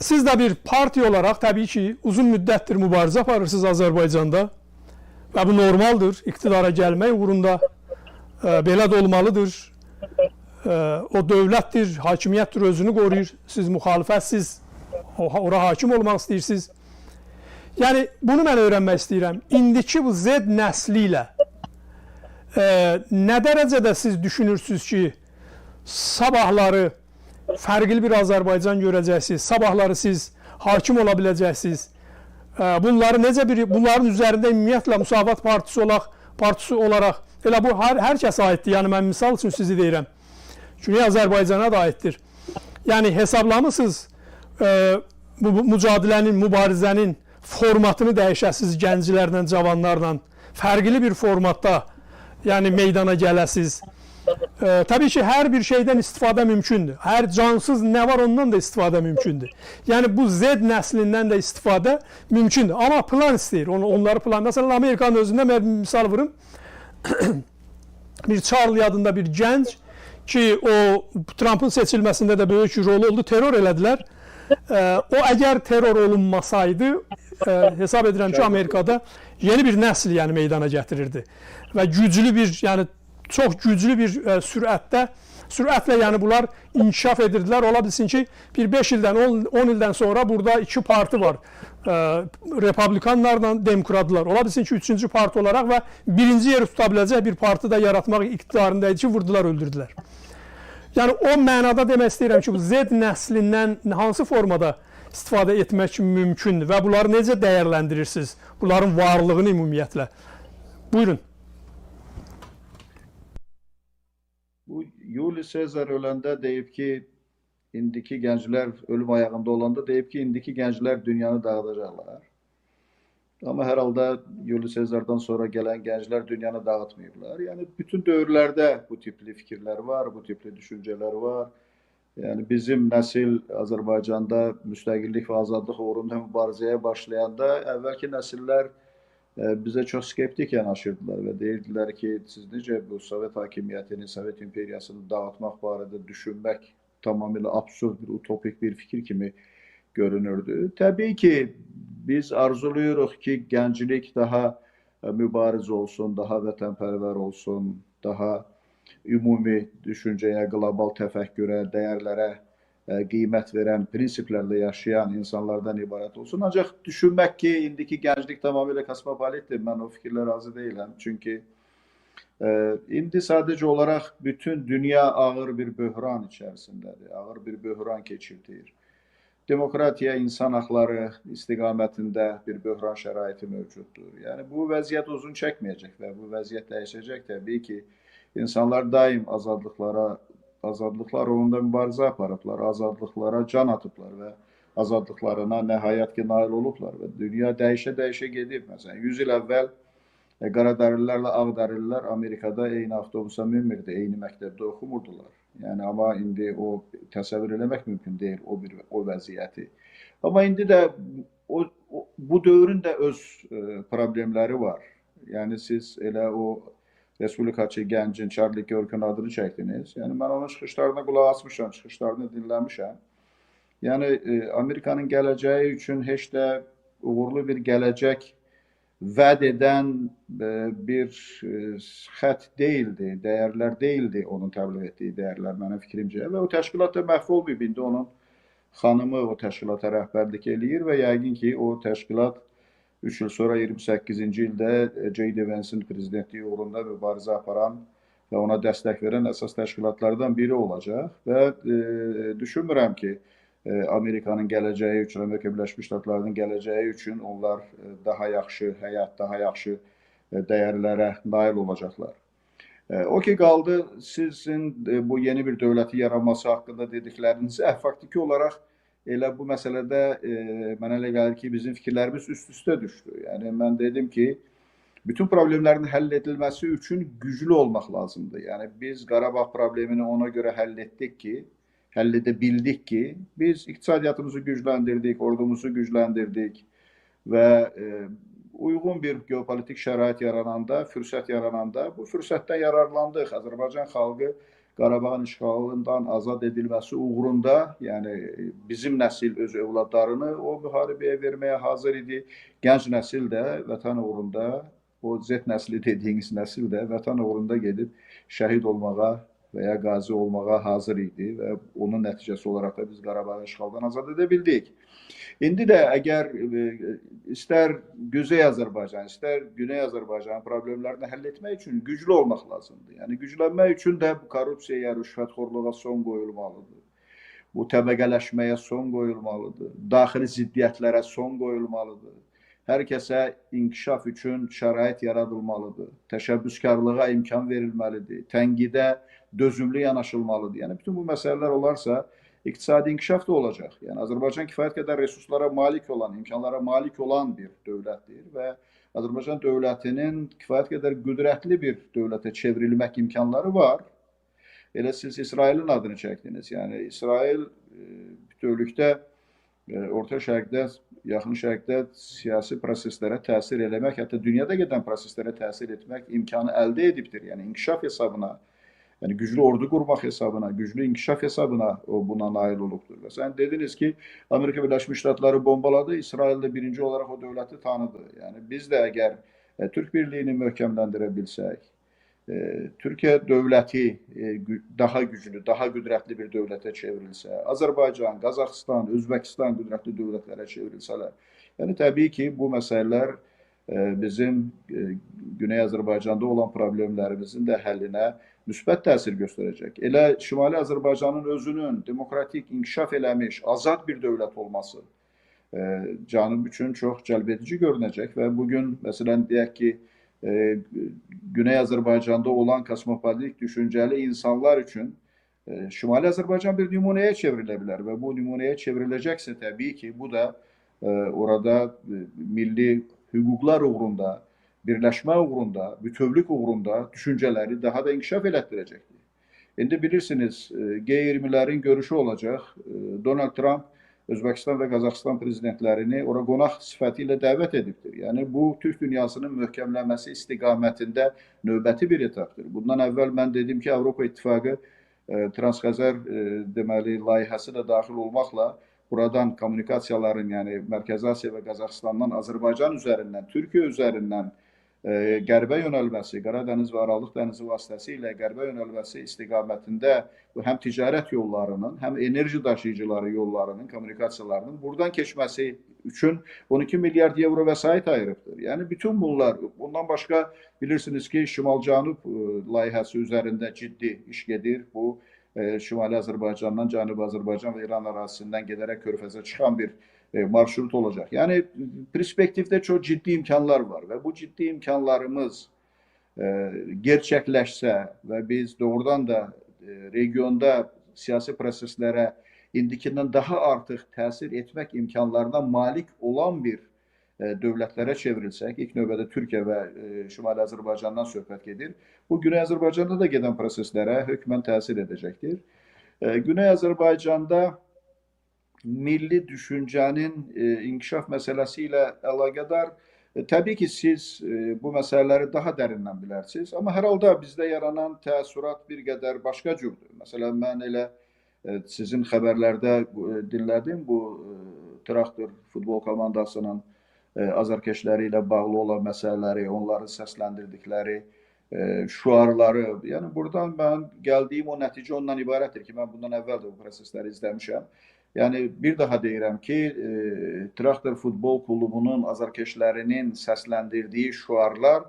siz də bir partiya olaraq təbii ki, uzun müddətdir mübarizə aparırsınız Azərbaycanda və bu normaldır. İqtidara gəlmək uğrunda belə də olmalıdır. O dövlətdir, hakimiyyətdir, özünü qoruyur. Siz müxalifətsiz, ora hakim olmaq istəyirsiniz. Yəni, bunu mən öyrənmək istəyirəm. İndiki bu Z nəsli ilə nə dərəcədə siz düşünürsünüz ki, sabahları fərqli bir Azərbaycan görəcəksiniz, sabahları siz hakim ola biləcəksiniz. Bunların üzərində ümumiyyətlə Müsavat partisi olaraq, elə bu hər kəsə aiddir. Yəni, mən misal üçün sizi deyirəm. Çünki Azərbaycana da aiddir. Yəni, hesablamısınız bu mücadilənin, mübarizənin formatını dəyişəsiz gənclərlə, cavanlarla, fərqli bir formatda yəni meydana gələsiz. Təbii ki, hər bir şeydən istifadə mümkündür. Hər cansız nə var ondan da istifadə mümkündür. Yəni bu Z nəslindən də istifadə mümkündür. Amma plan istəyir. Onları plan. Məsələn, Amerikanın özündə mən misal vurum. Bir Charlie adında bir gənc ki, o Trump'ın seçilməsində də böyük rol oldu. Terror elədilər. O əgər terror olunmasaydı, hesab edirəm ki, Amerikada yeni bir nəsil yəni meydana gətirirdi. Və güclü bir, yəni çox güclü bir sürətlə yəni bunlar inkişaf edirdilər. Ola bilsin ki, bir 5 ildən, 10 ildən sonra burada iki parti var. Republikanlarla demokratlar. Ola bilsin ki, üçüncü parti olaraq və birinci yeri tuta biləcək bir parti da yaratmaq iqtidarındaydı ki, vurdular, öldürdülər. Yəni o mənada demək istəyirəm ki, bu Z nəslindən hansı formada istifadə etmək mümkündür və bunları necə dəyərləndirirsiniz? Bunların varlığını ümumiyyətlə. Buyurun. Bu Yuli Sezar öləndə deyib ki, indiki gənclər ölüm ayağında olanda deyib ki, indiki gənclər dünyanı dağıdacaqlar. Amma hər halda Yuli Sezardan sonra gələn gənclər dünyanı dağıtmayıblar. Yəni bütün dövrlərdə bu tipli fikirlər var, bu tipli düşüncələr var. Yəni bizim nəsil Azərbaycanda müstəqillik və azadlıq uğrunda mübarizəyə başlayanda əvvəlki nəsillər bizə çox skeptik yanaşırdılar və deyirdilər ki, siz necə bu Sovet hakimiyyətini, Sovet imperiyasını dağıtmaq barədə düşünmək tamamilə absurd bir, utopik bir fikir kimi görünürdü. Təbii ki, biz arzuluyuruq ki, gənclik daha mübariz olsun, daha vətənpərvər olsun, daha ümumi düşüncəyə, qlobal təfəkkürə, dəyərlərə qiymət verən, prinsiplərlə yaşayan insanlardan ibarət olsun. Ancaq düşünmək ki, indiki gənclik tamamilə kosmopolitdir, mən o fikirlə razı deyiləm. Çünki indi sadəcə olaraq bütün dünya ağır bir böhran içərisindədir, ağır bir böhran keçirdir. Demokratiya, insan haqları istiqamətində bir böhran şəraiti mövcuddur. Yəni bu vəziyyət uzun çəkməyəcək və bu vəziyyət dəyişəcək. Təbii ki, insanlar daim azadlıqlar uğrunda mübarizə aparıblar, azadlıqlara can atıblar və azadlıqlarına nəhayət ki, nail olublar və dünya dəyişə-dəyişə gedib. Məsələn, 100 il əvvəl qaradərilərlə ağdərililər Amerikada eyni avtobusa minmirdi, eyni məktəbdə oxumurdular. Yəni, amma indi o təsəvvür eləmək mümkün deyil o vəziyyəti. Amma indi də bu dövrün də öz problemləri var. Yəni, siz elə o Respublikaçı gəncin Charlie Kirk'ün adını çəkdiniz. Yəni, mən onun çıxışlarına qulaq asmışam, çıxışlarını dinləmişəm. Yəni, Amerikanın gələcəyi üçün heç də uğurlu bir gələcək vəd edən bir xət deyildi, dəyərlər deyildi onun təbliğ etdiyi dəyərlər mənim fikrimcə. Və o təşkilat da məhv olmayıb. İndi onun xanımı o təşkilata rəhbərlik eləyir və yəqin ki, o təşkilat 3 il sonra 28-ci ildə J.D. Vance'in prezidentliyi uğrunda mübarizə aparan və ona dəstək verən əsas təşkilatlardan biri olacaq. Və düşünmürəm ki, Amerikanın gələcəyi üçün, Amerika Birləşmiş Ştatlarının gələcəyi üçün onlar daha yaxşı həyat, daha yaxşı dəyərlərə nail olacaqlar. O ki, qaldı sizin bu yeni bir dövləti yaranması haqqında dediklərinizə faktiki olaraq elə bu məsələdə mənə elə gəlir ki, bizim fikirlərimiz üst-üstə düşdü. Yəni, mən dedim ki, bütün problemlərin həll edilməsi üçün güclü olmaq lazımdır. Yəni, biz Qarabağ problemini ona görə həll edə bildik ki, biz iqtisadiyyatımızı gücləndirdik, ordumuzu gücləndirdik və uyğun bir geopolitik şərait yarananda, fürsət yarananda bu fürsətdən yararlandıq. Azərbaycan xalqı Qarabağın işğalından azad edilməsi uğrunda, yəni bizim nəsil öz övladlarını o müharibəyə verməyə hazır idi. Gənc nəsil də vətən uğrunda, o Z nəsli dediyiniz nəsil də vətən uğrunda gedib şəhid olmağa və ya qazi olmağa hazır idi və onun nəticəsi olaraq da biz Qarabağı işğaldan azad edə bildik. İndi də əgər istər Güzey Azərbaycan, istər Güney Azərbaycan problemlərini həll etmək üçün güclü olmaq lazımdır. Yəni güclənmək üçün də bu korrupsiyaya, rüşvətxorluğa son qoyulmalıdır. Bu təbəqələşməyə son qoyulmalıdır. Daxili ziddiyyətlərə son qoyulmalıdır. Hər kəsə inkişaf üçün şərait yaradılmalıdır. Təşəbbüskarlığa imkan verilməlidir. Tənqidə dözümlü yanaşılmalıdır. Yəni bütün bu məsələlər olarsa iqtisadi inkişaf da olacaq. Yəni Azərbaycan kifayət qədər resurslara malik olan, imkanlara malik olan bir dövlətdir və Azərbaycan dövlətinin kifayət qədər qüdrətli bir dövlətə çevrilmək imkanları var. Elə siz İsrailin adını çəkdiniz. Yəni İsrail bütövlükdə Orta Şərqdə, Yaxın Şərqdə siyasi proseslərə təsir eləmək, hətta dünyada gedən proseslərə təsir etmək imkanı əldə edibdir. Yəni inkişaf hesabına, yəni güclü ordu qurmaq hesabına, güclü inkişaf hesabına o buna nail olubdur. Və sən dediniz ki, Amerika Birləşmiş Ştatları bombaladı, İsrail də birinci olaraq o dövləti tanıdı. Yəni biz də əgər Türk birliyini möhkəmləndirə bilsək, Türkiyə dövləti daha güclü, daha qüdrətli bir dövlətə çevrilsə, Azərbaycan, Qazaxıstan, Özbəkistan qüdrətli dövlətlərə çevrilsələr, yəni təbii ki, bu məsələlər bizim Güney Azərbaycanda olan problemlərimizin də həllinə müsbət təsir göstərəcək. Elə Şimali Azərbaycanın özünün demokratik inkişaf eləmiş, azad bir dövlət olması canım üçün çox cəlbedici görünəcək və bugün, məsələn, deyək ki, Güney Azərbaycanda olan kosmopolit düşüncəli insanlar üçün Şimali Azərbaycan bir nümunəyə çevrilə bilər və bu nümunəyə çevriləcəksə təbii ki, bu da orada milli hüquqlar uğrunda, birləşmə uğrunda, bütövlük uğrunda düşüncələri daha da inkişaf elətdirəcəkdir. İndi bilirsiniz, G20'lerin görüşü olacaq. Donald Trump Özbəkistan və Qazaxıstan prezidentlərini ora qonaq sifəti ilə dəvət edibdir. Yəni bu Türk dünyasının möhkəmlənməsi istiqamətində növbəti bir etapdır. Bundan əvvəl mən dedim ki, Avropa İttifaqı Transxəzər deməli layihəsi də daxil olmaqla buradan kommunikasiyaların, yəni Mərkəzi Asiya və Qazaxıstandan Azərbaycan üzərindən, Türkiyə üzərindən qərbə yönəlməsi, Qaradəniz və Aralıq dənizi vasitəsilə qərbə yönəlməsi istiqamətində bu həm ticarət yollarının, həm enerji daşıyıcıları yollarının, kommunikasiyalarının buradan keçməsi üçün 12 milyard euro vəsait ayırıbdır. Yəni bütün bunlar, bundan başqa bilirsiniz ki, Şimal-Cənub layihəsi üzərində ciddi iş gedir. Bu Şimali Azərbaycandan Cənubi Azərbaycan və İran ərazisindən gedərək Körfəzə çıxan bir marşrut olacaq. Yəni perspektivdə çox ciddi imkanlar var və bu ciddi imkanlarımız gerçəkləşsə və biz doğrudan da regionda siyasi proseslərə indikindən daha artıq təsir etmək imkanlarına malik olan bir dövlətlərə çevrilsək, ilk növbədə Türkiyə və Şimali Azərbaycandan söhbət gedir. Bu Güney Azərbaycanda da gedən proseslərə hökmən təsir edəcəkdir. Güney Azərbaycanda milli düşüncənin inkişaf məsələsi ilə əlaqədar təbii ki, siz bu məsələləri daha dərindən bilərsiniz. Amma hər halda bizdə yaranan təəssürat bir qədər başqa cürdür. Məsələn, mən elə sizin xəbərlərdə dinlədim bu Traktor futbol komandasının azarkeşləri ilə bağlı olan məsələləri, onların səsləndirdikləri şüarları. Yəni buradan mən gəldiyim o nəticə ondan ibarətdir ki, mən bundan əvvəl də bu prosesləri izləmişəm. Yəni bir daha deyirəm ki, Traktor futbol klubunun azarkeşlərinin səsləndirdiyi şüarlar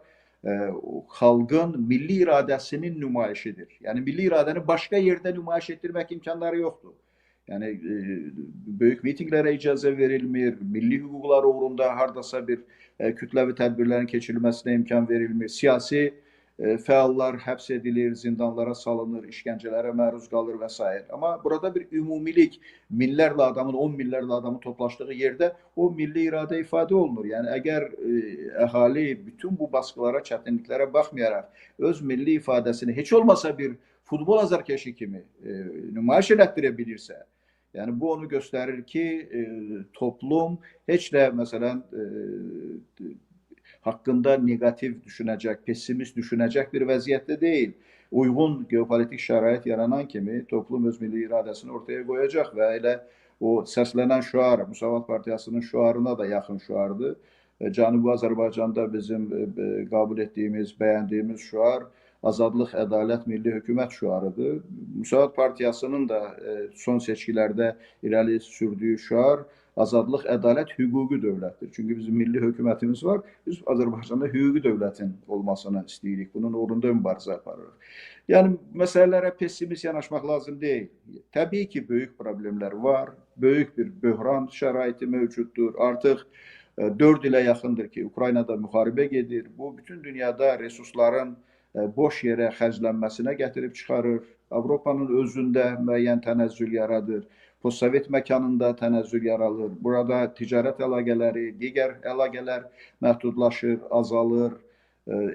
xalqın milli iradəsinin nümayişidir. Yəni milli iradəni başqa yerdə nümayiş etdirmək imkanları yoxdur. Yəni böyük mitinqlərə icazə verilmir, milli hüquqlar uğrunda hardasa bir kütləvi tədbirlərin keçirilməsinə imkan verilmir, siyasi fəallar həbs edilir, zindanlara salınır, işgəncələrə məruz qalır və s. Amma burada bir ümumilik, minlərlə adamın, 10 minlərlə adamın toplaşdığı yerdə o milli iradə ifadə olunur. Yəni əgər əhali bütün bu baskılara, çətinliklərə baxmayaraq öz milli ifadəsini heç olmasa bir futbol azarkeşi kimi nümayiş elətdirə bilirsə, yəni bu onu göstərir ki, toplum heç də məsələn haqqında negativ düşünəcək, pessimist düşünəcək bir vəziyyətdə deyil. Uyğun geopolitik şərait yaranan kimi toplum öz milli iradəsini ortaya qoyacaq və elə o səslənən şüar, Müsavat Partiyasının şüarına da yaxın şüardır. Cənubi Azərbaycanda bizim qəbul etdiyimiz, bəyəndiyimiz şüar azadlıq, ədalət, milli hökumət şüarıdır. Müsavat Partiyasının da son seçkilərdə irəli sürdüyü şüar azadlıq, ədalət, hüquqi dövlətdir. Çünki bizim milli hökumətimiz var. Biz Azərbaycanda hüquqi dövlətin olmasını istəyirik. Bunun uğrunda mübarizə aparırıq. Yəni, məsələlərə pessimist yanaşmaq lazım deyil. Təbii ki, böyük problemlər var. Böyük bir böhran şəraiti mövcuddur. Artıq 4 ilə yaxındır ki, Ukraynada müharibə gedir. Bu, bütün dünyada resursların boş yerə xərclənməsinə gətirib çıxarır. Avropanın özündə müəyyən tənəzzül yaradır. Postsovet məkanında tənəzzül yaralır. Burada ticarət əlaqələri, digər əlaqələr məhdudlaşır, azalır.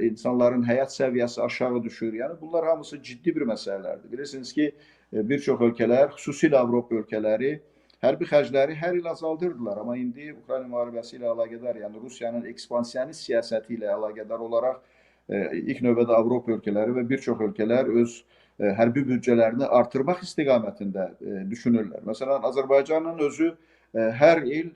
insanların həyat səviyyəsi aşağı düşür. Yəni bunlar hamısı ciddi bir məsələlərdir. Bilirsiniz ki, bir çox ölkələr, xüsusilə Avropa ölkələri hərbi xərcləri hər il azaldırdılar. Amma indi Ukrayna müharibəsi ilə əlaqədar, yəni Rusiyanın ekspansionist siyasəti ilə əlaqədar olaraq ilk növbədə Avropa ölkələri və bir çox ölkələr öz hərbi büdcələrini artırmaq istiqamətində düşünürlər. Məsələn, Azərbaycanın özü hər il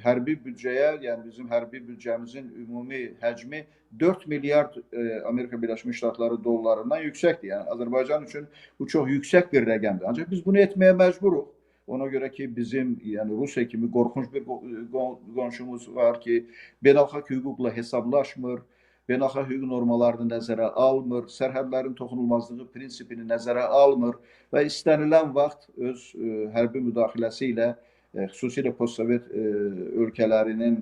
hərbi büdcəyə, yəni bizim hərbi büdcəmizin ümumi həcmi 4 milyard Amerika Birləşmiş Ştatları dollarından yüksəkdir. Yəni Azərbaycan üçün bu çox yüksək bir rəqəmdir. Ancaq biz bunu etməyə məcburuq. Ona görə ki, bizim yəni Rusiya kimi qorxunç bir qonşumuz var ki, beynəlxalq hüquqla hesablaşmır, beynəlxalq hüquq normalarını nəzərə almır, sərhədlərin toxunulmazlığı prinsipini nəzərə almır və istənilən vaxt öz hərbi müdaxiləsi ilə xüsusilə postsovet ölkələrinin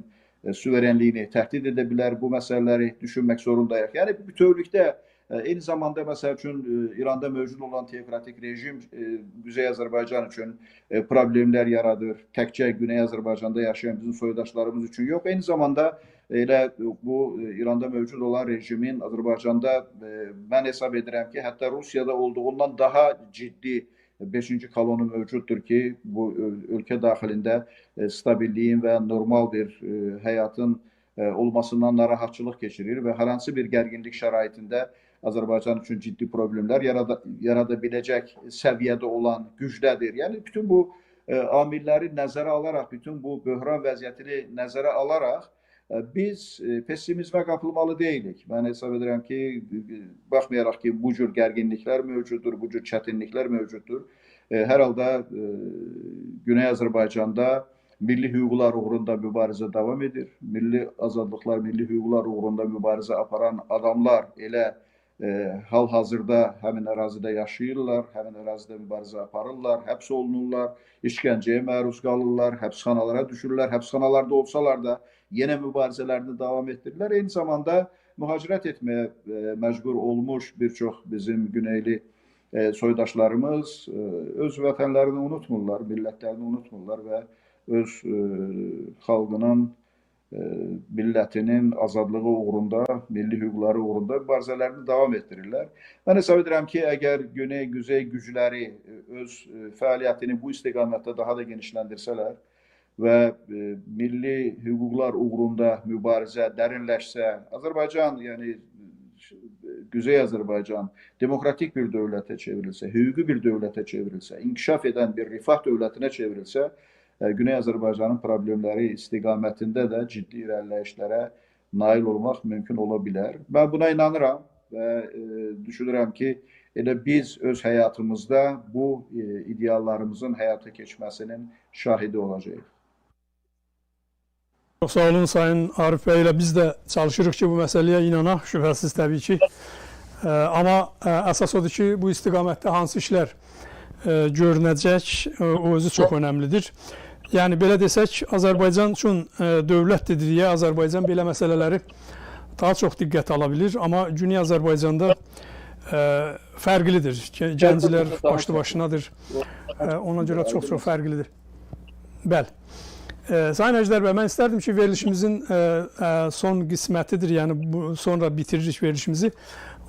suverenliyini təhdid edə bilər. Bu məsələləri düşünmək zorundayıq. Yəni bütövlükdə eyni zamanda məsəl üçün İranda mövcud olan teokratik rejim Güney Azərbaycan üçün problemlər yaradır. Təkcə Güney Azərbaycanda yaşayan bizim soydaşlarımız üçün yox. Eyni zamanda elə bu İranda mövcud olan rejimin Azərbaycanda mən hesab edirəm ki, hətta Rusiyada olduğundan daha ciddi 5-ci kolonu mövcuddur ki, bu ölkə daxilində stabilliyin və normal bir həyatın olmasından narahatçılıq keçirir və hər hansı bir gərginlik şəraitində Azərbaycan üçün ciddi problemlər yarada biləcək səviyyədə olan gücdədir. Yəni bütün bu amilləri nəzərə alaraq, bütün bu böhran vəziyyətini nəzərə alaraq biz pessimizmə qapılmalı deyilik. Mən hesab edirəm ki, baxmayaraq ki, bu cür gərginliklər mövcuddur, bu cür çətinliklər mövcuddur. Hər halda Güney Azərbaycanda milli hüquqlar uğrunda mübarizə davam edir. Milli azadlıqlar, milli hüquqlar uğrunda mübarizə aparan adamlar elə hal-hazırda həmin ərazidə yaşayırlar, həmin ərazidə mübarizə aparırlar, həbs olunurlar, işgəncəyə məruz qalırlar, həbsxanalara düşürlər, həbsxanalarda olsalar da yenə mübarizələrini davam etdirirlər. Eyni zamanda mühacirət etməyə məcbur olmuş bir çox bizim güneyli soydaşlarımız öz vətənlərini unutmurlar, millətlərini unutmurlar və öz xalqının, millətinin azadlığı uğrunda, milli hüquqları uğrunda mübarizələrini davam etdirirlər. Mən hesab edirəm ki, əgər Güney-Güzey gücləri öz fəaliyyətini bu istiqamətdə daha da genişləndirsələr və milli hüquqlar uğrunda mübarizə dərinləşsə, Azərbaycan, yəni Güzey Azərbaycan demokratik bir dövlətə çevrilsə, hüquqi bir dövlətə çevrilsə, inkişaf edən bir rifah dövlətinə çevrilsə, Güney Azərbaycanın problemləri istiqamətində də ciddi irəliləyişlərə nail olmaq mümkün ola bilər. Mən buna inanıram və düşünürəm ki, elə biz öz həyatımızda bu ideallarımızın həyata keçməsinin şahidi olacağıq. Çox sağ olun Sayın Arif bəy, ilə biz də çalışırıq ki, bu məsələyə inanaq, şübhəsiz təbii ki. Amma əsas odur ki, bu istiqamətdə hansı işlər görünəcək, o özü çox önəmlidir. Yəni, belə desək, Azərbaycan üçün dövlətdir deyə Azərbaycan belə məsələləri daha çox diqqət ala bilir. Amma Güney Azərbaycanda fərqlidir. Gənclər başlı başınadır. Ona görə çox-çox fərqlidir. Bəli. Sayın Əjdər bəy, mən istərdim ki, verilişimizin son qismətidir, yəni sonra bitiririk verilişimizi.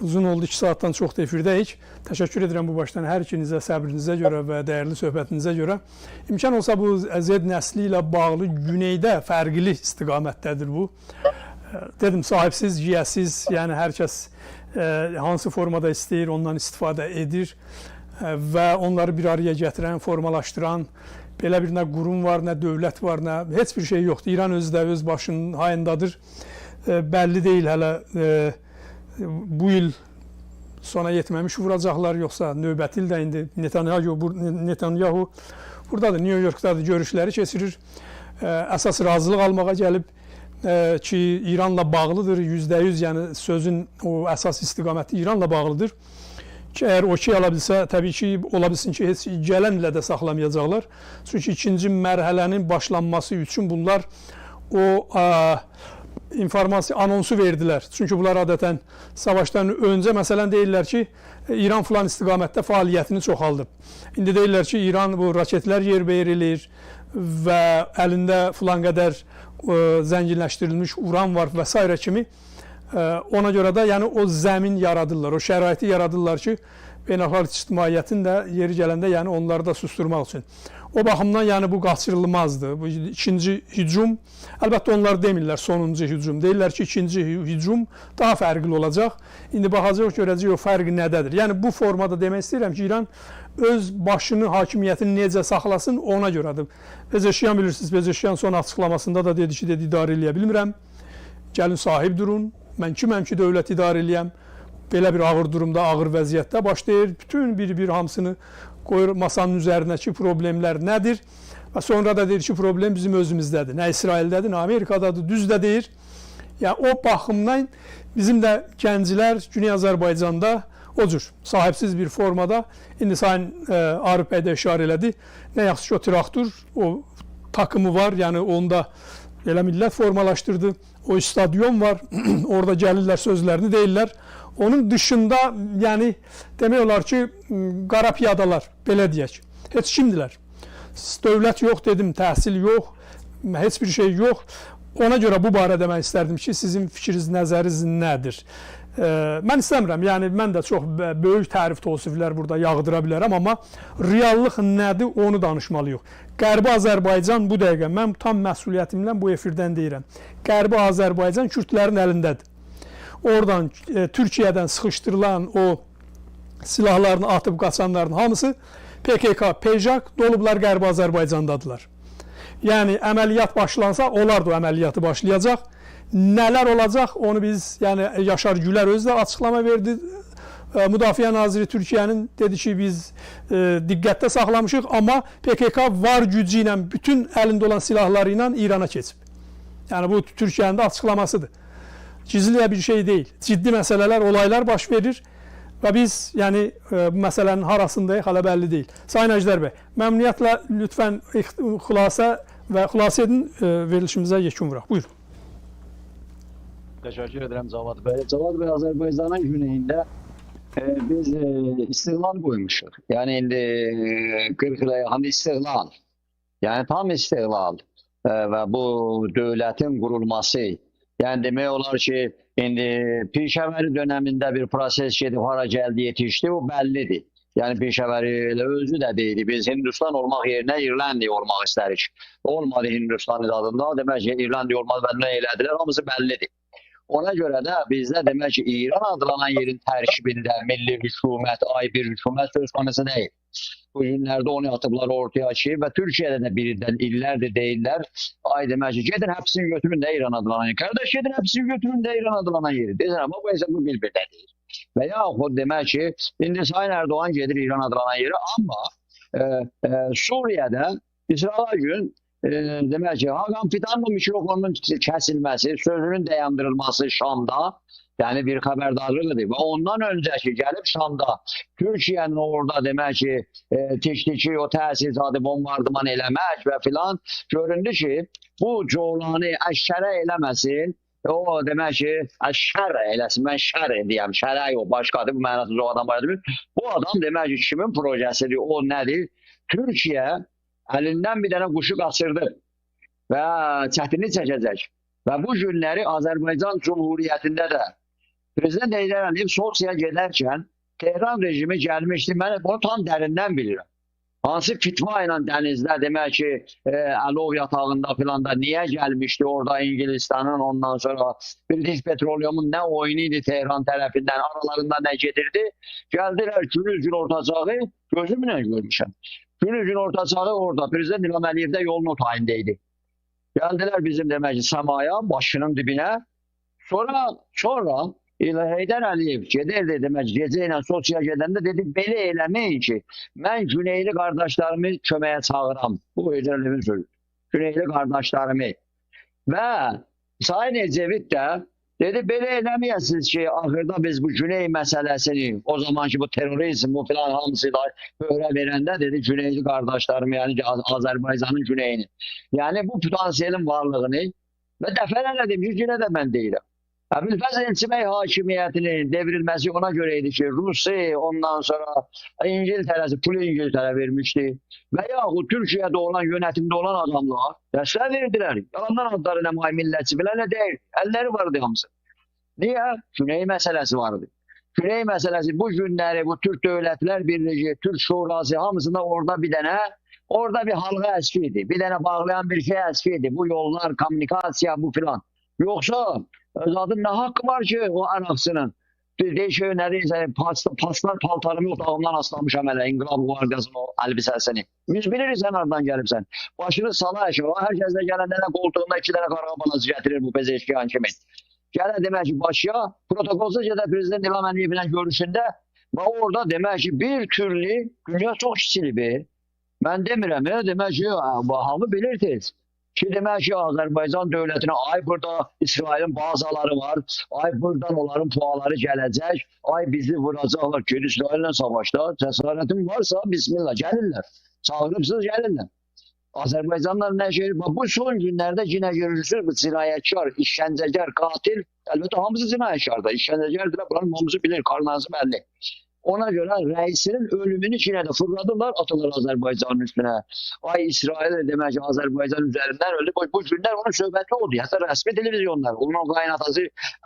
Uzun oldu, 2 saatdan çox da efirdəyik. Təşəkkür edirəm bu başdan hər ikinizə, səbrinizə görə və dəyərli söhbətinizə görə. İmkan olsa bu Z nəsli ilə bağlı Güneydə fərqli istiqamətdədir bu. Dedim, sahibsiz, yiyəsiz, yəni hər kəs hansı formada istəyir, ondan istifadə edir və onları bir araya gətirən, formalaşdıran belə bir nə qurum var, nə dövlət var, nə heç bir şey yoxdur. İran özü də öz başının hayındadır. Bəlli deyil hələ bu il sona yetməmiş vuracaqlar, yoxsa növbəti ildə indi Netanyahu buradadır, New Yorkdadır, görüşləri keçirir. Əsas razılıq almağa gəlib ki, İranla bağlıdır, %100, yəni sözün o əsas istiqaməti İranla bağlıdır. Ki, əgər o ki ala bilsə, təbii ki, ola bilsin ki, heç gələn ilə də saxlamayacaqlar. Çünki ikinci mərhələnin başlanması üçün bunlar o informasiya anonsu verdilər. Çünki bunlar adətən savaşdan öncə məsələn deyirlər ki, İran filan istiqamətdə fəaliyyətini çoxaldıb. İndi deyirlər ki, İran bu raketlər yerbəyer eləyir və əlində filan qədər zənginləşdirilmiş uran var və s. kimi Ona görə də yəni o zəmin yaradırlar, o şəraiti yaradırlar ki, beynəlxalq ictimaiyyətin də yeri gələndə yəni onları da susturmaq üçün. O baxımdan yəni bu qaçırılmazdır. Bu ikinci hücum, əlbəttə onlar demirlər sonuncu hücum. Deyirlər ki, ikinci hücum daha fərqli olacaq. İndi baxacaq, görəcək o fərqi nədədir. Yəni bu formada demək istəyirəm ki, İran öz başını, hakimiyyətini necə saxlasın ona görədir. Pezeşkiyan bilirsiniz, Pezeşkiyan son açıqlamasında da dedi ki, dedi idarə eləyə bilmirəm. Gəlin sahib durun. Mən kiməm ki, dövlət idarə eləyəm. Belə bir ağır durumda, ağır vəziyyətdə başlayır. Bütün bir hamısını qoyur masanın üzərinə ki, problemlər nədir? Və sonra da deyir ki, problem bizim özümüzdədir. Nə İsraildədir, nə Amerikadadır, düz də deyir. Yəni, o baxımdan bizim də gənclər Güney Azərbaycanda o cür sahibsiz bir formada, indi Sayın Arif bəy də işarə elədi, nə yaxşı ki, o traktor, o takımı var, yəni onda elə millət formalaşdırdı, o stadion var, orada gəlirlər, sözlərini deyirlər. Onun dışında, yəni demək olar ki, qara piyadalar, belə deyək, heç kimdilər. Dövlət yox dedim, təhsil yox, heç bir şey yox. Ona görə bu barədə mən istərdim ki, sizin fikriniz, nəzəriniz nədir? Mən istəmirəm, yəni mən də çox böyük tərif təvsiflər burada yağdıra bilərəm, amma reallıq nədir, onu danışmalıyıq. Qərbi Azərbaycan bu dəqiqə, mən tam məsuliyyətimlə bu efirdən deyirəm, Qərbi Azərbaycan Kürdlərin əlindədir. Oradan Türkiyədən sıxışdırılan o silahlarını atıb qaçanların hamısı PKK, PJAK dolublar Qərbi Azərbaycandadılar. Yəni əməliyyat başlansa, onlar da o əməliyyatı başlayacaq. Nələr olacaq, onu biz, yəni Yaşar Gülər özü də açıqlama verdi. Müdafiə Naziri Türkiyənin dedi ki, biz diqqətdə saxlamışıq, amma PKK var gücü ilə, bütün əlində olan silahları ilə İrana keçib. Yəni bu Türkiyənin də açıqlamasıdır. Gizli bir şey deyil. Ciddi məsələlər, olaylar baş verir və biz yəni bu məsələnin harasındayıq, hələ bəlli deyil. Sayın Əjdər bəy, məmnuniyyətlə lütfən xülasə edin, verilişimizə yekun vuraq. Buyurun. Təşəkkür edirəm Cavad bəy. Cavad bəy, Azərbaycanın güneyində biz istiqlal qoymuşuq. Yəni indi 40 ilə yaxın istiqlal. Yəni tam istiqlal və bu dövlətin qurulması. Yəni demək olar ki, indi Pişəvəri dönəmində bir proses gedib hara gəldi, yetişdi, o bəllidir. Yəni Pişəvəri elə özü də deyildi. Biz Hindistan olmaq yerinə İrlandiya olmaq istərik. Olmadı Hindistan adında, demək ki, İrlandiya olmadı və nə elədilər, hamısı bəllidir. Ona görə də bizdə demək ki, İran adlanan yerin tərkibində milli hükümət, ay bir hükümət söz konusu deyil. Bu günlərdə onu atıblar ortaya ki və Türkiyədə də birindən illərdir deyirlər. Ay demək ki, gedin həbsini götürün də İran adlanan yeri. Qardaş, gedin həbsini götürün də İran adlanan yeri. Deyirəm, amma bu isə bu bir-birdə deyil. Və yaxud demək ki, indi Sayın Erdoğan gedir İran adlanan yeri, amma Suriyədə İsrail gün demək ki, Hakan Fidan'ın mikrofonunun kəsilməsi, sözünün dayandırılması Şamda, yəni bir xəbərdarlıq idi. Və ondan öncəki gəlib Şamda Türkiyənin orada demək ki, tikdiki o təsisatı bombardıman eləmək və filan göründü ki, bu Colanı əşşərə eləməsin, o demək ki, əşşərə eləsin, mən şər deyəm, şərə yox, başqadır, bu mənasız o adam var. Bu adam demək ki, kimin projesidir, o nədir? Türkiyə əlindən bir dənə quşu qaçırdı və çətinlik çəkəcək. Və bu günləri Azərbaycan Cumhuriyyətində də Prezident Heydər Əliyev Sosiyaya gedərkən Tehran rejimi gəlmişdi. Mən bunu tam dərindən bilirəm. Hansı fitva ilə dənizdə demək ki, Əlov yatağında filan da niyə gəlmişdi orada İngilistanın, ondan sonra British Petroleum'un nə oyunu idi Tehran tərəfindən, aralarında nə gedirdi? Gəldilər günüz gün ortacağı, gözümlə görmüşəm. Günüz gün ortacağı orada Prezident İlham Əliyev də yolun o tayındaydı. Gəldilər bizim demək ki, səmaya, başının dibinə. Sonra Heydər Əliyev gedirdi demək, gecə ilə Sosiyaya gedəndə dedi, belə eləməyin ki, mən Güneyli qardaşlarımı köməyə çağıram. Bu Heydər Əliyevin sözü. Güneyli qardaşlarımı. Və Sayın Ecevit də dedi, belə eləməyəsiniz ki, axırda biz bu Güney məsələsini, o zaman ki bu terrorizm, bu filan hamısı da öyrə verəndə dedi, Güneyli qardaşlarımı, yəni ki Azərbaycanın Güneyini. Yəni bu potansiyelin varlığını və dəfələrlə dedim ki, yenə də mən deyirəm. Əbülfəz Elçibəy hakimiyyətinin devrilməsi ona görə idi ki, Rusiya ondan sonra İngiltərəsi pulu İngiltərə vermişdi və yaxud Türkiyədə olan, yönetimdə olan adamlar dəstək verdilər. Yalandan adları nə may millətçi bilən nə deyil. Əlləri vardı hamısı. Niye? Güney məsələsi vardı. Güney məsələsi bu günləri bu Türk Dövlətlər Birliği, Türk Şurası hamısında orada bir halqa əskiydi. Bir dənə bağlayan bir şey əskiydi. Bu yollar, kommunikasiya, bu filan. Yoksa zaten ne hakkı var ki o Arapsının? Değişiyor neredeyse paslar paltarımı otağımdan aslanmışam hele İnqilab Qvardiyasının o elbisesini. Biz biliriz sen oradan gelipsen. Başını sala aşağı. Herkes de gelende de koltuğunda 2 tane karga balası getirir bu pezeşkiyan kimi. Gelen demek ki başya protokolsuzca da Prezident İlham Əliyev'le görüşünde ve orada demek ki bir türlü dünya çok şişili bir. Ben demirəm ya demek ki hamı bilirsiniz. Ki demek ki Azerbaycan devletine ay burada İsrail'in bazaları var. Ay buradan onların puanları gelecek. Ay bizi vuracaklar. Ki İsrail'le savaşta cesaretin varsa bismillah gelirler. Çağırıpsız gelirler. Azerbaycanlar ne şey? Bu son günlerde yine görürsünüz bu cinayetkar, işkencekar, katil. Elbette hamısı cinayetkarda. İşkencekardır. Buranın hamısı bilir. Karnası belli. Ona göre reisinin ölümünü Çin'e de fırladılar, atılır Azerbaycan'ın üstüne. Ay İsrail demek ki Azerbaycan üzerinden öldü. Bu günler onun söhbəti oldu. Hatta resmi televizyonlar. Onun kaynatası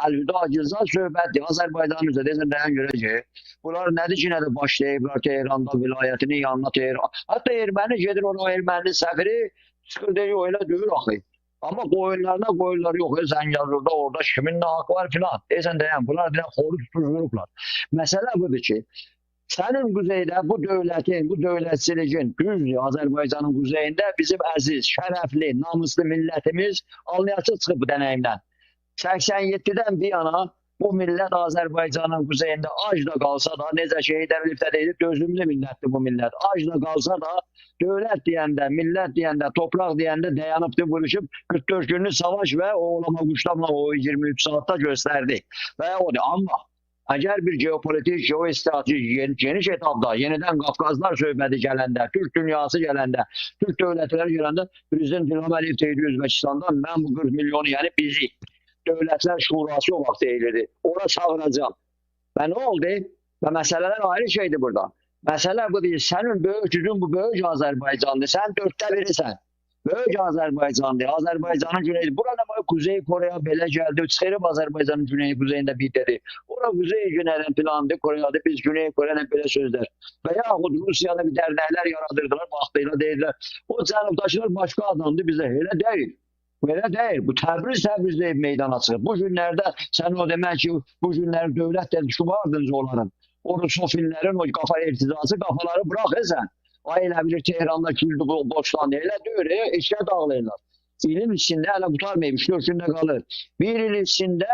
Elvida Gülzar söhbəti. Azerbaycan'ın üzerinde desən görəcək. Bunlar nədir Çin'e de başlayıblar Tehran'da vilayetinin yanına Tehran. Hatta Ermeni gedir ona Ermeni səfiri çıxır deyir öyle döyür axı. Ama koyunlar yok. Sen yazırda orada kimin ne hakkı var filan. Sen deyən bunlar deyən xoru tutuşturuplar. Mesele budur ki senin kuzeyde bu devletin, bu devletçiliğin düz Azerbaycan'ın kuzeyinde bizim aziz, şerefli, namuslu milletimiz alnıyaçı çıkıp bu deneyimden. 87'den bir yana bu millet Azerbaycan'ın kuzeyinde ac da kalsa da nece şehit evlilikte değil, dözümlü milletti bu millet. Ac da kalsa da devlet diyende, millet diyende, toprak diyende dayanıp da vuruşup 44 günlük savaş ve oğlama kuşlamla o 23 saatte gösterdi. Ve o da ama eğer bir jeopolitik, jeostratejik geniş etapda yeniden Kafkazlar söhbəti gələndə, Türk dünyası gələndə, Türk devletleri gələndə Prezident İlham Əliyev deyildi Özbekistan'dan ben bu 40 milyonu yani bizi Devletler Şurası o vaxt deyilirdi. Ora çağıracağım. Ve ne oldu? Ve meseleler ayrı şeydi burada. Mesele bu değil. Senin böyük gücün bu böyük Azerbaycan'dı. Sen 4'te birisən. Böyük Azerbaycan'dı. Azerbaycan'ın güneyi. Burada Kuzey Kore'ye belə geldi. Çıxırıb Azerbaycan'ın güneyi kuzeyinde bir dedi. Orada Kuzey Güney'den plandı. Kore'de biz Güney Kore'den böyle sözler. Veya Rusya'da bir dernekler yaradırdılar. Vaxtıyla deyirlər. O cənubdaşlar başka adamdı bize. Öyle değil. Böyle değil. Bu Təbriz deyib meydana çıxıb. Bu günlerde sen o demək ki bu günler devlet dedi şu vardınız onların. O Rusofillərin o kafa irtizası kafaları bırak sen. Ayla bilir Tehran'da kilidi boşlandı. Elə deyir, işe dağılırlar. İlim içinde hele kurtarmayıp 3-4 günde kalır. Bir il içinde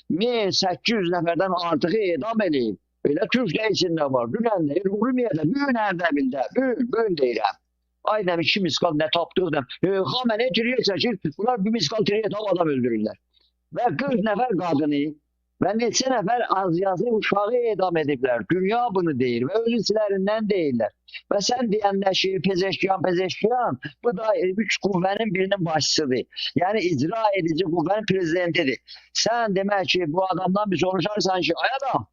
1800 neferden artık edam edeyim. Öyle Türkiye içinde var. Dünen değil, Urmiye'de, büyün Erdebil'de, büyün deyirəm. Aynen 2 miskal ne tapdığım. Xamenei tiriye seçir, bunlar 1 miskal tiriye tap adam öldürürler. Ve 40 nefer kadını ve neçə nefer az yazı uşağı edam edibler. Dünya bunu değil ve özüslerinden değiller. Ve sen diyenler şey pezeşkiyan bu da 3 kuvvenin birinin başçısıdır. Yani icra edici kuvvenin prezidentidir. Sen demek ki bu adamdan bir soruşarsan ki ay adam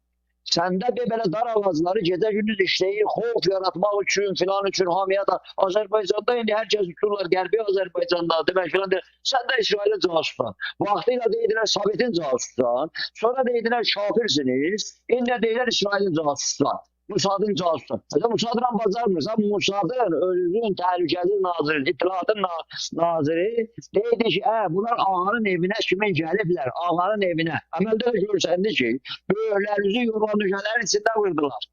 sende bir böyle dar avazları gece gündüz işleyir, hof yaratmak için filan için hamiyata Azerbaycan'da indi herkes tuturlar Gerbi Azerbaycan'da demek filan der. Sen de İsrail'in casusan. Vaxtıyla deyirlər Sovyet'in casusan. Sonra deyirlər şafirsiniz. İndi deyirlər İsrail'in casusan. Musad'ın casusu. Mesela Musad'la bazarmırsan Musad'ın özünün təhlükəsiz naziri, İttihatın naziri deydi ki bunlar ağanın evine kimin gəliblər? Ağanın evine. Əməldə də görsəndi ki böyüklərinizi yuvarlıqların içində vurdular.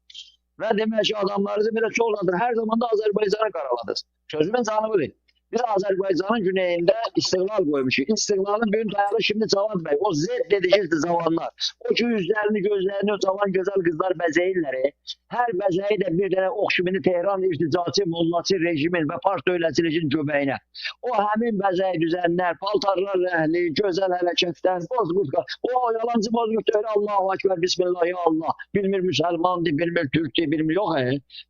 Və demək ki adamlarınızı belə çoğladır. Her zaman da Azerbaycan'ı qaraladır. Sözümün canı budur. Biz Azerbaycan'ın güneyinde istiklal koymuşuz. İstiklalın büyük dayalı şimdi Cavan Bey. O Z dedikçe zamanlar. O ki yüzlerini gözlerini o zaman güzel kızlar bezeyirler. Her bezeyi de bir tane okşumini Tehran irticatı, mollası rejimin ve part dövlətçiliğin göbeğine. O hemin bezeyi düzenler, paltarlar rəhli, güzel hareketler, bozgurtka. O yalancı bozgurtka öyle Allahu Ekber, Bismillah ya Allah. Bilmir Müslümandı, bilmir Türk'tü, bilmir yok.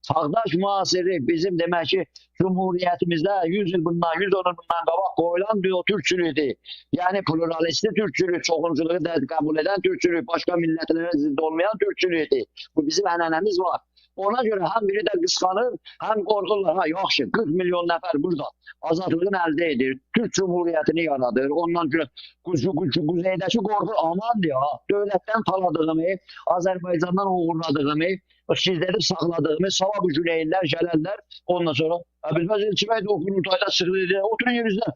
Çağdaş muasiri bizim demek ki Cumhuriyetimizde 100 yıl bundan, 110 bundan qabaq qoyulan diyor Türkçülüğüydü. Yani pluralisti Türkçülük, çoxunçuluğu da kabul eden Türkçülük, başka milletlere ziddi olmayan Türkçülüğüydü. Bu bizim ənənəmiz var. Ona görə həm biri də qısqanır, həm qorxurlar. Ha, yaxşı, 40 milyon nəfər burada azadlığını əldə edir, Türk Cumhuriyyətini yaradır. Ondan görə quzeydəki qorxur, aman ya, dövlətdən taladığımı, Azərbaycandan uğurladığımı, sizləri saxladığımı, sabah bu güneyllər gələrlər, ondan sonra Əbülfəz Elçibəy də o qurultayda sıxılır, oturun yerinizdə.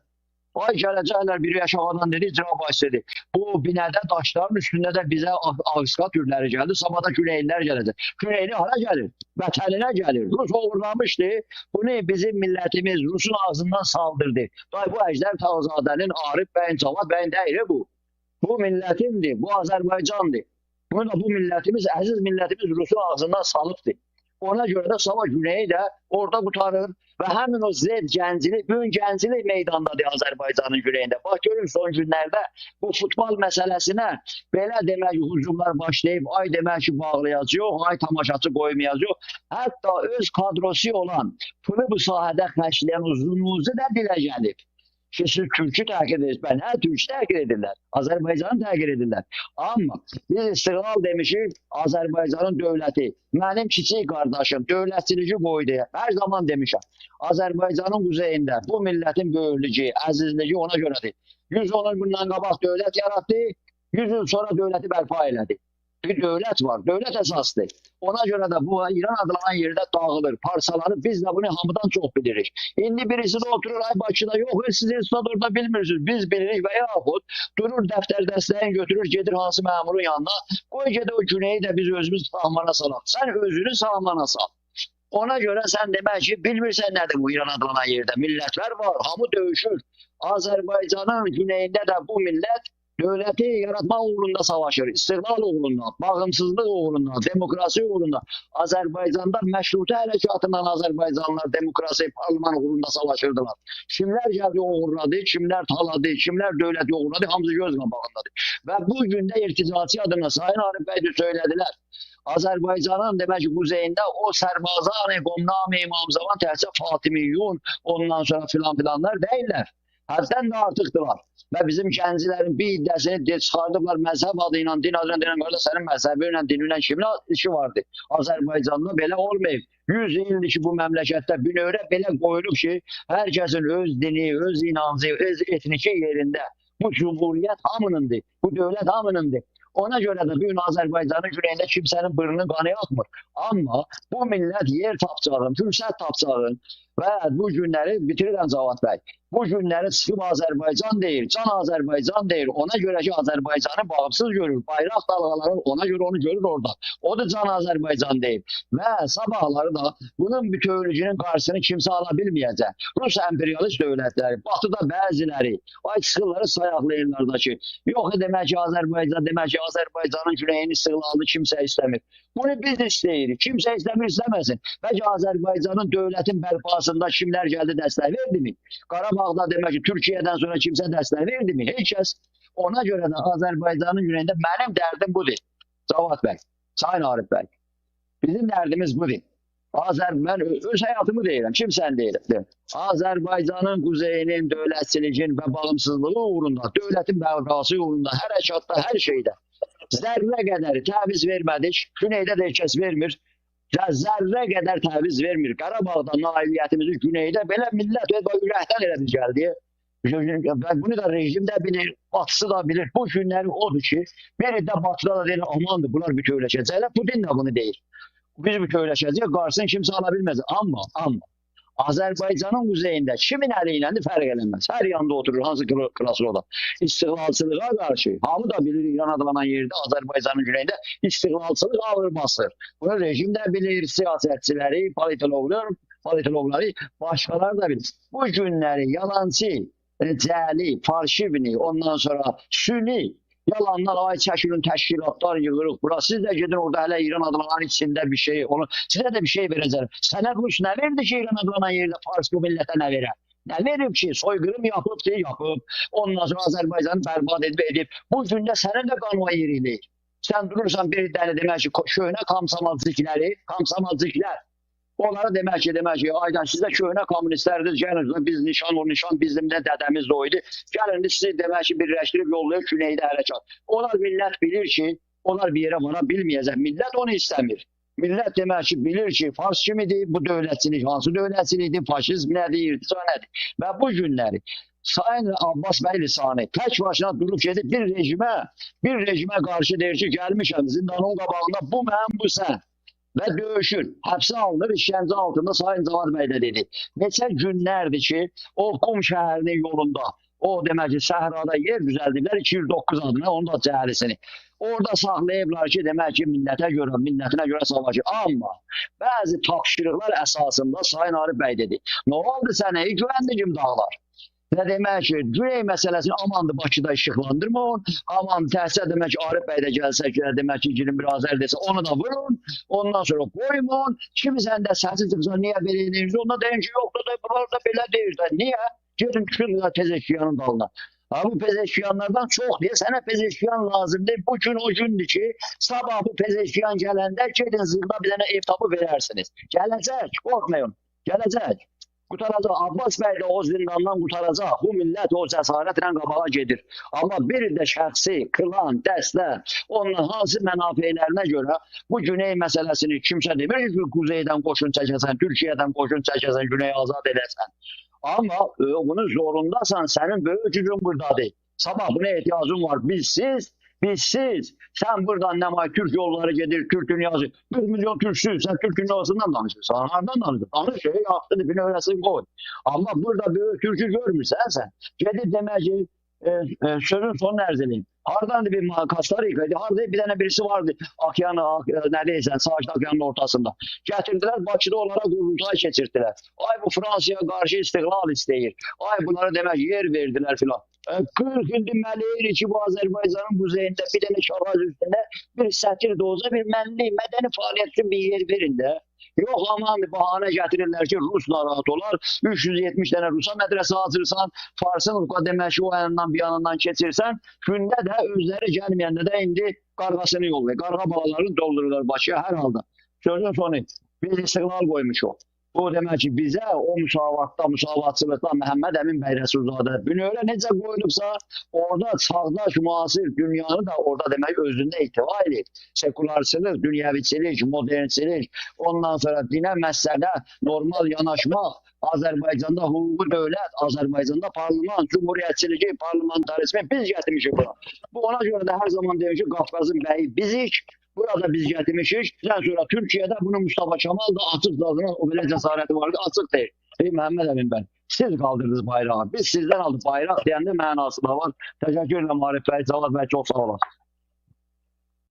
Ay gələcəklər biri aşağıdan dedi, icra başladı. Bu binədə daşların üstündə də bizə ağızqa türləri gəldi. Sabahda Güneylər gələcək. Güneyli hara gəlir? Vətəninə gəlir. Rus uğurlamışdı. Bunu bizim millətimiz Rusun ağzından saldırdı. Day bu Əjdər Tağzadənin, Arif bəyin, Cavad bəyin deyil bu. Bu millətimdir, bu Azərbaycandır. Bunu da bu millətimiz, əziz millətimiz Rusun ağzından salıbdır. Ona görə də sabah Güneyi də orada qutarır və həmin o Z gənclik, bugün gənclik meydandadır Azərbaycanın güneyində. Bax görün son günlərdə bu futbol məsələsinə belə demək hücumlar başlayıb, ay demək ki bağlayacaq, ay tamaşaçı qoymayacaq. Hətta öz kadrosu olan, pulu bu sahədə xərcləyən uzunuzu da dilə gəlib. Ki siz Türk'ü təhqir edirsiniz. Ben her Türk'ü təhqir edirlər. Azərbaycanı təhqir edirlər. Amma biz istiqlal demişik, Azərbaycanın dövləti. Mənim kiçik qardaşım dövlətçiliyi qoydu. Hər zaman demişəm. Azərbaycanın quzeyində bu millətin böyüklüyü, əzizliyi ona görədir. 110 il bundan qabaq dövlət yaratdı, 100 il sonra dövləti bərpa elədi. Bir dövlət var, dövlət əsasdır. Ona görə də bu İran adlanan yerdə dağılır, parçalanır. Biz də bunu hamıdan çox bilirik. İndi birisi də oturur, ay Bakıda yox, siz Estad orada bilmirsiniz. Biz bilirik və yaxud durur dəftər dəstəyin götürür, gedir hansı məmurun yanına. Qoy gedə o Güneyi də biz özümüz sahmana salaq. Sən özünü sahmana sal. Ona görə sən demək ki, bilmirsən nədir bu İran adlanan yerdə. Millətlər var, hamı döyüşür. Azərbaycanın güneyində də bu millət dövləti yaratmaq uğrunda savaşır, istiqlal uğrunda, bağımsızlıq uğrunda, demokrasi uğrunda. Azərbaycanda məşrutə hərəkatından Azərbaycanlılar demokrasi, parlament uğrunda savaşırdılar. Kimlər gəldi uğurladı, kimlər taladı, kimlər dövləti uğurladı, hamısı göz qabağındadır. Və bu gündə irticaçı adına Sayın Arif bəy də söylədilər. Azərbaycanın demək ki, quzeyində o Sərbazan-ı Qomnam-ı İmam-Zaman təhcə Fatimiyyun, ondan sonra filanlar deyirlər. Həddən də artıqdılar. Və bizim gəncilərin bir iddəsini çıxardıblar məzhəb adı ilə, din adına deyilən qarda sənin məzhəbi ilə, dini ilə kimin işi vardı? Azərbaycanda belə olmayıb. 100 ildir ki, bu məmləkətdə bünövrə belə qoyulub ki, hər kəsin öz dini, öz inancı, öz etniki yerində. Bu cumhuriyyət hamınındır, bu dövlət hamınındır. Ona görə də bugün Azərbaycanın güneyində kimsənin bırnının qanı atmır. Amma bu millət yer tapacağın, fürsət tapacağın və bu günləri bitirirəm Cavad bəy. Bu günləri çıxıb Azərbaycan deyir, can Azərbaycan deyir. Ona görə ki, Azərbaycanı bağımsız görür. Bayraq dalğaları ona görə onu görür orada. O da can Azərbaycan deyir. Və sabahları da bunun bütövlüyünün qarşısını kimsə ala bilməyəcək. Rus emperyalist dövlətləri, Batıda bəziləri, ay çıxırları sayaqlayırlar da ki, yox demək ki, Azərbaycan, demək ki, Azərbaycanın güneyini istiqlalını kimsə istəmir. Bunu biz istəyirik. Kimsə istəmir, istəməsin. Bəlkə Azərbaycanın dövlətin bərpasında kimlər gəldi dəstək verdimi? Qarabağda demək ki, Türkiyədən sonra kimsə dəstək verdimi? Heç kəs. Ona görə də Azərbaycanın güneyində mənim dərdim budur. Cavad bəy, Sayın Arif bəy. Bizim dərdimiz budur. Mən öz həyatımı deyirəm, kimsən deyirəm. Azərbaycanın quzeyinin, dövlətçiliyin və bağımsızlığı uğrunda, dövlətin bərpası uğrunda, hərəkatda, hər şeydə zərrə qədər təviz vermədik. Güneydə də heç kəs vermir. Zərrə qədər təviz vermir. Qarabağda nailiyyətimizi güneydə belə millət ürəkdən elə biz gəldi. Bunu da rejim də bilir, Batısı da bilir. Bu günləri odur ki, biri də Batıda da deyir, amandır, bunlar bütövləşəcəklər. Putin də bunu deyir. Biz bütövləşəcəyik, qarşısını kimsə ala bilməz. Amma Azərbaycanın quzeyində kimin əli ilə fərq eləməz. Hər yanda oturur, hansı krası o da. İstiqlalçılığa qarşı, hamı da bilir İran adlanan yerdə Azərbaycanın güneyində istiqlalçılıq ağır basır. Bunu rejim də bilir, siyasətçiləri, politologları, başqaları da bilir. Bu günləri yalancı, cəli, farşivni, ondan sonra süni, yalanlar, ay çəkilin, təşkilatlar yığırıq bura. Siz də gedin orada hələ İran adlanan içində bir şey, sizə də bir şey verəcək. Sənə Rus nə verdi ki, İran adlanan yerdə Fars bu millətə nə verər? Nə verib ki, soyqırım yapıb, yapıb. Ondan sonra Azərbaycanı bərbad edib. Bu gündə sənin də qanuna yerilir. Sən durursan bir dəni demək ki, köhnə kamsamazcıklər. Onlara demək ki, aydan siz də köhnə kommunistlərdiniz, gəlin, biz nişan bizim də dədəmiz də oydu. Gəlin, sizi demək ki, birləşdirib yollayıb güneydə hərəkat. Onlar millət bilir ki, onlar bir yerə vara bilməyəcək. Millət onu istəmir. Millət demək ki, bilir ki, Fars kimidir, bu dövlətçilik, hansı dövlətçilikdir, faşizm nədir, irtica nədir. Və bu günləri Sayın Abbas bəy Lisani tək başına durub gedib bir rejimə qarşı deyir ki, gəlmişəm zindanın qabağında bu mənim, bu sən. Və döyüşür, həbsə alınır, işgəncə altında Sayın Cavad bəy də dedi. Neçə günlərdir ki, o Qum şəhərinin yolunda, o demək ki, səhrada yer düzəldiblər 209 adına, onun da cəhəlisini. Orada saxlayıblar ki, demək ki, millətinə görə savaşı. Amma bəzi tapşırıqlar əsasında Sayın Arif bəy dedi. Nə oldu sənə? Güvəndigim dağlar. Nə demək ki, Güney məsələsini amandı Bakıda işıqlandırmayın, aman təhsil demək ki, Arif bəy də gəlsə ki, demək ki, 21 Azər desə, onu da vurun, ondan sonra qoymayın, kimisən də səsi çıxsa, niyə belə edirsiniz, onda deyin ki, yoxdur da, bunlar da belə deyir də, niyə? Gedin çıxın Pezeşkiyanın dalına. Ha, bu Pezeşkiyanlardan çox diye sənə Pezeşkiyan lazımdır. Bu gün o gündür ki, sabah bu Pezeşkiyan gələndə gedin zırda bir dənə ev tapı verərsiniz. Gələcək, qorxmayın, gələcək. Qutaracaq, Abbas bəy də o zindandan qutaracaq. Bu millət o cəsarətlə qabağa gedir. Amma bir də şəxsi, klan, dəstə, onun hansı mənafeylərinə görə bu Güney məsələsini kimsə demir ki, Kuzeydən qoşun çəkəsən, Türkiyədən qoşun çəkəsən, Güneyi azad edəsən. Amma bunun zorundasan, sənin böyük gücün buradadır. Sabah buna ehtiyacın var. Bizsiz. Sən buradan nəmay Türk yolları gedir, Türk dünyası. 1 milyon Türksüz, sən Türk dünyasından danışırsan. Hardan danışırsan? Danış şeyi yaxşı dibini öyrəsin qoy. Amma burada böyük Türk'ü görmürsən sən. Gedib demək ki, sözün sonunu ərzəliyim. Hardan bir Kastarika'ydı, harada bir tane birisi vardı. Akyanı, neredeyse Sağcı Akyan'ın ortasında. Getirdiler, Bakı'da onlara kurultay geçirdiler. Ay bu Fransa'ya karşı istiklal isteyir. Ay bunlara demek yer verdiler filan. 40 gündür mələyir ki, bu Azərbaycanın kuzeyində bir tane şahaz üstünde bir sətir doza, bir mədəni fəaliyyət üçün bir yer verin də. Yox, aman bahane getirirler ki, Rus narahat olar. 370 tane Rus'a medrese açırsan, Farsın Ruka demək ki, o yanından bir yanından keçirsən, gündə də özləri gəlməyəndə də indi qarğasını yollayır. Qarğa balalarını doldururlar Bakıya hər halda. Sözün sonu, biz istiqlal qoymuşuq. Bu demək ki, bizə o müsavatçılıqda Məhəmməd Əmin bəy Rəsulzadə bünövrə necə qoyulubsa, orada çağdaş, müasir dünyanı da orada demək özündə ihtiva edir. Sekularçılıq, dünyəviçilik, modernçilik, ondan sonra dinə, məsələ, normal yanaşmaq, Azərbaycanda hüquqi dövlət, Azərbaycanda parlament, cumhuriyyətçiliyi, parlamentarizmi biz gətirmişik buna. Bu ona görə də hər zaman deyir ki, Qafqazın bəyi bizik. Burada biz getirmişik. Daha sonra Türkiye'de bunu Mustafa Kemal da açık zaten o bile cesareti vardı. Açık değil. Mehmet Emin ben. Siz kaldırdınız bayrağı. Biz sizden aldık bayrak diyen de manası da var. Teşekkür ederim Arif Bey. Cavad Bey çok sağ olasın.